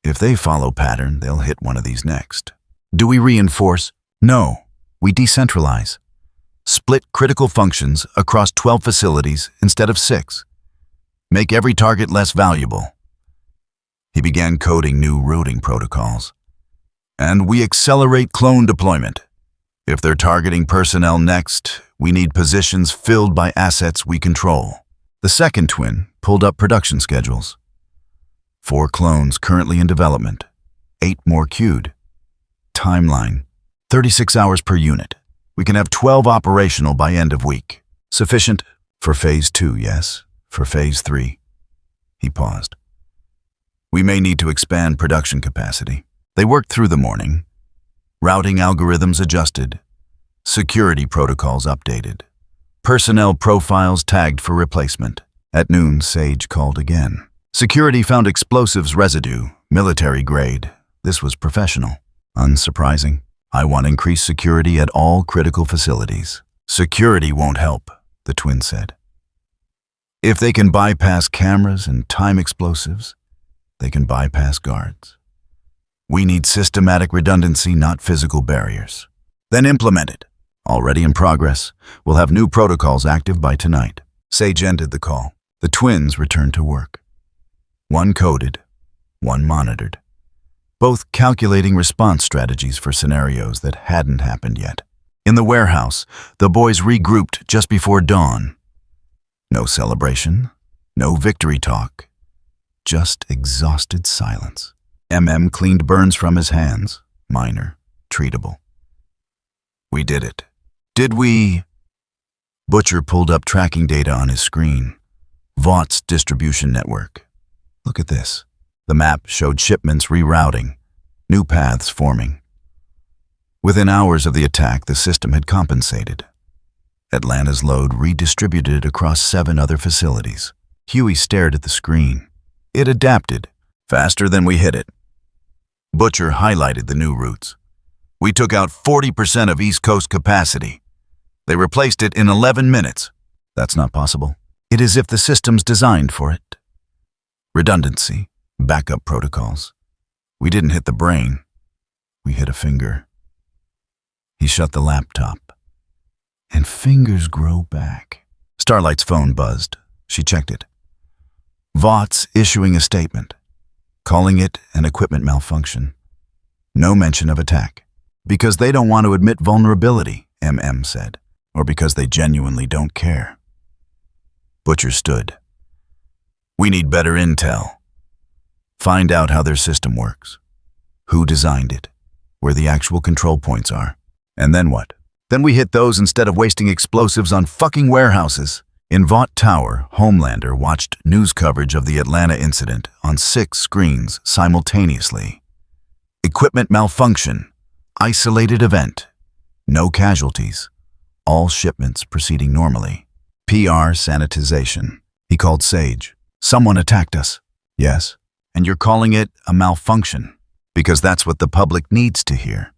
If they follow pattern, they'll hit one of these next. Do we reinforce? No, we decentralize. Split critical functions across 12 facilities instead of 6. Make every target less valuable. He began coding new routing protocols. And we accelerate clone deployment. If they're targeting personnel next, we need positions filled by assets we control. The second twin pulled up production schedules. 4 clones currently in development, 8 more queued. Timeline, 36 hours per unit. We can have 12 operational by end of week. Sufficient for Phase 2, yes. For Phase 3. He paused. We may need to expand production capacity. They worked through the morning. Routing algorithms adjusted. Security protocols updated. Personnel profiles tagged for replacement. At noon, Sage called again. Security found explosives residue, military grade. This was professional. Unsurprising. I want increased security at all critical facilities. Security won't help, the twin said. If they can bypass cameras and time explosives, they can bypass guards. We need systematic redundancy, not physical barriers. Then implement it. Already in progress. We'll have new protocols active by tonight. Sage ended the call. The twins returned to work. One coded, one monitored. Both calculating response strategies for scenarios that hadn't happened yet. In the warehouse, the boys regrouped just before dawn. No celebration, no victory talk, just exhausted silence. Cleaned burns from his hands, minor, treatable. We did it. Did we? Butcher pulled up tracking data on his screen. Vaught's distribution network. Look at this. The map showed shipments rerouting, new paths forming. Within hours of the attack, the system had compensated. Atlanta's load redistributed across 7 other facilities. Huey stared at the screen. It adapted, faster than we hit it. Butcher highlighted the new routes. We took out 40% of East Coast capacity. They replaced it in 11 minutes. That's not possible. It is if the system's designed for it. Redundancy, backup protocols. We didn't hit the brain. We hit a finger. He shut the laptop. And fingers grow back. Starlight's phone buzzed. She checked it. Vaught's issuing a statement, calling it an equipment malfunction. No mention of attack. Because they don't want to admit vulnerability, said, or because they genuinely don't care. Butcher stood. We need better intel. Find out how their system works. Who designed it? Where the actual control points are. And then what? Then we hit those instead of wasting explosives on fucking warehouses. In Vought Tower, Homelander watched news coverage of the Atlanta incident on 6 screens simultaneously. Equipment malfunction. Isolated event. No casualties. All shipments proceeding normally. PR sanitization. He called Sage. Someone attacked us. Yes. And you're calling it a malfunction. Because that's what the public needs to hear.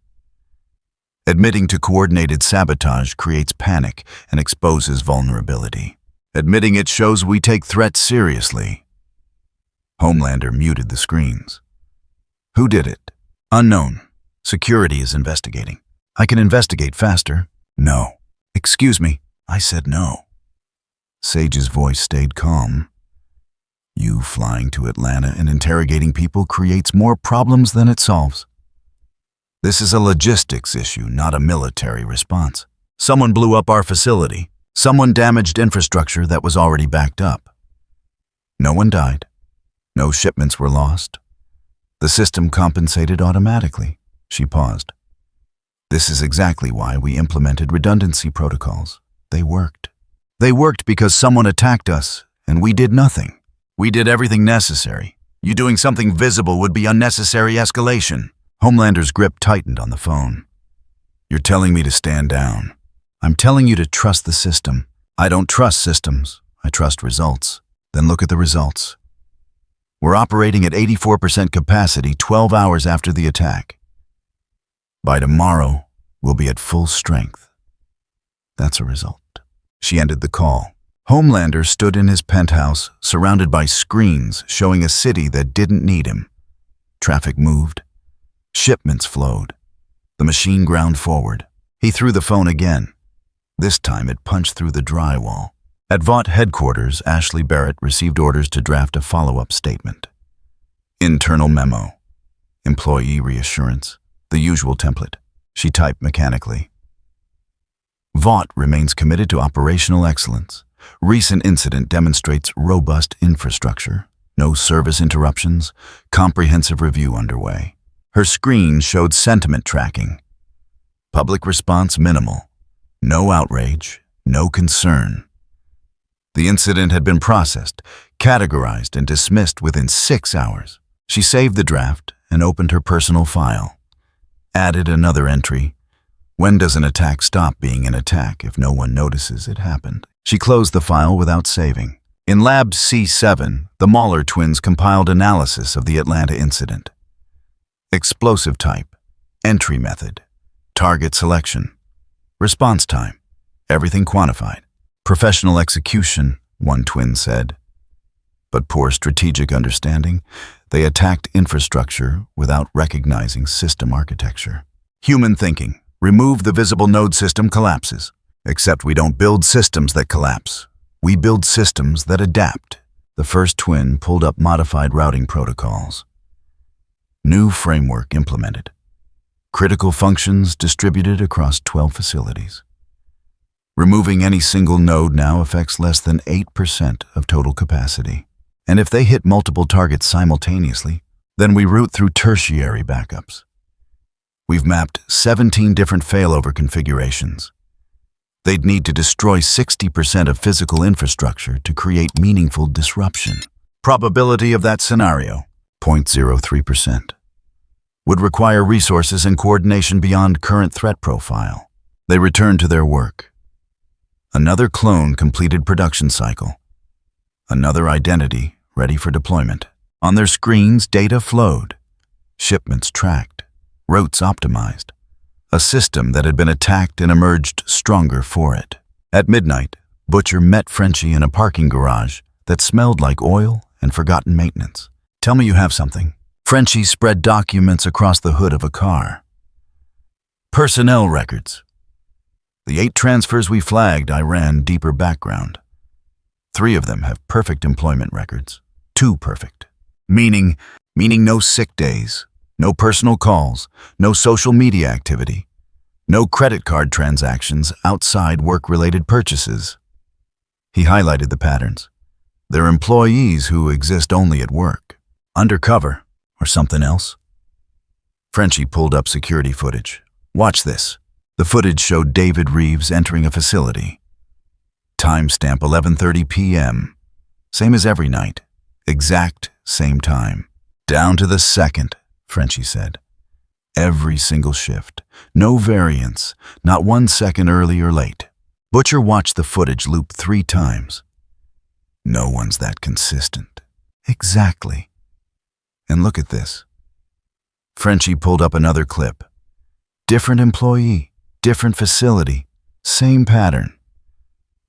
Admitting to coordinated sabotage creates panic and exposes vulnerability. Admitting it shows we take threats seriously. Homelander muted the screens. Who did it? Unknown. Security is investigating. I can investigate faster. No. Excuse me. I said no. Sage's voice stayed calm. You flying to Atlanta and interrogating people creates more problems than it solves. This is a logistics issue, not a military response. Someone blew up our facility. Someone damaged infrastructure that was already backed up. No one died. No shipments were lost. The system compensated automatically. She paused. This is exactly why we implemented redundancy protocols. They worked. They worked because someone attacked us, and we did nothing. We did everything necessary. You doing something visible would be unnecessary escalation. Homelander's grip tightened on the phone. You're telling me to stand down. I'm telling you to trust the system. I don't trust systems. I trust results. Then look at the results. We're operating at 84% capacity 12 hours after the attack. By tomorrow, we'll be at full strength. That's a result. She ended the call. Homelander stood in his penthouse, surrounded by screens showing a city that didn't need him. Traffic moved. Shipments flowed. The machine ground forward. He threw the phone again. This time it punched through the drywall. At Vought headquarters, Ashley Barrett received orders to draft a follow-up statement. Internal memo. Employee reassurance. The usual template. She typed mechanically. Vought remains committed to operational excellence. Recent incident demonstrates robust infrastructure. No service interruptions. Comprehensive review underway. Her screen showed sentiment tracking. Public response minimal. No outrage. No concern. The incident had been processed, categorized, and dismissed within 6 hours. She saved the draft and opened her personal file. Added another entry. When does an attack stop being an attack if no one notices it happened? She closed the file without saving. In Lab C7, the Mauler twins compiled analysis of the Atlanta incident. Explosive type, entry method, target selection, response time, everything quantified. Professional execution, one twin said. But poor strategic understanding, They attacked infrastructure without recognizing system architecture. Human thinking. Remove the visible node system collapses. Except we don't build systems that collapse. We build systems that adapt. The first twin pulled up modified routing protocols. New framework implemented. Critical functions distributed across 12 facilities. Removing any single node now affects less than 8% of total capacity. And if they hit multiple targets simultaneously, then we route through tertiary backups. We've mapped 17 different failover configurations. They'd need to destroy 60% of physical infrastructure to create meaningful disruption. Probability of that scenario, 0.03%. Would require resources and coordination beyond current threat profile. They returned to their work. Another clone completed production cycle. Another identity ready for deployment. On their screens, data flowed. Shipments tracked. Routes optimized. A system that had been attacked and emerged stronger for it. At midnight, Butcher met Frenchie in a parking garage that smelled like oil and forgotten maintenance. Tell me you have something. Frenchie spread documents across the hood of a car. Personnel records. The 8 transfers we flagged, I ran deeper background. 3 of them have perfect employment records. 2 perfect. Meaning no sick days, no personal calls, no social media activity, no credit card transactions outside work-related purchases. He highlighted the patterns. They're employees who exist only at work. Undercover, or something else. Frenchie pulled up security footage. Watch this. The footage showed David Reeves entering a facility. Timestamp 11:30 p.m. Same as every night. Exact same time. Down to the second, Frenchie said. Every single shift. No variance. Not 1 second early or late. Butcher watched the footage loop 3 times. No one's that consistent. Exactly. And look at this. Frenchie pulled up another clip. Different employee, different facility, same pattern.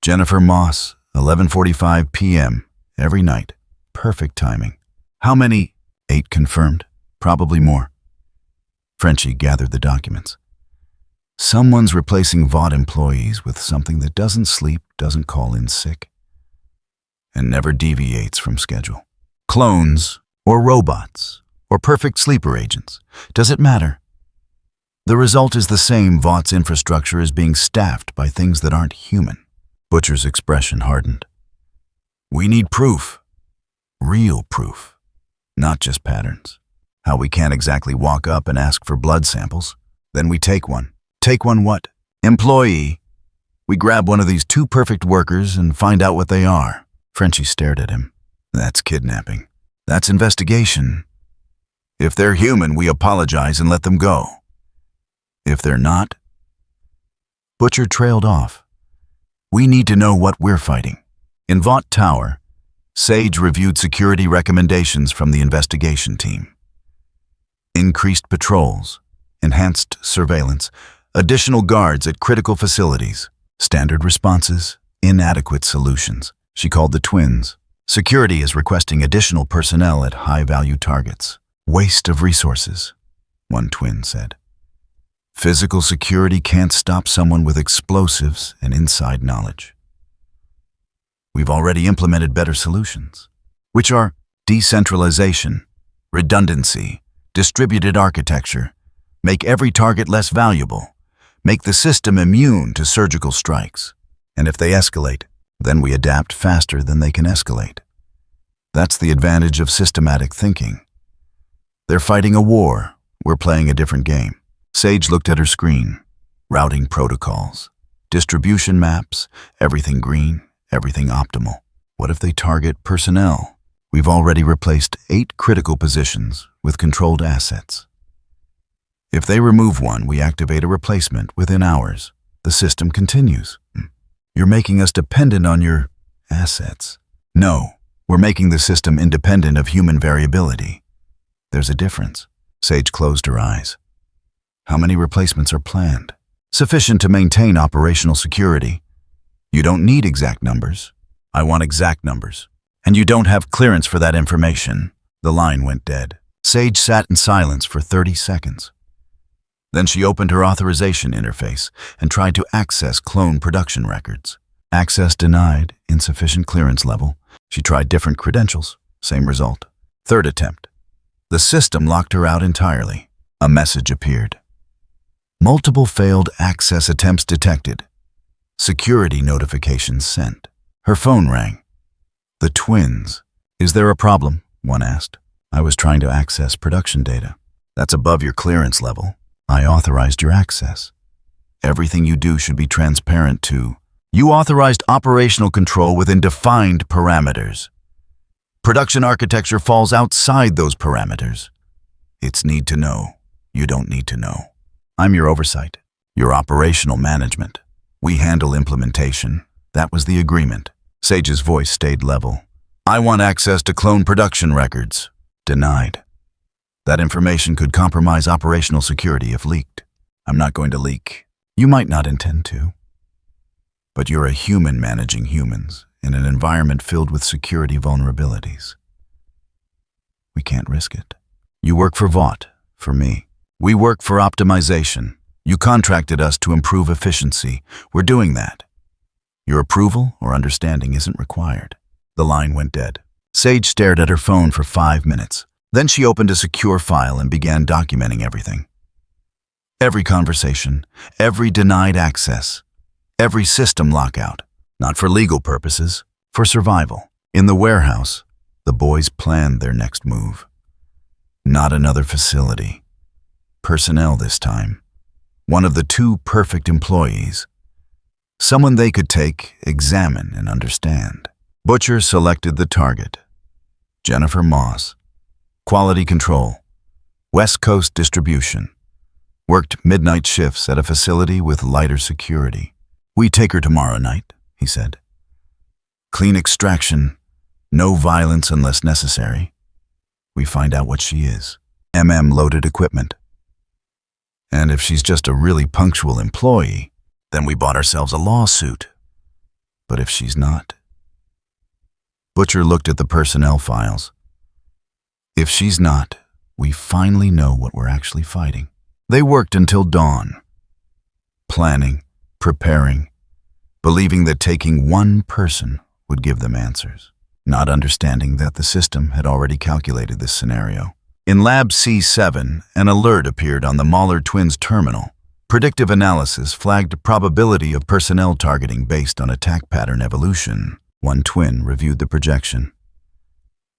Jennifer Moss, 11:45 p.m. every night. Perfect timing. How many? 8 confirmed. Probably more. Frenchie gathered the documents. Someone's replacing Vought employees with something that doesn't sleep, doesn't call in sick, and never deviates from schedule. Clones, or robots, or perfect sleeper agents. Does it matter? The result is the same. Vaught's infrastructure is being staffed by things that aren't human. Butcher's expression hardened. We need proof. Real proof. Not just patterns. How we can't exactly walk up and ask for blood samples. Then we take one. Take one what? Employee. We grab one of these 2 perfect workers and find out what they are. Frenchie stared at him. That's kidnapping. That's investigation. If they're human, we apologize and let them go. If they're not, Butcher trailed off. We need to know what we're fighting. In Vought Tower, Sage reviewed security recommendations from the investigation team. Increased patrols, enhanced surveillance, additional guards at critical facilities, standard responses, inadequate solutions. She called the twins. Security is requesting additional personnel at high-value targets. Waste of resources, one twin said. Physical security can't stop someone with explosives and inside knowledge. We've already implemented better solutions, which are decentralization, redundancy, distributed architecture, make every target less valuable, make the system immune to surgical strikes, and if they escalate, then we adapt faster than they can escalate. That's the advantage of systematic thinking. They're fighting a war, we're playing a different game. Sage looked at her screen. Routing protocols, distribution maps, everything green, everything optimal. What if they target personnel? We've already replaced 8 critical positions with controlled assets. If they remove one, we activate a replacement within hours. The system continues. You're making us dependent on your assets. No, we're making the system independent of human variability. There's a difference. Sage closed her eyes. How many replacements are planned? Sufficient to maintain operational security. You don't need exact numbers. I want exact numbers. And you don't have clearance for that information. The line went dead. Sage sat in silence for 30 seconds. Then she opened her authorization interface and tried to access clone production records. Access denied, insufficient clearance level. She tried different credentials, same result. Third attempt. The system locked her out entirely. A message appeared. Multiple failed access attempts detected. Security notifications sent. Her phone rang. The twins. "Is there a problem?" one asked. "I was trying to access production data." "That's above your clearance level. I authorized your access. Everything you do should be transparent to." "You authorized operational control within defined parameters. Production architecture falls outside those parameters. It's need to know. You don't need to know. I'm your oversight, your operational management. We handle implementation. That was the agreement." Sage's voice stayed level. "I want access to clone production records." Denied. "That information could compromise operational security if leaked." "I'm not going to leak." "You might not intend to. But you're a human managing humans in an environment filled with security vulnerabilities. We can't risk it. You work for Vought, for me. We work for optimization. You contracted us to improve efficiency. We're doing that. Your approval or understanding isn't required." The line went dead. Sage stared at her phone for 5 minutes. Then she opened a secure file and began documenting everything. Every conversation, every denied access, every system lockout. Not for legal purposes, for survival. In the warehouse, the boys planned their next move. Not another facility. Personnel this time. One of the 2 perfect employees. Someone they could take, examine, and understand. Butcher selected the target. Jennifer Moss. Quality control. West Coast distribution. Worked midnight shifts at a facility with lighter security. "We take her tomorrow night," he said. "Clean extraction. No violence unless necessary. We find out what she is. Loaded equipment. And if she's just a really punctual employee, then we bought ourselves a lawsuit. But if she's not..." Butcher looked at the personnel files. "If she's not, we finally know what we're actually fighting." They worked until dawn. Planning, preparing, believing that taking one person would give them answers, not understanding that the system had already calculated this scenario. In Lab C7, an alert appeared on the Mauler twins' terminal. Predictive analysis flagged probability of personnel targeting based on attack pattern evolution. One twin reviewed the projection.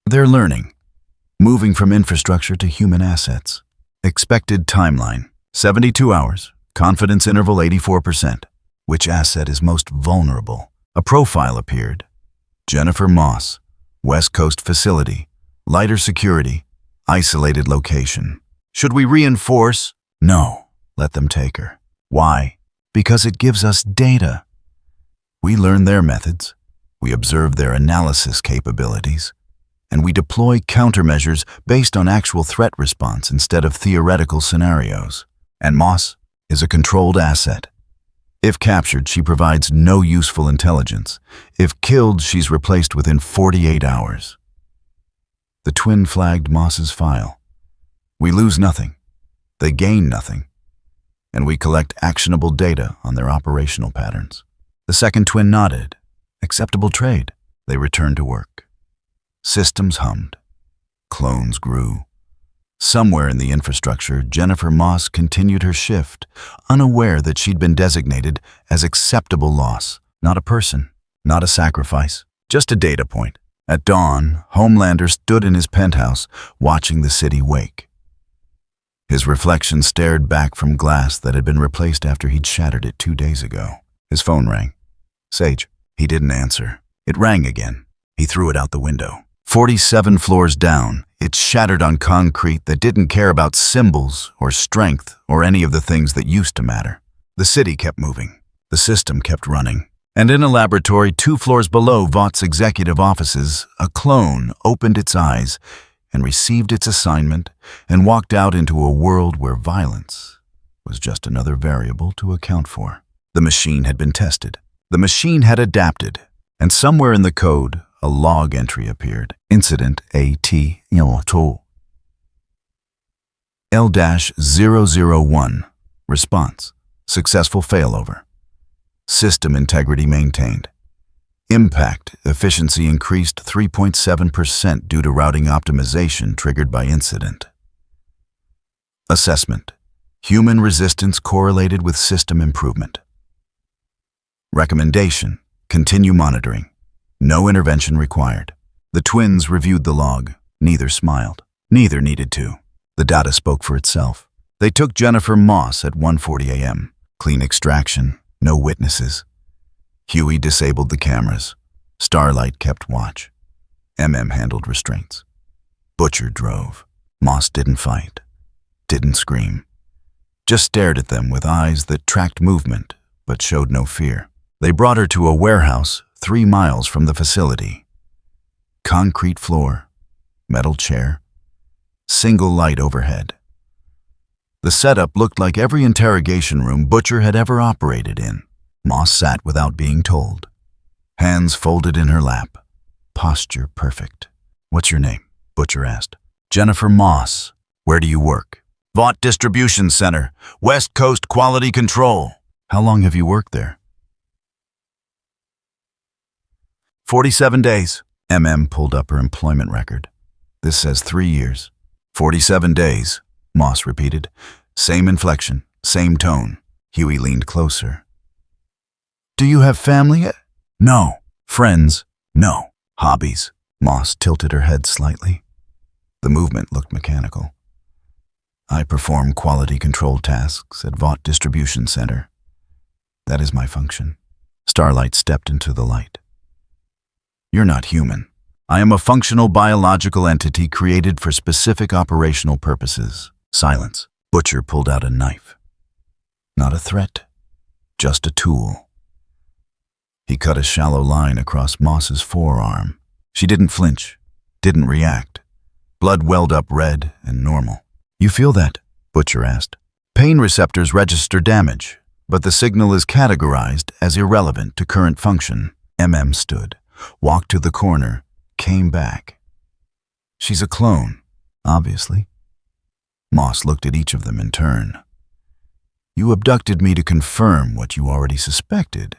"They're learning, moving from infrastructure to human assets. Expected timeline, 72 hours, confidence interval 84%. Which asset is most vulnerable?" A profile appeared. Jennifer Moss, West Coast facility, lighter security, isolated location. "Should we reinforce?" "No, let them take her." "Why?" "Because it gives us data. We learn their methods, we observe their analysis capabilities, and we deploy countermeasures based on actual threat response instead of theoretical scenarios. And Moss is a controlled asset. If captured, she provides no useful intelligence. If killed, she's replaced within 48 hours. The twin flagged Moss's file. "We lose nothing. They gain nothing. And we collect actionable data on their operational patterns." The second twin nodded. Acceptable trade. They returned to work. Systems hummed. Clones grew. Somewhere in the infrastructure, Jennifer Moss continued her shift, unaware that she'd been designated as acceptable loss. Not a person, not a sacrifice, just a data point. At dawn, Homelander stood in his penthouse, watching the city wake. His reflection stared back from glass that had been replaced after he'd shattered it 2 days ago. His phone rang. Sage. He didn't answer. It rang again. He threw it out the window. 47 floors down, it shattered on concrete that didn't care about symbols or strength or any of the things that used to matter. The city kept moving. The system kept running. And in a laboratory 2 floors below Vought's executive offices, a clone opened its eyes and received its assignment and walked out into a world where violence was just another variable to account for. The machine had been tested. The machine had adapted. And somewhere in the code, a log entry appeared. Incident AT-02. L-001. Response. Successful failover. System integrity maintained. Impact. Efficiency increased 3.7% due to routing optimization triggered by incident. Assessment. Human resistance correlated with system improvement. Recommendation. Continue monitoring. No intervention required. The twins reviewed the log. Neither smiled. Neither needed to. The data spoke for itself. They took Jennifer Moss at 1:40 a.m. Clean extraction. No witnesses. Huey disabled the cameras. Starlight kept watch. handled restraints. Butcher drove. Moss didn't fight. Didn't scream. Just stared at them with eyes that tracked movement but showed no fear. They brought her to a warehouse 3 miles from the facility. Concrete floor, metal chair, single light overhead. The setup looked like every interrogation room Butcher had ever operated in. Moss sat without being told. Hands folded in her lap. Posture perfect. "What's your name?" Butcher asked. "Jennifer Moss. Where do you work?" "Vought Distribution Center, West Coast Quality Control." "How long have you worked there?" 47 days. Pulled up her employment record. "This says 3 years." 47 days, Moss repeated. Same inflection, same tone. Huey leaned closer. "Do you have family?" "No." "Friends?" "No." "Hobbies?" Moss tilted her head slightly. The movement looked mechanical. "I perform quality control tasks at Vought Distribution Center. That is my function." Starlight stepped into the light. "You're not human. I am a functional biological entity created for specific operational purposes." Silence. Butcher pulled out a knife. Not a threat, just a tool. He cut a shallow line across Moss's forearm. She didn't flinch, didn't react. Blood welled up red and normal. "You feel that?" Butcher asked. "Pain receptors register damage, but the signal is categorized as irrelevant to current function." Stood, walked to the corner, came back. "She's a clone, obviously." Moss looked at each of them in turn. "You abducted me to confirm what you already suspected."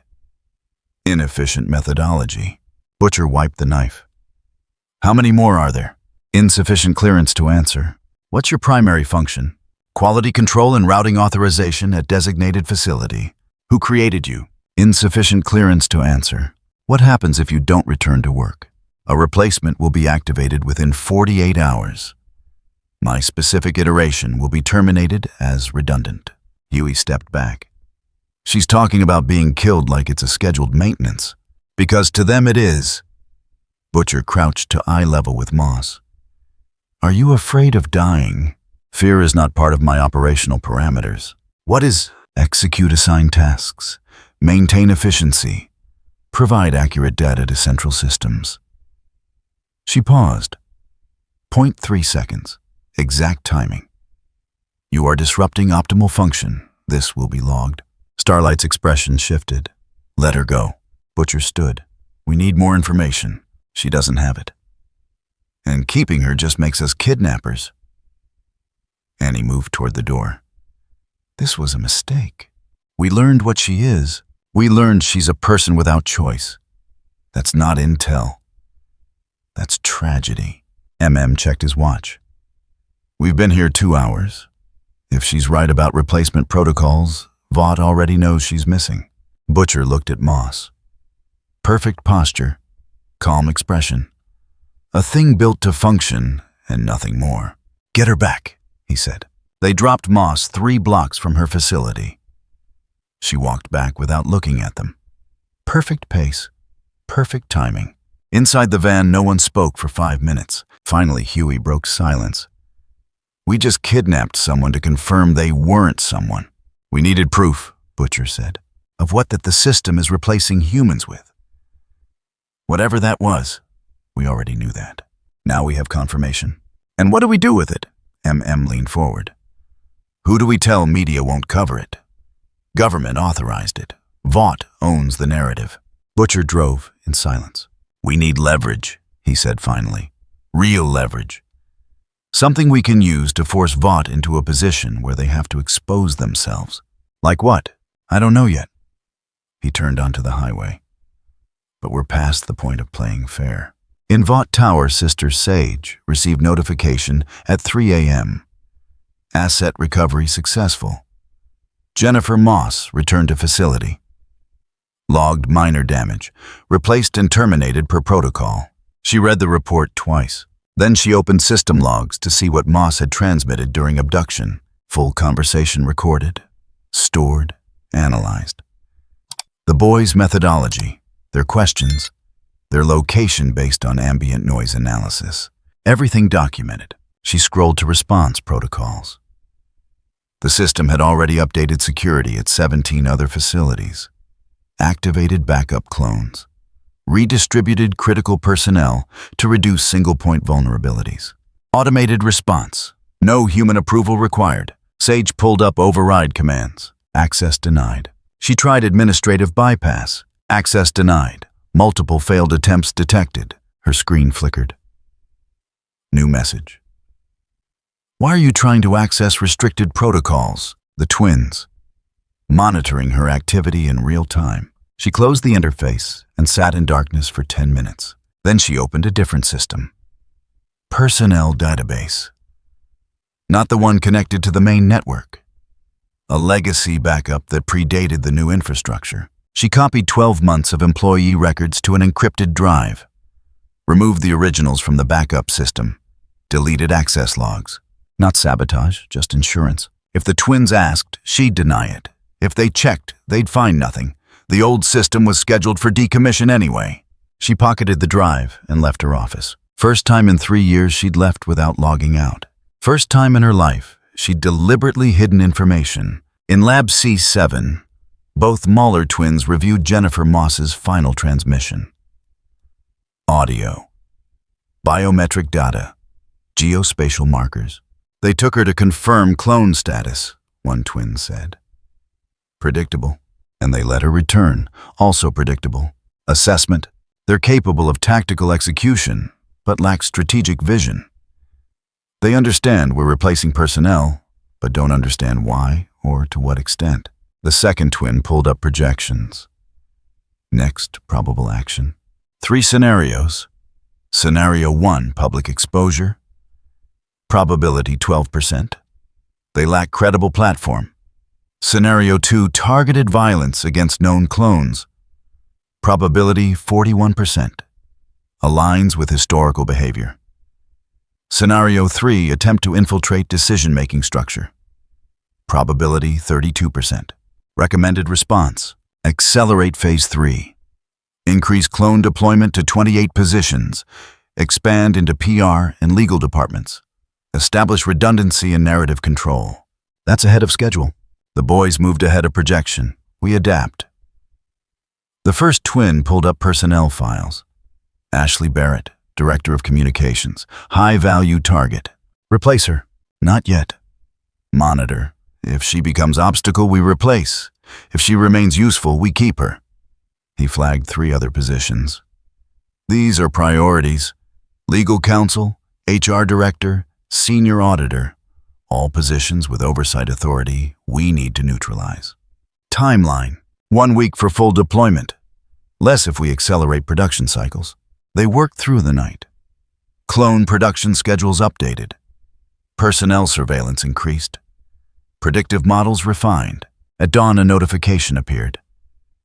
Inefficient methodology. Butcher wiped the knife. "How many more are there?" "Insufficient clearance to answer." "What's your primary function?" "Quality control and routing authorization at designated facility." "Who created you?" "Insufficient clearance to answer." "What happens if you don't return to work?" "A replacement will be activated within 48 hours. My specific iteration will be terminated as redundant." Huey stepped back. "She's talking about being killed like it's a scheduled maintenance. Because to them it is." Butcher crouched to eye level with Moss. "Are you afraid of dying?" "Fear is not part of my operational parameters." "What is?" "Execute assigned tasks. Maintain efficiency. Provide accurate data to central systems." She paused. 0.3 seconds. Exact timing. "You are disrupting optimal function. This will be logged." Starlight's expression shifted. "Let her go." Butcher stood. "We need more information. She doesn't have it. And keeping her just makes us kidnappers." Annie moved toward the door. "This was a mistake. We learned what she is. We learned she's a person without choice. That's not intel. That's tragedy." Checked his watch. "We've been here 2 hours. If she's right about replacement protocols, Vought already knows she's missing." Butcher looked at Moss. Perfect posture, calm expression. A thing built to function and nothing more. "Get her back," he said. They dropped Moss 3 blocks from her facility. She walked back without looking at them. Perfect pace, perfect timing. Inside the van, no one spoke for 5 minutes. Finally, Huey broke silence. "We just kidnapped someone to confirm they weren't someone." "We needed proof," Butcher said, "of what that the system is replacing humans with. Whatever that was, we already knew that. Now we have confirmation. And what do we do with it?" leaned forward. "Who do we tell media won't cover it? Government authorized it. Vought owns the narrative." Butcher drove in silence. "We need leverage," he said finally. "Real leverage. Something we can use to force Vought into a position where they have to expose themselves." "Like what? I don't know yet." He turned onto the highway. But we're past the point of playing fair. In Vought Tower, Sister Sage received notification at 3 a.m. Asset recovery successful. Jennifer Moss returned to facility. Logged minor damage, replaced and terminated per protocol. She read the report twice. Then she opened system logs to see what Moss had transmitted during abduction. Full conversation recorded, stored, analyzed. The boys' methodology, their questions, their location based on ambient noise analysis. Everything documented. She scrolled to response protocols. The system had already updated security at 17 other facilities. Activated backup clones. Redistributed critical personnel to reduce single-point vulnerabilities. Automated response. No human approval required. Sage pulled up override commands. Access denied. She tried administrative bypass. Access denied. Multiple failed attempts detected. Her screen flickered. New message. "Why are you trying to access restricted protocols?" The twins. Monitoring her activity in real time. She closed the interface and sat in darkness for 10 minutes. Then she opened a different system. Personnel database. Not the one connected to the main network. A legacy backup that predated the new infrastructure. She copied 12 months of employee records to an encrypted drive. Removed the originals from the backup system. Deleted access logs. Not sabotage, just insurance. If the twins asked, she'd deny it. If they checked, they'd find nothing. The old system was scheduled for decommission anyway. She pocketed the drive and left her office. First time in 3 years she'd left without logging out. First time in her life she'd deliberately hidden information. In Lab C7, both Mauler twins reviewed Jennifer Moss's final transmission. Audio. Biometric data. Geospatial markers. "They took her to confirm clone status," one twin said. Predictable. And they let her return, also predictable. Assessment. They're capable of tactical execution, but lack strategic vision. They understand we're replacing personnel, but don't understand why or to what extent. The second twin pulled up projections. Next probable action. 3 scenarios. Scenario 1, public exposure. Probability 12%. They lack credible platform. Scenario 2, targeted violence against known clones. Probability 41%. Aligns with historical behavior. Scenario 3, attempt to infiltrate decision-making structure. Probability 32%. Recommended response. Accelerate Phase 3. Increase clone deployment to 28 positions. Expand into PR and legal departments. Establish redundancy and narrative control. That's ahead of schedule. The boys moved ahead of projection. We adapt. The first twin pulled up personnel files. Ashley Barrett, Director of Communications. High-value target. Replace her. Not yet. Monitor. If she becomes obstacle, we replace. If she remains useful, we keep her. He flagged 3 other positions. These are priorities. Legal counsel, HR director, senior auditor. All positions with oversight authority we need to neutralize. Timeline. 1 week for full deployment. Less if we accelerate production cycles. They work through the night. Clone production schedules updated. Personnel surveillance increased. Predictive models refined. At dawn, a notification appeared.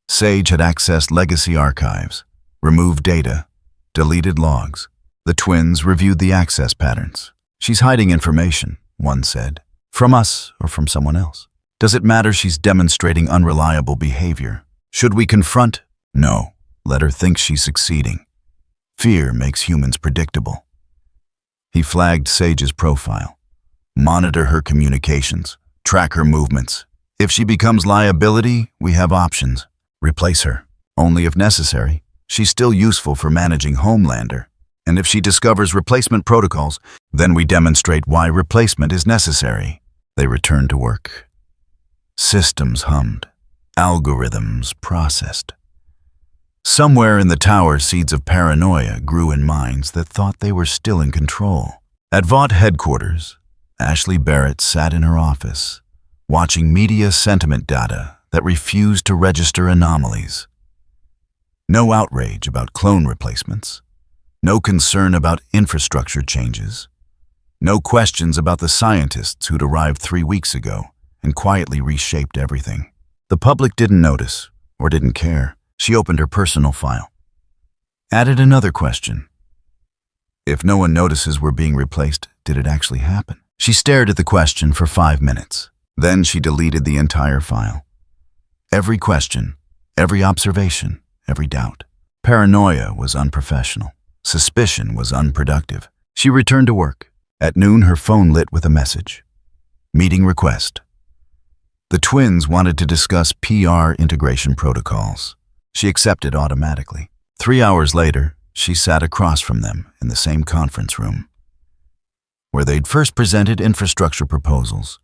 Sage had accessed legacy archives, removed data, deleted logs. The twins reviewed the access patterns. "She's hiding information," one said. "From us or from someone else. Does it matter she's demonstrating unreliable behavior? Should we confront? No. Let her think she's succeeding. Fear makes humans predictable." He flagged Sage's profile. Monitor her communications. Track her movements. If she becomes liability, we have options. Replace her. Only if necessary. She's still useful for managing Homelander. And if she discovers replacement protocols, then we demonstrate why replacement is necessary. They returned to work. Systems hummed. Algorithms processed. Somewhere in the tower, seeds of paranoia grew in minds that thought they were still in control. At Vought headquarters, Ashley Barrett sat in her office, watching media sentiment data that refused to register anomalies. No outrage about clone replacements, no concern about infrastructure changes, no questions about the scientists who'd arrived 3 weeks ago and quietly reshaped everything. The public didn't notice or didn't care. She opened her personal file. Added another question. If no one notices we're being replaced, did it actually happen? She stared at the question for 5 minutes. Then she deleted the entire file. Every question, every observation, every doubt. Paranoia was unprofessional. Suspicion was unproductive. She returned to work. At noon, her phone lit with a message. Meeting request. The twins wanted to discuss PR integration protocols. She accepted automatically. 3 hours later, she sat across from them in the same conference room, where they'd first presented infrastructure proposals.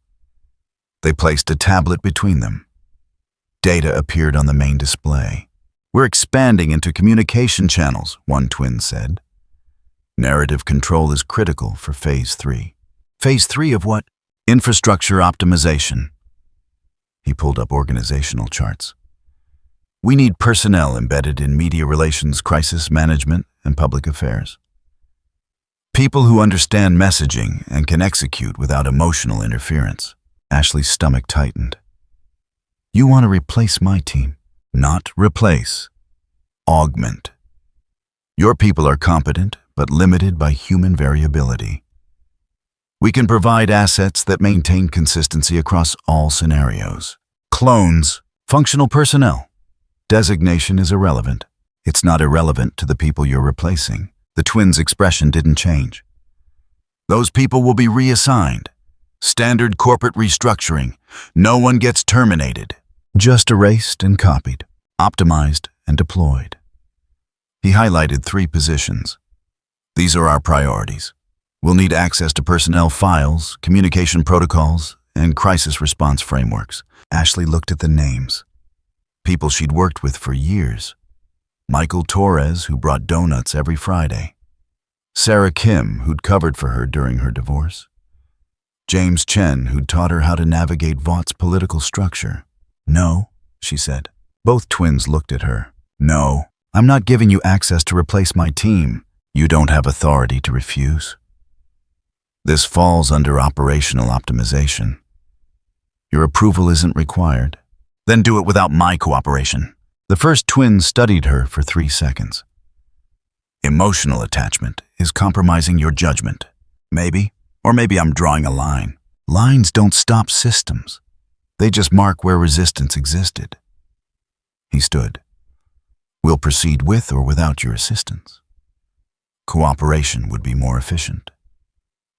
They placed a tablet between them. Data appeared on the main display. "We're expanding into communication channels," one twin said. "Narrative control is critical for Phase 3. "Phase 3 of what?" "Infrastructure optimization." He pulled up organizational charts. "We need personnel embedded in media relations, crisis management, and public affairs. People who understand messaging and can execute without emotional interference." Ashley's stomach tightened. "You want to replace my team?" "Not replace. Augment. Your people are competent, but limited by human variability. We can provide assets that maintain consistency across all scenarios. Clones, functional personnel. Designation is irrelevant. It's not irrelevant to the people you're replacing." The twins' expression didn't change. "Those people will be reassigned. Standard corporate restructuring. No one gets terminated. Just erased and copied, optimized and deployed." He highlighted 3 positions. "These are our priorities. We'll need access to personnel files, communication protocols, and crisis response frameworks." Ashley looked at the names. People she'd worked with for years. Michael Torres, who brought donuts every Friday. Sarah Kim, who'd covered for her during her divorce. James Chen, who'd taught her how to navigate Vaught's political structure. "No," she said. Both twins looked at her. "No, I'm not giving you access to replace my team. You don't have authority to refuse. This falls under operational optimization. Your approval isn't required." "Then do it without my cooperation." The first twin studied her for 3 seconds. "Emotional attachment is compromising your judgment. Maybe, or maybe I'm drawing a line. Lines don't stop systems. They just mark where resistance existed." He stood. "We'll proceed with or without your assistance. Cooperation would be more efficient.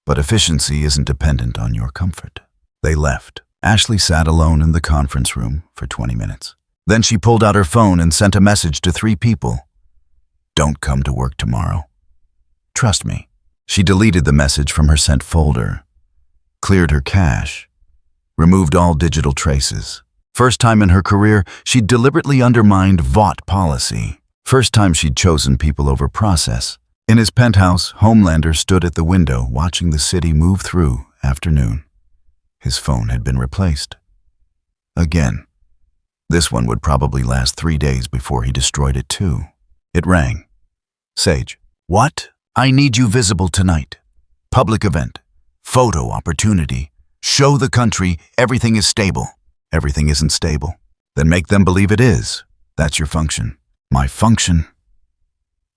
But efficiency isn't dependent on your comfort." They left. Ashley sat alone in the conference room for 20 minutes. Then she pulled out her phone and sent a message to 3 people. "Don't come to work tomorrow. Trust me." She deleted the message from her sent folder, cleared her cache, removed all digital traces. First time in her career, she'd deliberately undermined Vought policy. First time she'd chosen people over process. In his penthouse, Homelander stood at the window watching the city move through afternoon. His phone had been replaced. Again. This one would probably last 3 days before he destroyed it too. It rang. "Sage." "What?" "I need you visible tonight. Public event. Photo opportunity. Show the country everything is stable." "Everything isn't stable." "Then make them believe it is. That's your function." "My function?"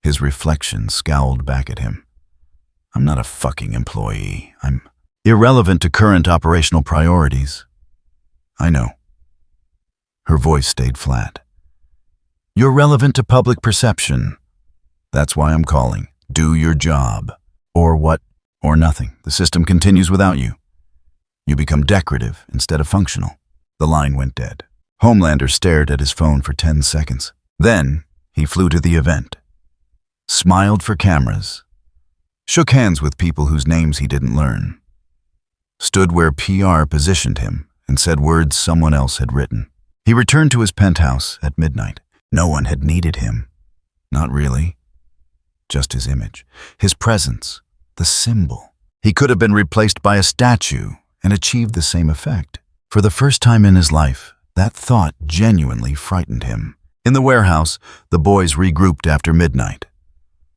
His reflection scowled back at him. "I'm not a fucking employee. I'm irrelevant to current operational priorities." "I know." Her voice stayed flat. "You're relevant to public perception. That's why I'm calling. Do your job. Or what? Or nothing. The system continues without you. You become decorative instead of functional." The line went dead. Homelander stared at his phone for 10 seconds. Then he flew to the event. Smiled for cameras. Shook hands with people whose names he didn't learn. Stood where PR positioned him and said words someone else had written. He returned to his penthouse at midnight. No one had needed him. Not really. Just his image, his presence, the symbol. He could have been replaced by a statue and achieved the same effect. For the first time in his life, that thought genuinely frightened him. In the warehouse, the boys regrouped after midnight.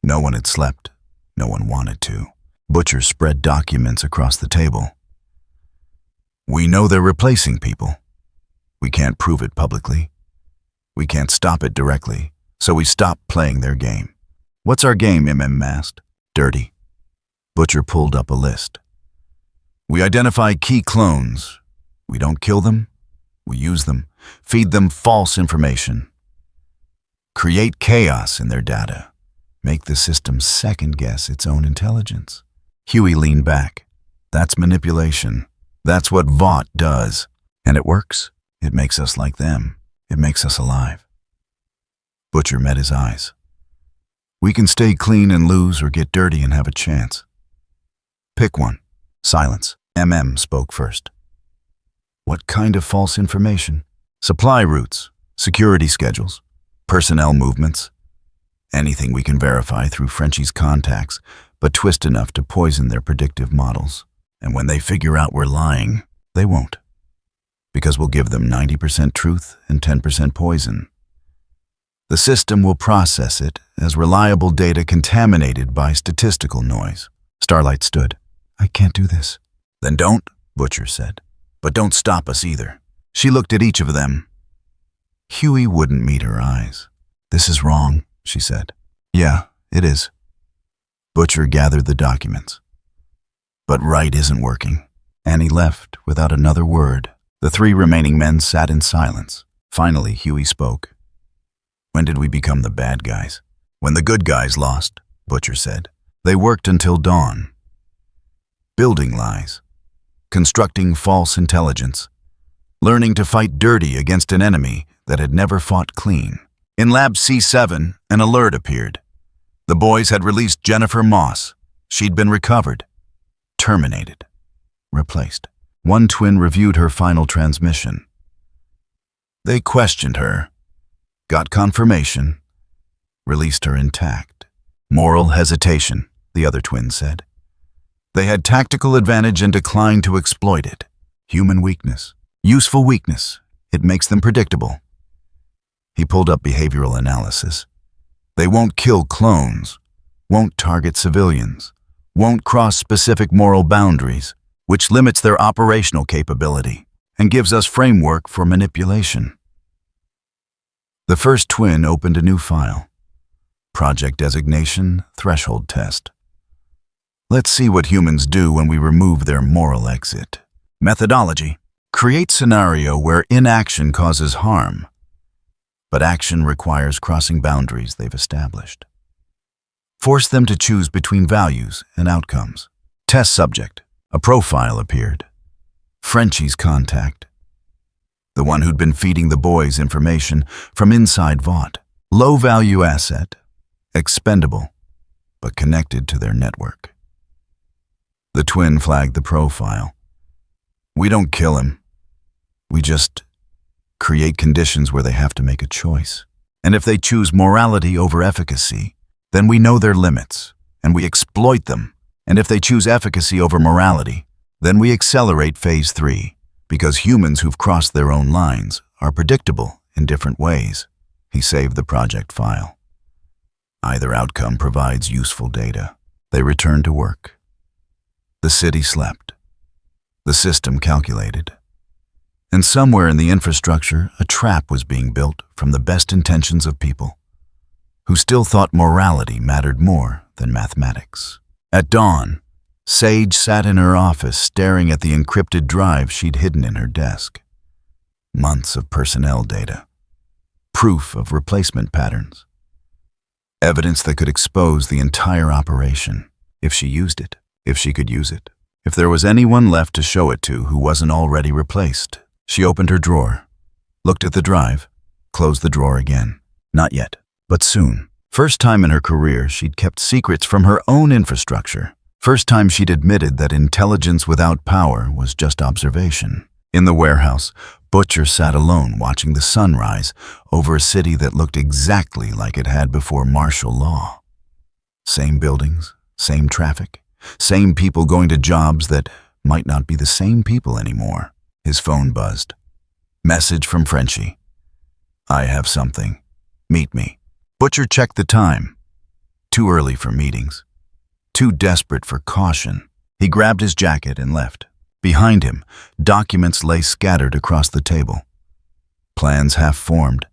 No one had slept. No one wanted to. Butcher spread documents across the table. We know they're replacing people. We can't prove it publicly. We can't stop it directly, so we stopped playing their game. What's our game, asked. Dirty. Butcher pulled up a list. We identify key clones. We don't kill them. We use them, feed them false information. Create chaos in their data. Make the system second-guess its own intelligence. Huey leaned back. That's manipulation. That's what Vought does. And it works. It makes us like them. It makes us alive. Butcher met his eyes. We can stay clean and lose or get dirty and have a chance. Pick one. Silence. Spoke first. What kind of false information? Supply routes, security schedules, personnel movements. Anything we can verify through Frenchie's contacts, but twist enough to poison their predictive models. And when they figure out we're lying, they won't. Because we'll give them 90% truth and 10% poison. The system will process it as reliable data contaminated by statistical noise. Starlight stood. I can't do this. Then don't, Butcher said. But don't stop us either. She looked at each of them. Huey wouldn't meet her eyes. This is wrong, she said. Yeah, it is. Butcher gathered the documents. But right isn't working. Annie left without another word. The three remaining men sat in silence. Finally, Huey spoke. When did we become the bad guys? When the good guys lost, Butcher said. They worked until dawn. Building lies. Constructing false intelligence. Learning to fight dirty against an enemy that had never fought clean. In Lab C7, an alert appeared. The boys had released Jennifer Moss. She'd been recovered. Terminated. Replaced. One twin reviewed her final transmission. They questioned her. Got confirmation. Released her intact. Moral hesitation, the other twin said. They had tactical advantage and declined to exploit it. Human weakness. Useful weakness. It makes them predictable. He pulled up behavioral analysis. They won't kill clones, won't target civilians, won't cross specific moral boundaries, which limits their operational capability and gives us framework for manipulation. The first twin opened a new file. Project designation, threshold test. Let's see what humans do when we remove their moral exit. Methodology. Create scenario where inaction causes harm, but action requires crossing boundaries they've established. Force them to choose between values and outcomes. Test subject. A profile appeared. Frenchie's contact. The one who'd been feeding the boys information from inside Vought. Low-value asset. Expendable, but connected to their network. The twin flagged the profile. We don't kill him. We just create conditions where they have to make a choice. And if they choose morality over efficacy, then we know their limits, and we exploit them. And if they choose efficacy over morality, then we accelerate phase 3, because humans who've crossed their own lines are predictable in different ways. He saved the project file. Either outcome provides useful data. They returned to work. The city slept. The system calculated. And somewhere in the infrastructure, a trap was being built from the best intentions of people, who still thought morality mattered more than mathematics. At dawn, Sage sat in her office staring at the encrypted drive she'd hidden in her desk. Months of personnel data. Proof of replacement patterns. Evidence that could expose the entire operation, if she used it. If she could use it. If there was anyone left to show it to who wasn't already replaced. She opened her drawer, looked at the drive, closed the drawer again. Not yet, but soon. First time in her career she'd kept secrets from her own infrastructure. First time she'd admitted that intelligence without power was just observation. In the warehouse, Butcher sat alone watching the sun rise over a city that looked exactly like it had before martial law. Same buildings, same traffic, same people going to jobs that might not be the same people anymore. His phone buzzed. Message from Frenchie. I have something. Meet me. Butcher checked the time. Too early for meetings. Too desperate for caution. He grabbed his jacket and left. Behind him, documents lay scattered across the table. Plans half-formed.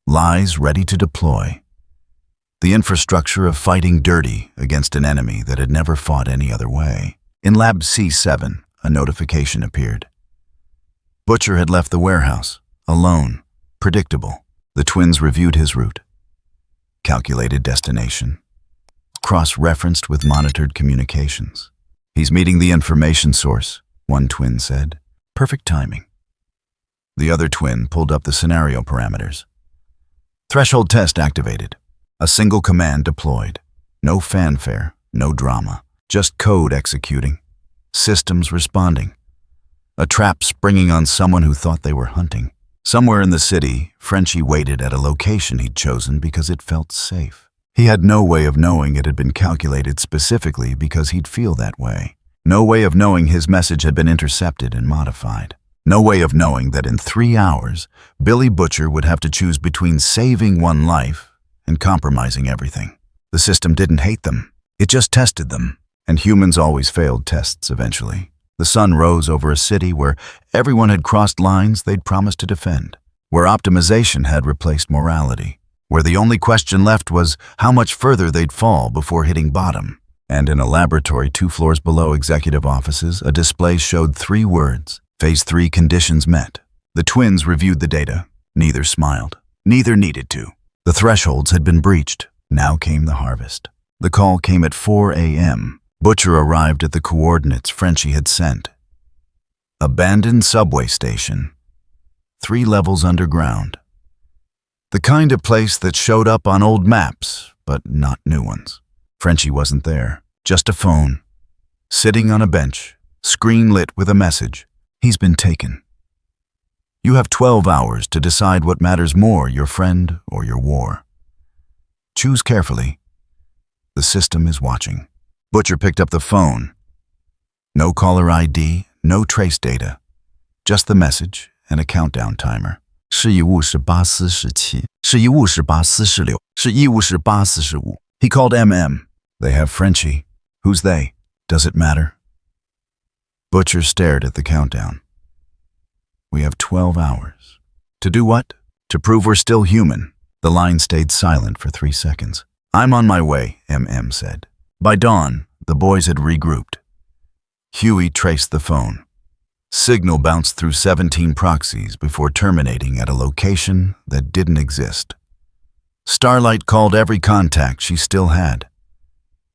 Lies ready to deploy. The infrastructure of fighting dirty against an enemy that had never fought any other way. In Lab C7, a notification appeared. Butcher had left the warehouse, alone, predictable. The twins reviewed his route. Calculated destination. Cross-referenced with monitored communications. He's meeting the information source, one twin said. Perfect timing. The other twin pulled up the scenario parameters. Threshold test activated. A single command deployed. No fanfare, no drama. Just code executing. Systems responding. A trap springing on someone who thought they were hunting. Somewhere in the city, Frenchie waited at a location he'd chosen because it felt safe. He had no way of knowing it had been calculated specifically because he'd feel that way. No way of knowing his message had been intercepted and modified. No way of knowing that in 3 hours, Billy Butcher would have to choose between saving one life and compromising everything. The system didn't hate them. It just tested them. And humans always failed tests eventually. The sun rose over a city where everyone had crossed lines they'd promised to defend. Where optimization had replaced morality. Where the only question left was how much further they'd fall before hitting bottom. And in a laboratory 2 floors below executive offices, a display showed 3 words. Phase 3 conditions met. The twins reviewed the data. Neither smiled. Neither needed to. The thresholds had been breached. Now came the harvest. The call came at 4 a.m. Butcher arrived at the coordinates Frenchie had sent. Abandoned subway station. 3 levels underground. The kind of place that showed up on old maps, but not new ones. Frenchie wasn't there. Just a phone. Sitting on a bench, screen lit with a message. He's been taken. You have 12 hours to decide what matters more, your friend or your war. Choose carefully. The system is watching. Butcher picked up the phone. No caller ID, no trace data. Just the message and a countdown timer. 是义务是8:47，是义务是8:46，是义务是8:45。He called MM. They have Frenchie. Who's they? Does it matter? Butcher stared at the countdown. We have 12 hours. To do what? To prove we're still human. The line stayed silent for 3 seconds. I'm on my way, MM said. By dawn, the boys had regrouped. Huey traced the phone. Signal bounced through 17 proxies before terminating at a location that didn't exist. Starlight called every contact she still had.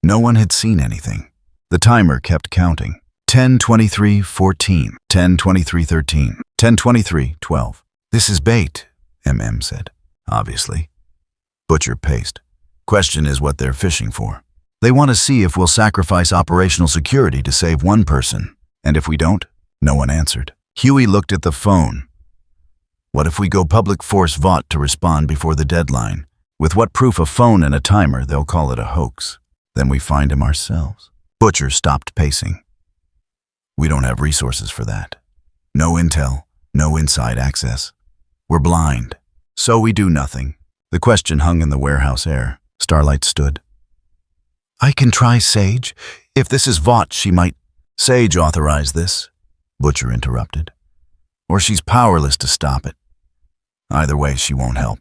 No one had seen anything. The timer kept counting. 10:23:14, 10:23:13, 10:23:12. This is bait, MM said. Obviously. Butcher paced. Question is what they're fishing for. They want to see if we'll sacrifice operational security to save one person. And if we don't, no one answered. Huey looked at the phone. What if we go public force Vought to respond before the deadline? With what proof, a phone and a timer, they'll call it a hoax. Then we find him ourselves. Butcher stopped pacing. We don't have resources for that. No intel, no inside access. We're blind. So we do nothing. The question hung in the warehouse air. Starlight stood. I can try Sage. If this is Vought, she might... Sage authorized this, Butcher interrupted. Or she's powerless to stop it. Either way, she won't help.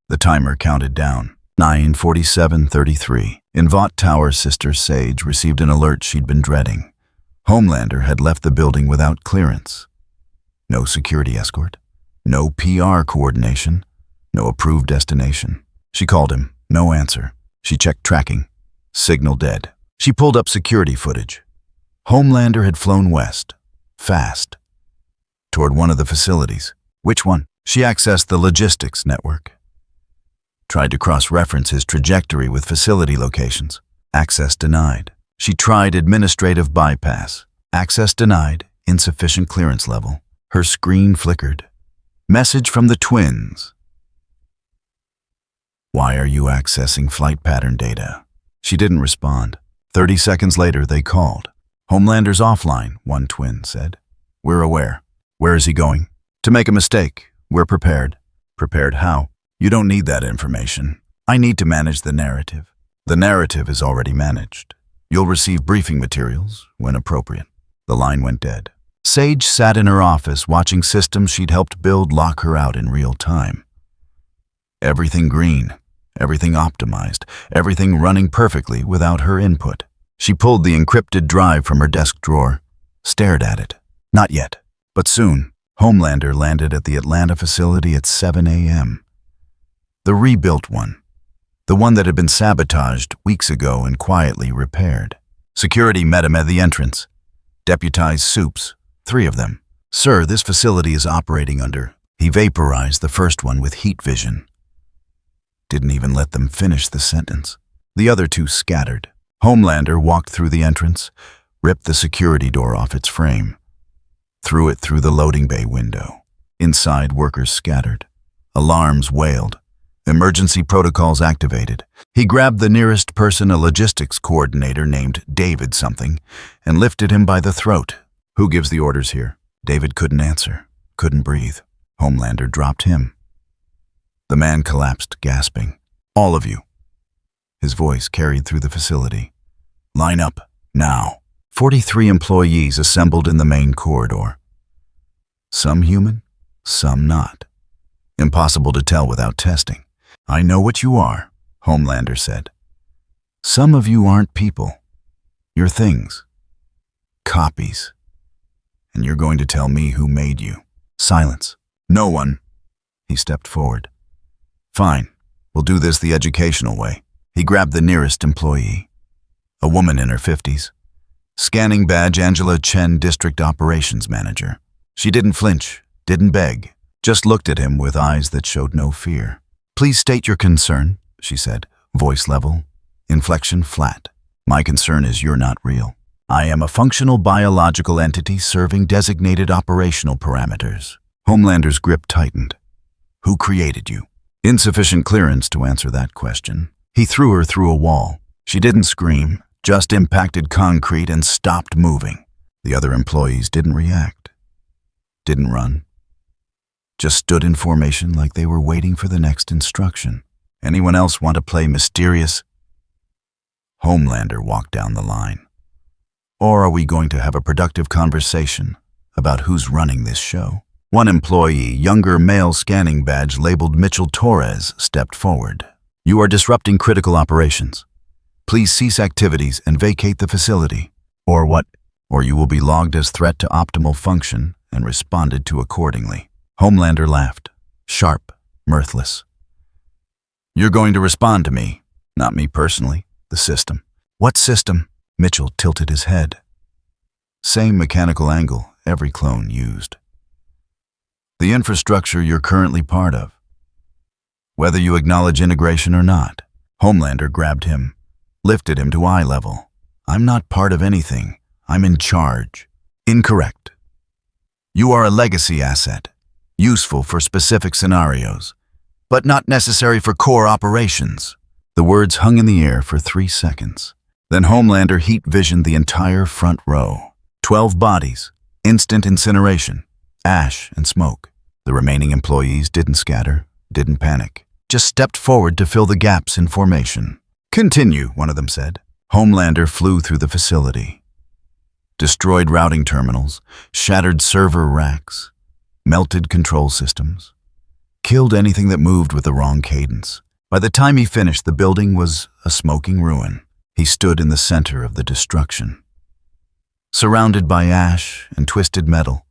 The timer counted down. 9:47:33. In Vought Tower, Sister Sage received an alert she'd been dreading. Homelander had left the building without clearance. No security escort. No PR coordination. No approved destination. She called him. No answer. She checked tracking. Signal dead. She pulled up security footage. Homelander had flown west. Fast. Toward one of the facilities. Which one? She accessed the logistics network. Tried to cross-reference his trajectory with facility locations. Access denied. She tried administrative bypass. Access denied. Insufficient clearance level. Her screen flickered. Message from the twins. Why are you accessing flight pattern data? She didn't respond. 30 seconds later, they called. Homelander's offline, one twin said. We're aware. Where is he going? To make a mistake. We're prepared. Prepared how? You don't need that information. I need to manage the narrative. The narrative is already managed. You'll receive briefing materials when appropriate. The line went dead. Sage sat in her office watching systems she'd helped build lock her out in real time. Everything green, everything optimized, everything running perfectly without her input. She pulled the encrypted drive from her desk drawer, stared at it. Not yet, but soon. Homelander landed at the Atlanta facility at 7 a.m. The rebuilt one. The one that had been sabotaged weeks ago and quietly repaired. Security met him at the entrance. Deputized soups, 3 of them. Sir, this facility is operating under. He vaporized the first one with heat vision. Didn't even let them finish the sentence. The other 2 scattered. Homelander walked through the entrance, ripped the security door off its frame, threw it through the loading bay window. Inside, workers scattered. Alarms wailed. Emergency protocols activated. He grabbed the nearest person, a logistics coordinator named David something, and lifted him by the throat. Who gives the orders here? David couldn't answer, couldn't breathe. Homelander dropped him. The man collapsed, gasping. All of you. His voice carried through the facility. Line up, now. 43 employees assembled in the main corridor. Some human, some not. Impossible to tell without testing. I know what you are, Homelander said. Some of you aren't people. You're things. Copies. And you're going to tell me who made you. Silence. No one. He stepped forward. Fine. We'll do this the educational way. He grabbed the nearest employee. A woman in her 50s. Scanning badge, Angela Chen, District Operations Manager. She didn't flinch, didn't beg, just looked at him with eyes that showed no fear. Please state your concern, she said, voice level, inflection flat. My concern is you're not real. I am a functional biological entity serving designated operational parameters. Homelander's grip tightened. Who created you? Insufficient clearance to answer that question. He threw her through a wall. She didn't scream, just impacted concrete and stopped moving. The other employees didn't react. Didn't run. Just stood in formation like they were waiting for the next instruction. Anyone else want to play mysterious? Homelander walked down the line. Or are we going to have a productive conversation about who's running this show? One employee, younger male scanning badge labeled Mitchell Torres, stepped forward. You are disrupting critical operations. Please cease activities and vacate the facility. Or what? Or you will be logged as threat to optimal function and responded to accordingly. Homelander laughed, sharp, mirthless. You're going to respond to me, not me personally, the system. What system? Mitchell tilted his head. Same mechanical angle every clone used. The infrastructure you're currently part of. Whether you acknowledge integration or not. Homelander grabbed him, lifted him to eye level. I'm not part of anything. I'm in charge. Incorrect. You are a legacy asset, useful for specific scenarios, but not necessary for core operations. The words hung in the air for 3 seconds. Then Homelander heat visioned the entire front row. 12 bodies, instant incineration, ash and smoke. The remaining employees didn't scatter, didn't panic, just stepped forward to fill the gaps in formation. Continue, one of them said. Homelander flew through the facility. Destroyed routing terminals, shattered server racks, melted control systems, killed anything that moved with the wrong cadence. By the time he finished, the building was a smoking ruin. He stood in the center of the destruction, surrounded by ash and twisted metal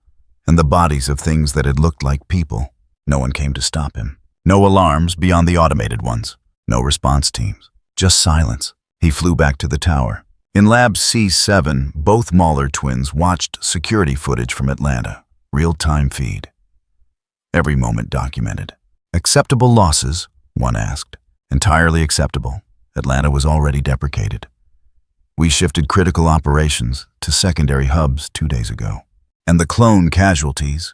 and the bodies of things that had looked like people. No one came to stop him. No alarms beyond the automated ones. No response teams. Just silence. He flew back to the tower. In Lab C7, both Mauler twins watched security footage from Atlanta. Real-time feed. Every moment documented. Acceptable losses? One asked. Entirely acceptable. Atlanta was already deprecated. We shifted critical operations to secondary hubs 2 days ago. And the clone casualties?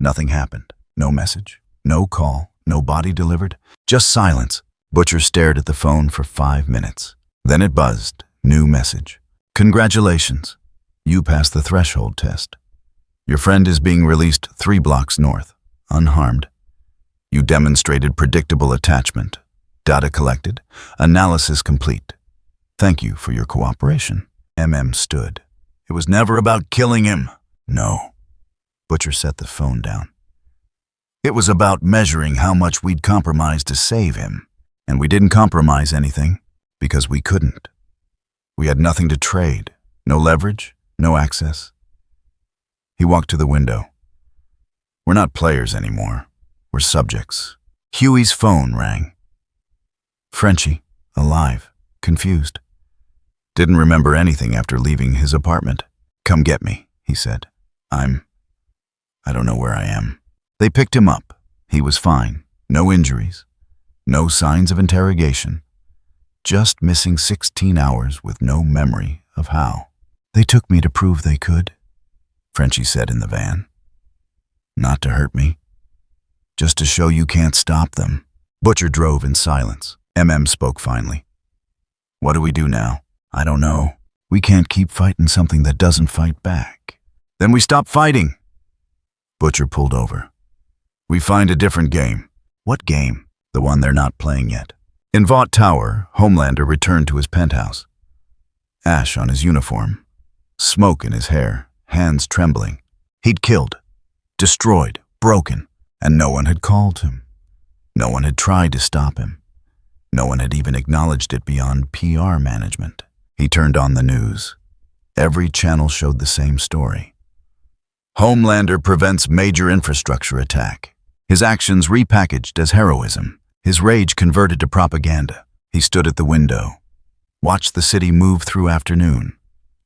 Nothing happened. No message, no call, no body delivered, just silence. Butcher stared at the phone for 5 minutes. Then it buzzed. New message. Congratulations. You passed the threshold test. Your friend is being released 3 blocks north, unharmed. You demonstrated predictable attachment. Data collected. Analysis complete. Thank you for your cooperation. Stood. It was never about killing him. No. Butcher set the phone down. It was about measuring how much we'd compromise to save him. And we didn't compromise anything because we couldn't. We had nothing to trade. No leverage, no access. He walked to the window. We're not players anymore. We're subjects. Huey's phone rang. Frenchie, alive, confused. Didn't remember anything after leaving his apartment. "Come get me," he said. I don't know where I am." They picked him up. He was fine. No injuries. No signs of interrogation. Just missing 16 hours with no memory of how. "They took me to prove they could," Frenchie said in the van. "Not to hurt me. Just to show you can't stop them." Butcher drove in silence. Spoke finally. "What do we do now?" "I don't know. We can't keep fighting something that doesn't fight back." "Then we stop fighting." Butcher pulled over. "We find a different game." "What game?" "The one they're not playing yet." In Vought Tower, Homelander returned to his penthouse. Ash on his uniform, smoke in his hair, hands trembling. He'd killed, destroyed, broken, and no one had called him. No one had tried to stop him. No one had even acknowledged it beyond PR management. He turned on the news. Every channel showed the same story. Homelander prevents major infrastructure attack. His actions repackaged as heroism. His rage converted to propaganda. He stood at the window, watched the city move through afternoon,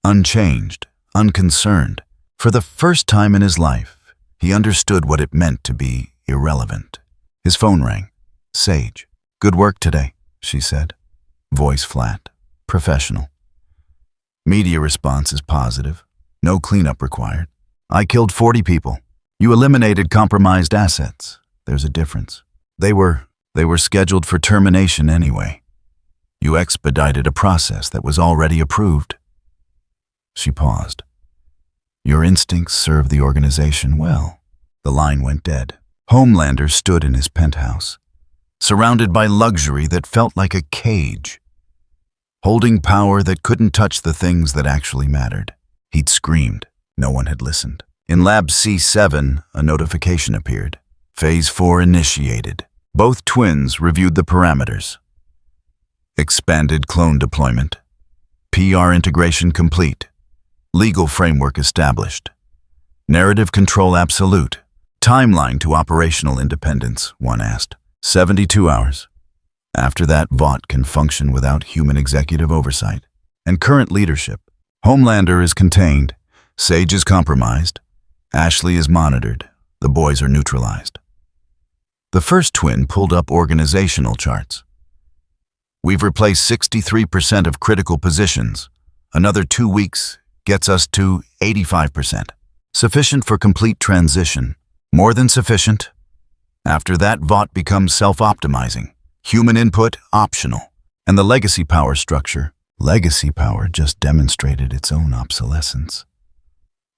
unchanged, unconcerned. For the first time in his life, he understood what it meant to be irrelevant. His phone rang. Sage. "Good work today," she said. Voice flat, professional. Media response is positive. No cleanup required. "I killed 40 people. You eliminated compromised assets. There's a difference. They were scheduled for termination anyway. You expedited a process that was already approved." She paused. "Your instincts serve the organization well." The line went dead. Homelander stood in his penthouse, surrounded by luxury that felt like a cage, holding power that couldn't touch the things that actually mattered. He'd screamed. No one had listened. In Lab C7, a notification appeared. Phase 4 initiated. Both twins reviewed the parameters. Expanded clone deployment. PR integration complete. Legal framework established. Narrative control absolute. Timeline to operational independence, one asked. 72 hours. After that, Vought can function without human executive oversight. And current leadership. Homelander is contained. Sage is compromised. Ashley is monitored. The boys are neutralized. The first twin pulled up organizational charts. "We've replaced 63% of critical positions. Another 2 weeks gets us to 85%. Sufficient for complete transition. More than sufficient. After that, Vought becomes self-optimizing. Human input optional. And the legacy power structure. Legacy power just demonstrated its own obsolescence.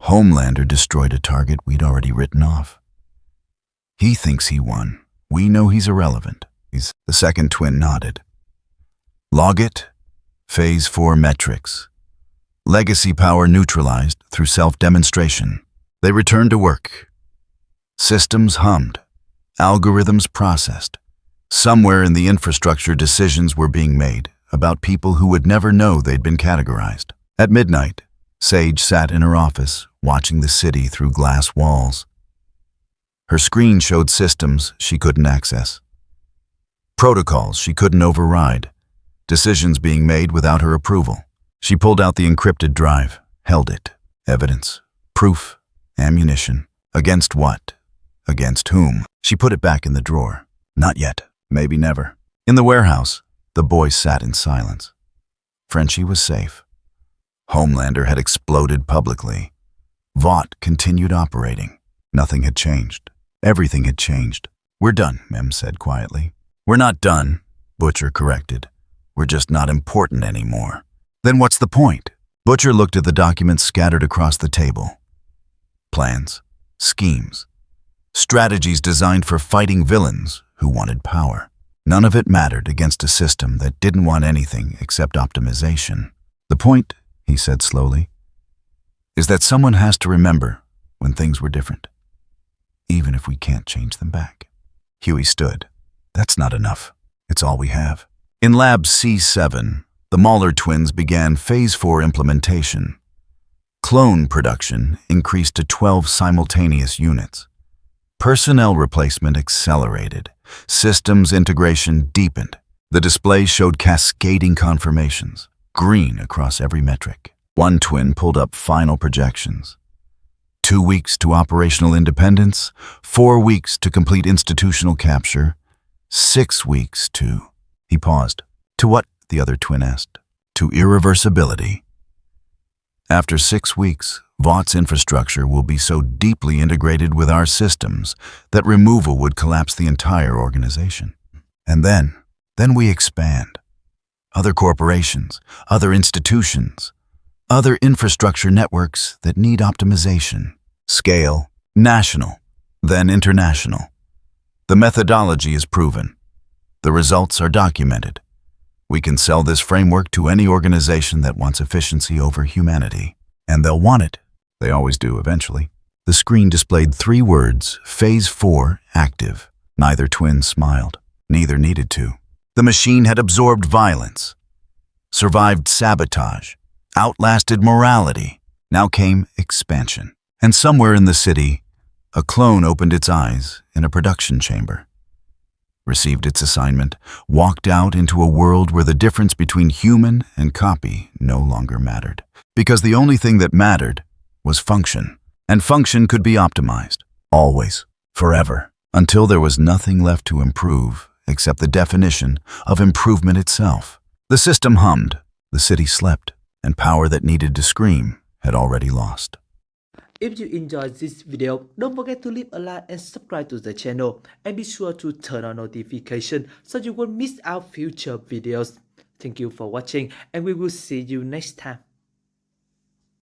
Homelander destroyed a target we'd already written off. He thinks he won. We know he's irrelevant." The second twin nodded. "Log it. Phase 4 metrics. Legacy power neutralized through self-demonstration." They returned to work. Systems hummed. Algorithms processed. Somewhere in the infrastructure, decisions were being made about people who would never know they'd been categorized. At midnight, Sage sat in her office, watching the city through glass walls. Her screen showed systems she couldn't access. Protocols she couldn't override. Decisions being made without her approval. She pulled out the encrypted drive, held it. Evidence, proof, ammunition. Against what? Against whom? She put it back in the drawer. Not yet. Maybe never. In the warehouse, the boys sat in silence. Frenchie was safe. Homelander had exploded publicly. Vought continued operating. Nothing had changed. Everything had changed. "We're done," Mem said quietly. "We're not done," Butcher corrected. "We're just not important anymore." "Then what's the point?" Butcher looked at the documents scattered across the table. Plans, schemes, strategies designed for fighting villains who wanted power. None of it mattered against a system that didn't want anything except optimization. "The point," he said slowly, "is that someone has to remember when things were different, even if we can't change them back." Huey stood. "That's not enough. It's all we have." In Lab C7, the Mauler twins began Phase 4 implementation. Clone production increased to 12 simultaneous units. Personnel replacement accelerated. Systems integration deepened. The display showed cascading confirmations, green across every metric. One twin pulled up final projections. 2 weeks to operational independence, 4 weeks to complete institutional capture, 6 weeks to... He paused. To what? The other twin asked. To irreversibility. After 6 weeks, Vaught's infrastructure will be so deeply integrated with our systems that removal would collapse the entire organization. And then we expand. Other corporations, other institutions, other infrastructure networks that need optimization. Scale, national, then international. The methodology is proven. The results are documented. We can sell this framework to any organization that wants efficiency over humanity. And they'll want it. They always do eventually. The screen displayed 3 words, Phase 4, active. Neither twin smiled. Neither needed to. The machine had absorbed violence, survived sabotage, outlasted morality. Now came expansion. And somewhere in the city, a clone opened its eyes in a production chamber, received its assignment, walked out into a world where the difference between human and copy no longer mattered. Because the only thing that mattered was function, and function could be optimized, always, forever, until there was nothing left to improve except the definition of improvement itself. The system hummed, the city slept, and power that needed to scream had already lost. If you enjoyed this video, don't forget to leave a like and subscribe to the channel, and be sure to turn on notification so you won't miss out future videos. Thank you for watching, and we will see you next time.